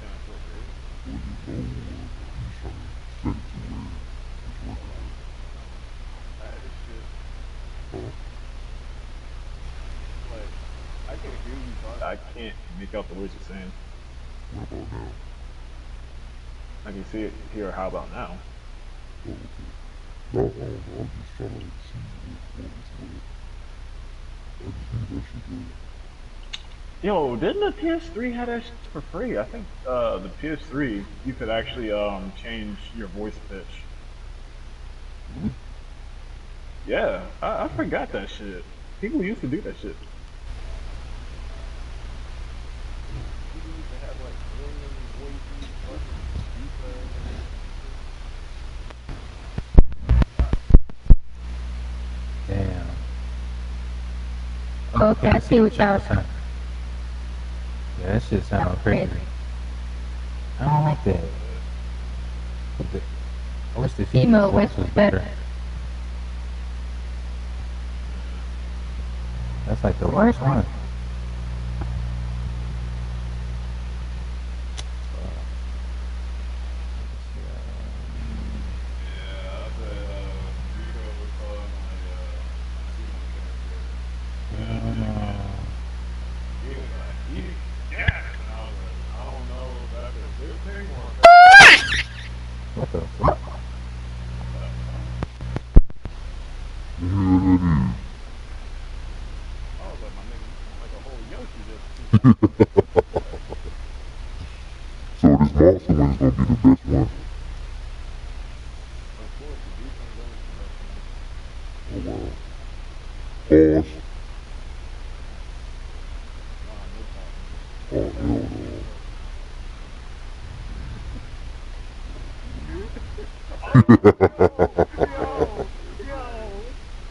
Yeah, I feel great. Or is it low, or I'm just trying to set it to where it's working right? This shit. Huh? Like, I can hear you, but I can't make out the words you're saying. What about now? I can see it, hear how about now? Oh, okay. No, I don't know, I'm just trying to see what it's with. I just think that shit good. Yo, didn't the PS3 have that shit for free? I think the PS3 you could actually change your voice pitch. Really? Yeah, I forgot that shit. People used to do that shit. People used to have like alien voices, fucking Damn. Okay, I see what y'all saying. Yeah, that shit sounds crazy. I don't like that. I wish the female voice was better. That's like the worst one. What the fuck? The hell that is? So this monster one's gonna be the best one. Oh wow. Pause. Oh hell no.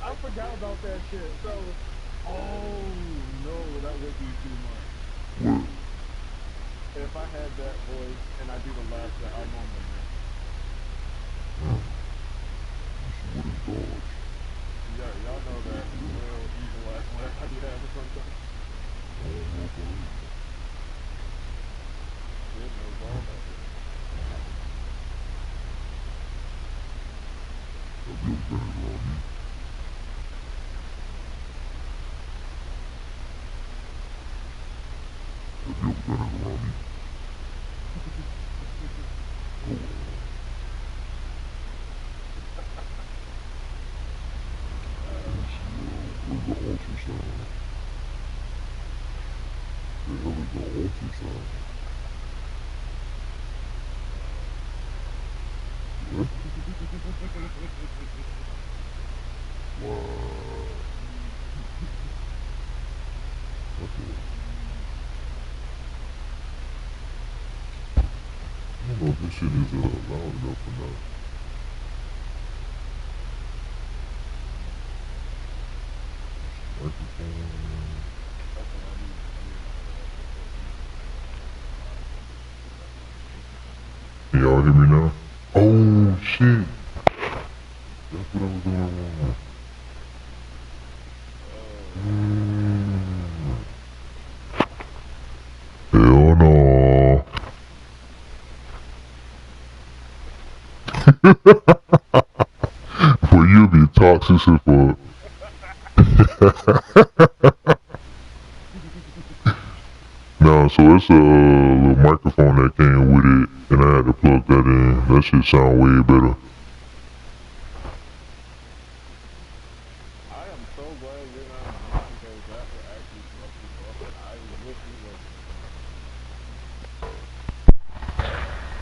I forgot about that shit. So, oh no, that would be too much. What? If I had that voice and I do the laugh that I normally do. What is dodge? Yeah, y'all know that real evil laugh when I do that every sometimes. Oh my god. Kid knows all that shit. Have you ever been around me? Have you ever been around me? Oh wow. Where's the ultrasound? The hell is the ultrasound? What? Wow. Okay. I don't know if this shit is loud enough or not. Microphone. Can y'all hear me now? Oh shit. That's what I was doing wrong. Hell no. Boy, you'll be toxic as fuck. No, So it's a little microphone that came with it, and I had to plug that in. That shit sound way better. I am so glad you're not a because that would actually fuck people up, and I wish you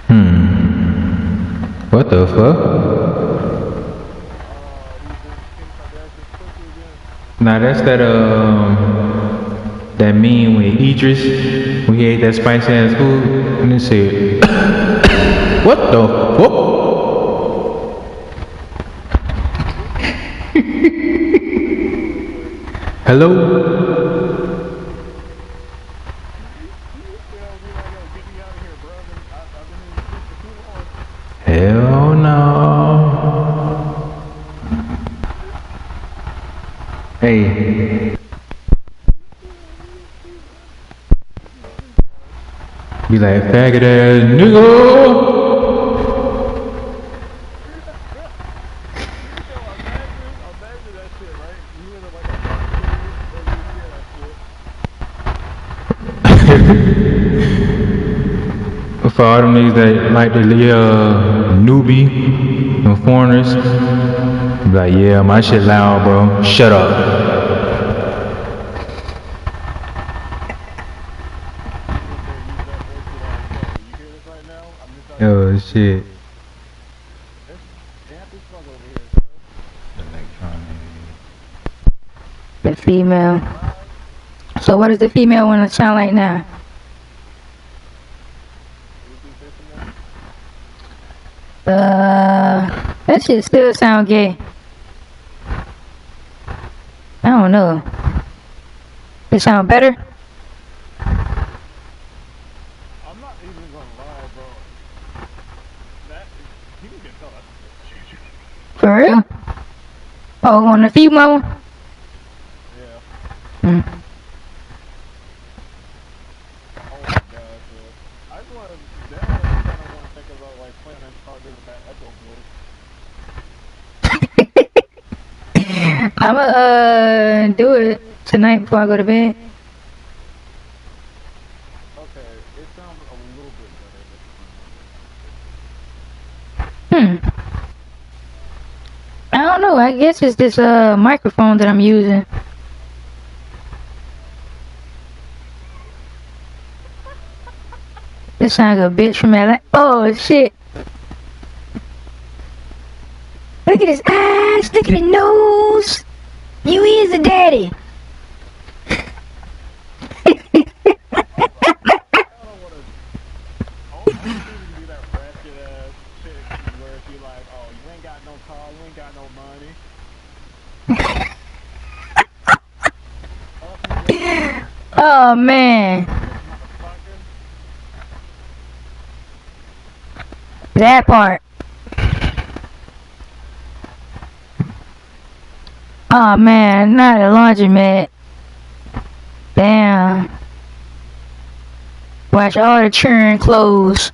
were. What the fuck? Nah, that's that meme with Idris when he ate that spicy ass food and he said, "What the fuck?" Hello. Hell no. Hey. Be like, faggot ass nigga. For all them niggas that like the newbie and foreigners, be like, yeah, my shit loud, bro. Shut up. Oh shit. The female. So what does the female want to sound like now? That shit still sound gay. I don't know. It sound better? I'm not even gonna lie, bro. That people can tell that's For real? Oh, on the female? Yeah. Mm. Oh my god, dude. I just want to, now I kind of want to think about like playing and start doing that echo voice. I'ma do it tonight before I go to bed. Okay, it sounds a little bit better. I don't know, I guess it's this microphone that I'm using. This sounds like a bitch from LA. Oh shit. Look at his eyes, look at his nose. You is a daddy. Oh man. That part. Oh man, not a laundromat. Damn. Watch all the churn clothes.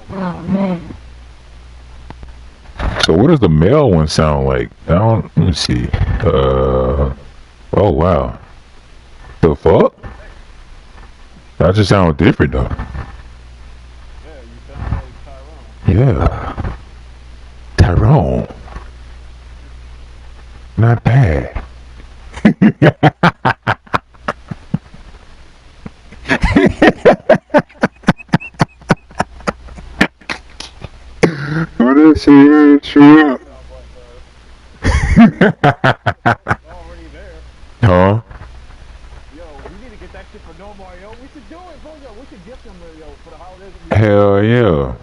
Oh man. So what does the male one sound like? Let me see. Oh wow. The fuck? That just sounds different though. Yeah. Tyrone. Not bad. What is he? True. Huh? Hell yeah.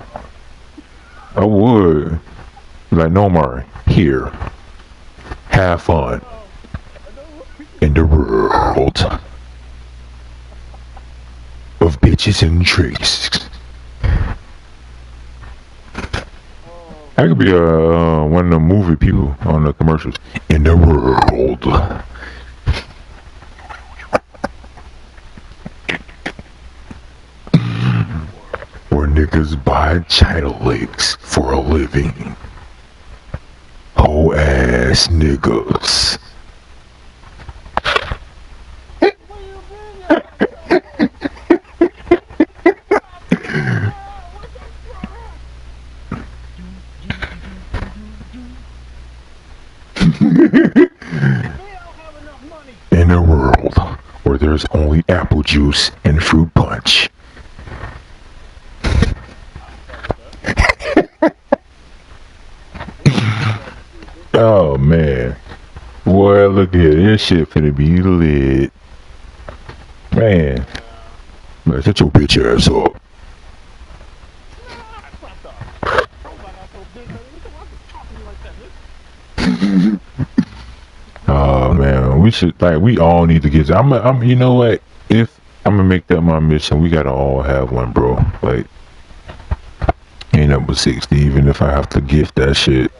I would. Like, no more. Here. Have fun. In the world of bitches and tricks. I could be one of the movie people on the commercials. In the world. Where niggas buy China legs for a living. ass niggas. In a world where there's only apple juice and fruit punch. Oh man. Boy, look here, this shit finna be lit. Man. Man, shut your bitch ass up. Oh man, we should we all need to get. You know what? If I'm gonna make that my mission, we gotta all have one, bro. Like, ain't number 60, even if I have to gift that shit.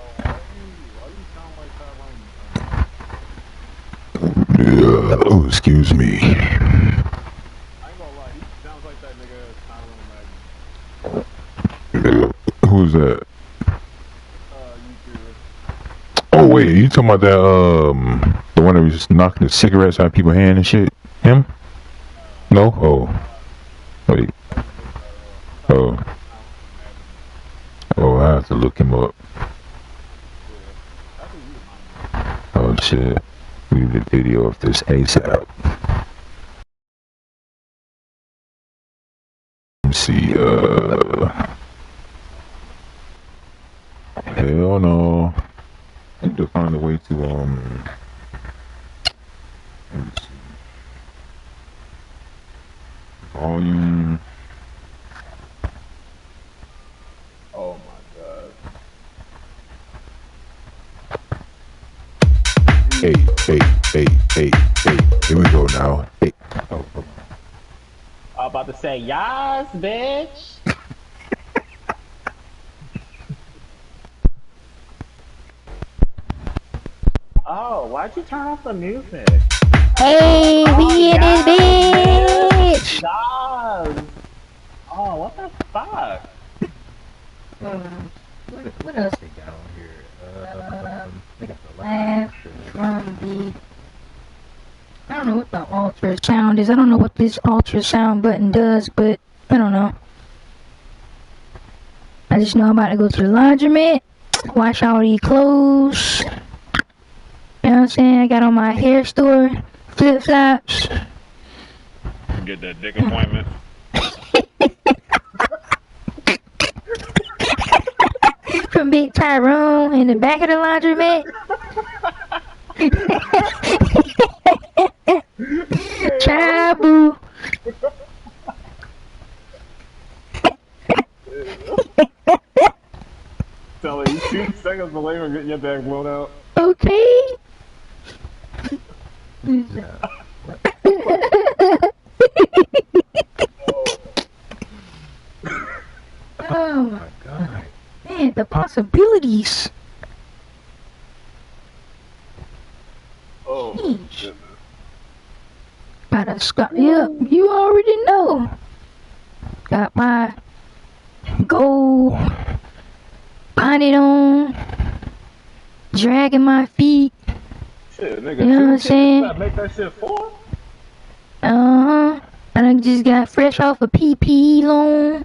Yeah. Oh, excuse me. Who's that? Oh wait, you talking about that the one that was just knocking the cigarettes out of people's hand and shit? Him? No? Oh. Wait. Oh. Oh, I have to look him up. Oh shit. We need a video of this ASAP. Let's see, hell no. I need to find a way to, let me see. Volume. Oh my god. Hey. Here we go now. Hey. Oh. I'm about to say, yas, bitch. Oh, why'd you turn off the music? Hey, we in this bitch! Yas. Oh, what the fuck? What else they got on here? They got the laugh, drum beat. I don't know what the ultrasound is. I don't know what this ultrasound button does, but I don't know. I just know I'm about to go to the laundromat, wash all these clothes. You know what I'm saying? I got on my hair store, flip-flops. Get that dick appointment. From Big Tyrone in the back of the laundromat. Chabu. Tell you 2 seconds later getting your bag blown out. Okay. Oh my god. Man, the possibilities. Oh, goodness. Yep, you already know. Got my gold bonnet on, dragging my feet. Shit, nigga, you know what I'm saying? Make that shit for? And I just got fresh off a PPE loan.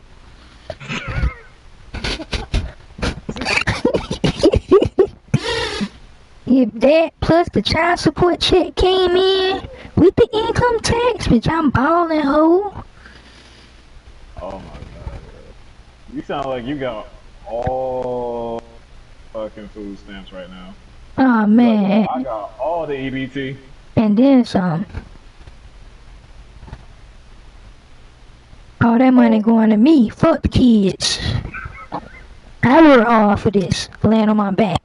If that plus the child support check came in with the income tax, bitch, I'm ballin', ho. Oh my god. You sound like you got all fucking food stamps right now. Oh man. I got all the EBT. And then some. All that money going to me. Fuck the kids. I work hard for this. Laying on my back.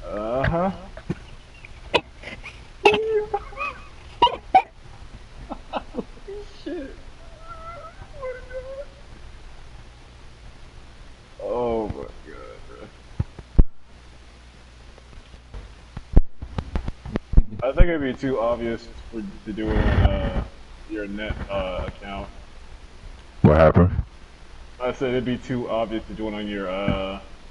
Uh-huh. Shit. Oh my god. I think it'd be too obvious to do it on your net account. What happened? I said it'd be too obvious to do it on your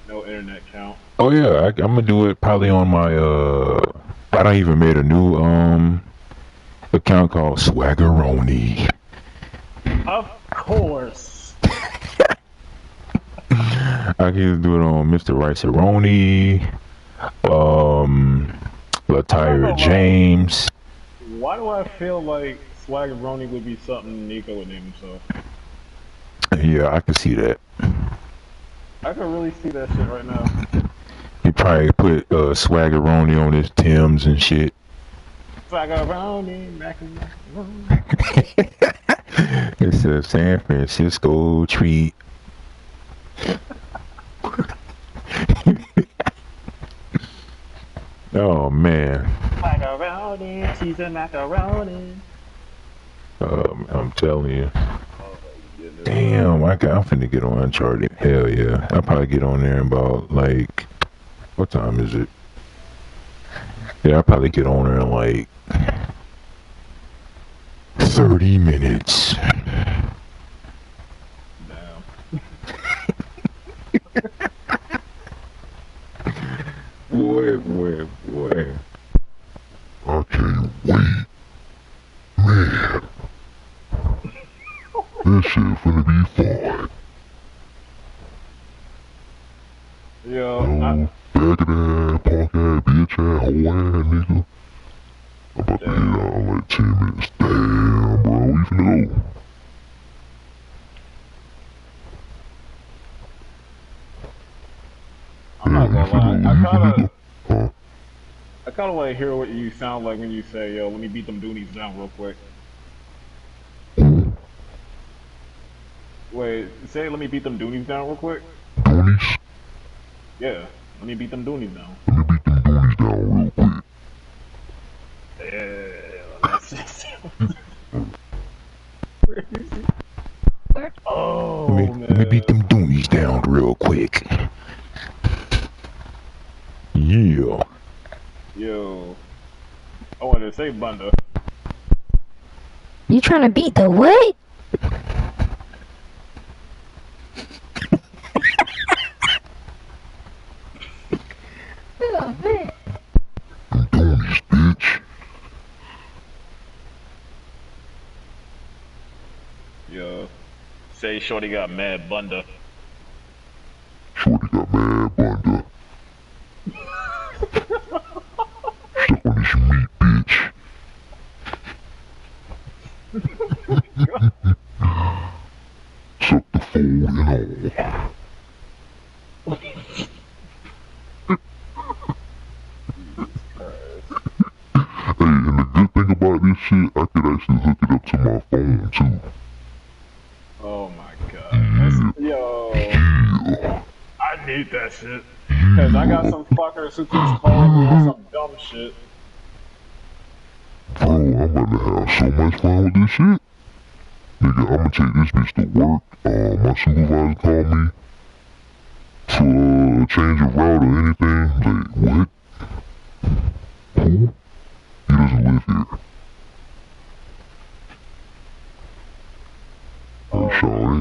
No internet count. Oh yeah, I'm gonna do it probably on my I don't even made a new account called Swaggeroni. Of course. I can either do it on Mr. Rice-A-Roni, Latire James. Why do I feel like Swaggeroni would be something Nico would name himself? Yeah, I can see that. I can really see that shit right now. He probably put Swaggeroni on his Timbs and shit. Swaggeroni, macaroni. It's a San Francisco treat. Oh man. Macaroni, cheese and macaroni. I'm telling you. Damn, I'm finna get on Uncharted. Hell yeah. I'll probably get on there in about like, what time is it? Yeah, I'll probably get on there in like 30 minutes. Boy. I can't wait. Man. This shit finna be fun. Yo, back of that, punk ass, bitch ass, hoe ass nigga. I'm about to hit out in like 10 minutes. Damn, bro, we finna go. I'm not gonna lie. I kinda wanna hear what you sound like when you say, yo, let me beat them Doonies down real quick. Wait, say let me beat them Doonies down real quick? Doonies? Yeah, let me beat them Doonies down. Let me beat them Doonies down real quick. Yeah, that's just oh, man. Let me beat them Doonies down real quick. Yeah. Yo, I wanted to say Bunda. You trying to beat the what? Oh, man. Doonies, bitch. Yo, say Shorty got mad Bunda. Shorty got mad Bunda. Stuck on this meat, bitch. Suck the fold and all. Hey, and the good thing about this shit, I could actually hook it up to my phone too. Oh my god. Yo. I need that shit. Cause I got some fuckers who keeps calling me on some dumb shit. Bro, I'm about to have so much fun with this shit. Nigga, I'ma take this bitch to work. My supervisor called me to change a route or anything. Like, what? Who? He doesn't live here. Oh, sorry.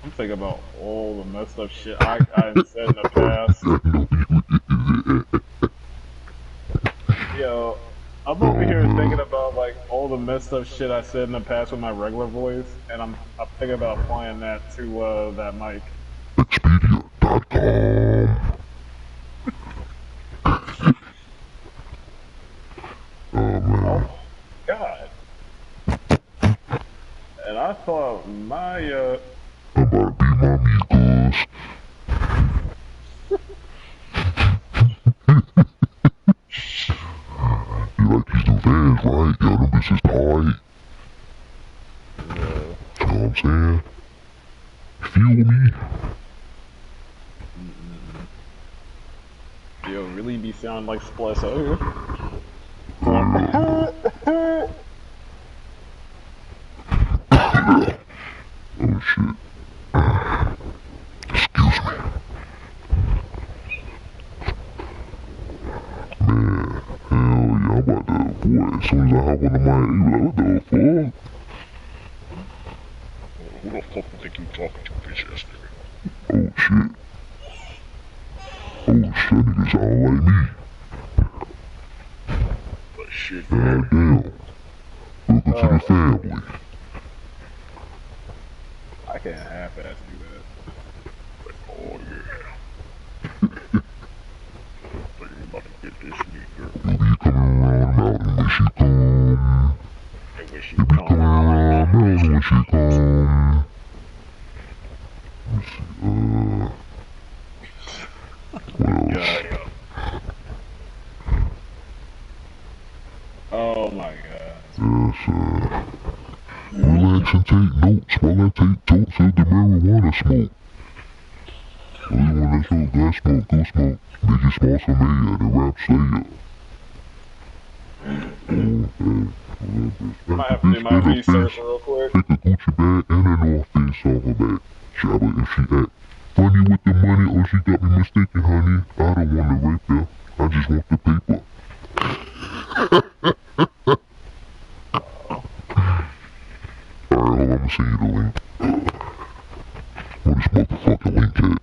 I'm thinking about all the messed up shit I've said in the past. Yo, I'm over here thinking about like all the messed up shit I said in the past with my regular voice, and I'm thinking about applying that to that mic. Oh god. And I thought my I'm about to beat my meat goals. You like these new vans, right? Yo, them bitches tight. You know what I'm saying? Feel me? Yo, really be sounding like Splesso. Oh shit. Excuse me. Man, hell yeah, I'm about to, boy, as soon as I hop on the mic, you like, what the fuck? fuck you think you talking to, bitch ass nigga? Oh shit. Oh shit, nigga sound like me. But shit, God damn. Welcome to the family. I can't half-ass do that. Like, oh yeah. But you about to get this neat girl. You be coming around the mountain when she come. And when she You be coming around the mountain when she come. Let's see, what else? yeah. Oh my god. Yes, relax and take notes while I take totes of the marijuana smoke. Oh, you wanna smoke? Go smoke, go smoke. Biggie Smalls for me, the rap slayer. I have to do my research real quick. Take a Gucci bag and an North Face off her back. Shabba if she act funny with the money or she got me mistaken, honey. I don't want to rape her, I just want the paper. Alright, hold on, I'ma send you the link. Where this motherfucking link at?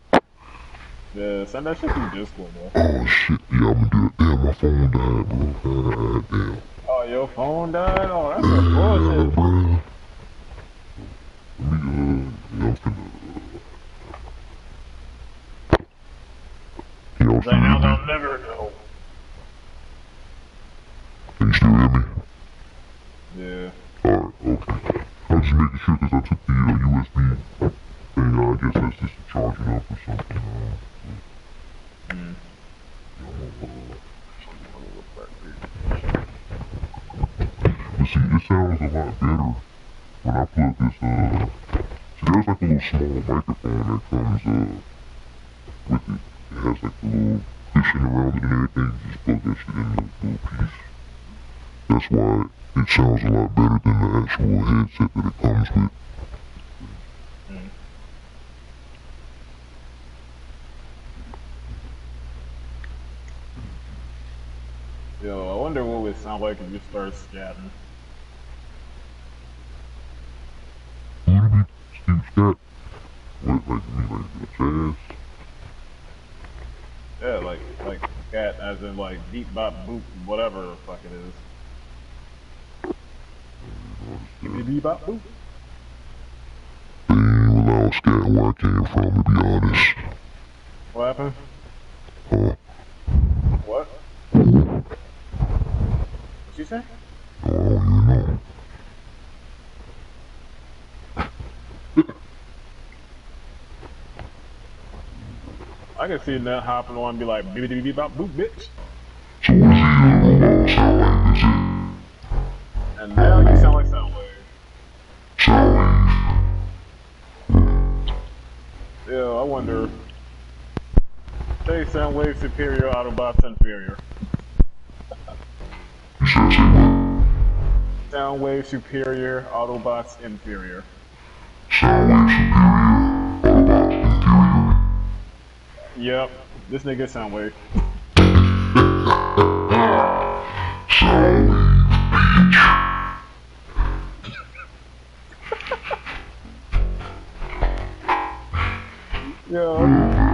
Yeah, send that shit through Discord, bro. Oh shit, yeah, I'ma do it. Damn, my phone died, bro. Damn. Oh, your phone died? Oh, that's some bullshit. Bro. Let me, yeah, I'm finna, yeah, I'm Right finna, now, they'll never know. can you still hear me? Yeah. Alright, okay. I was just making sure because I took the USB thing, I guess that's just charging up or something. But see, it sounds a lot better when I plug this, see there's like a little small microphone that comes, with it. It has like a little cushion around it and everything, you just plug that shit in the little piece. That's why it sounds a lot better than the actual headset that it comes with. Yo, I wonder what it would sound like if you start scatting. What do you mean, Steve Scott? What, like, you mean like jazz? Yeah, like scat as in like beat bop boop whatever the fuck it is. Give me beat bop boop. They ain't allowed scat where I came from, to be honest. What happened? Huh? What? What'd you say? I don't even know. I can see that hopping on and be like beep beep beep bop boop bitch. So what is he sound like? Is it? And now you sound like Soundwave. Soundwave. Yeah, I wonder. Say Soundwave superior, Autobots inferior. Soundwave superior, Autobots inferior. Soundwave superior, Autobots inferior. Yep, this nigga Soundwave. Soundwave, bitch. Yo.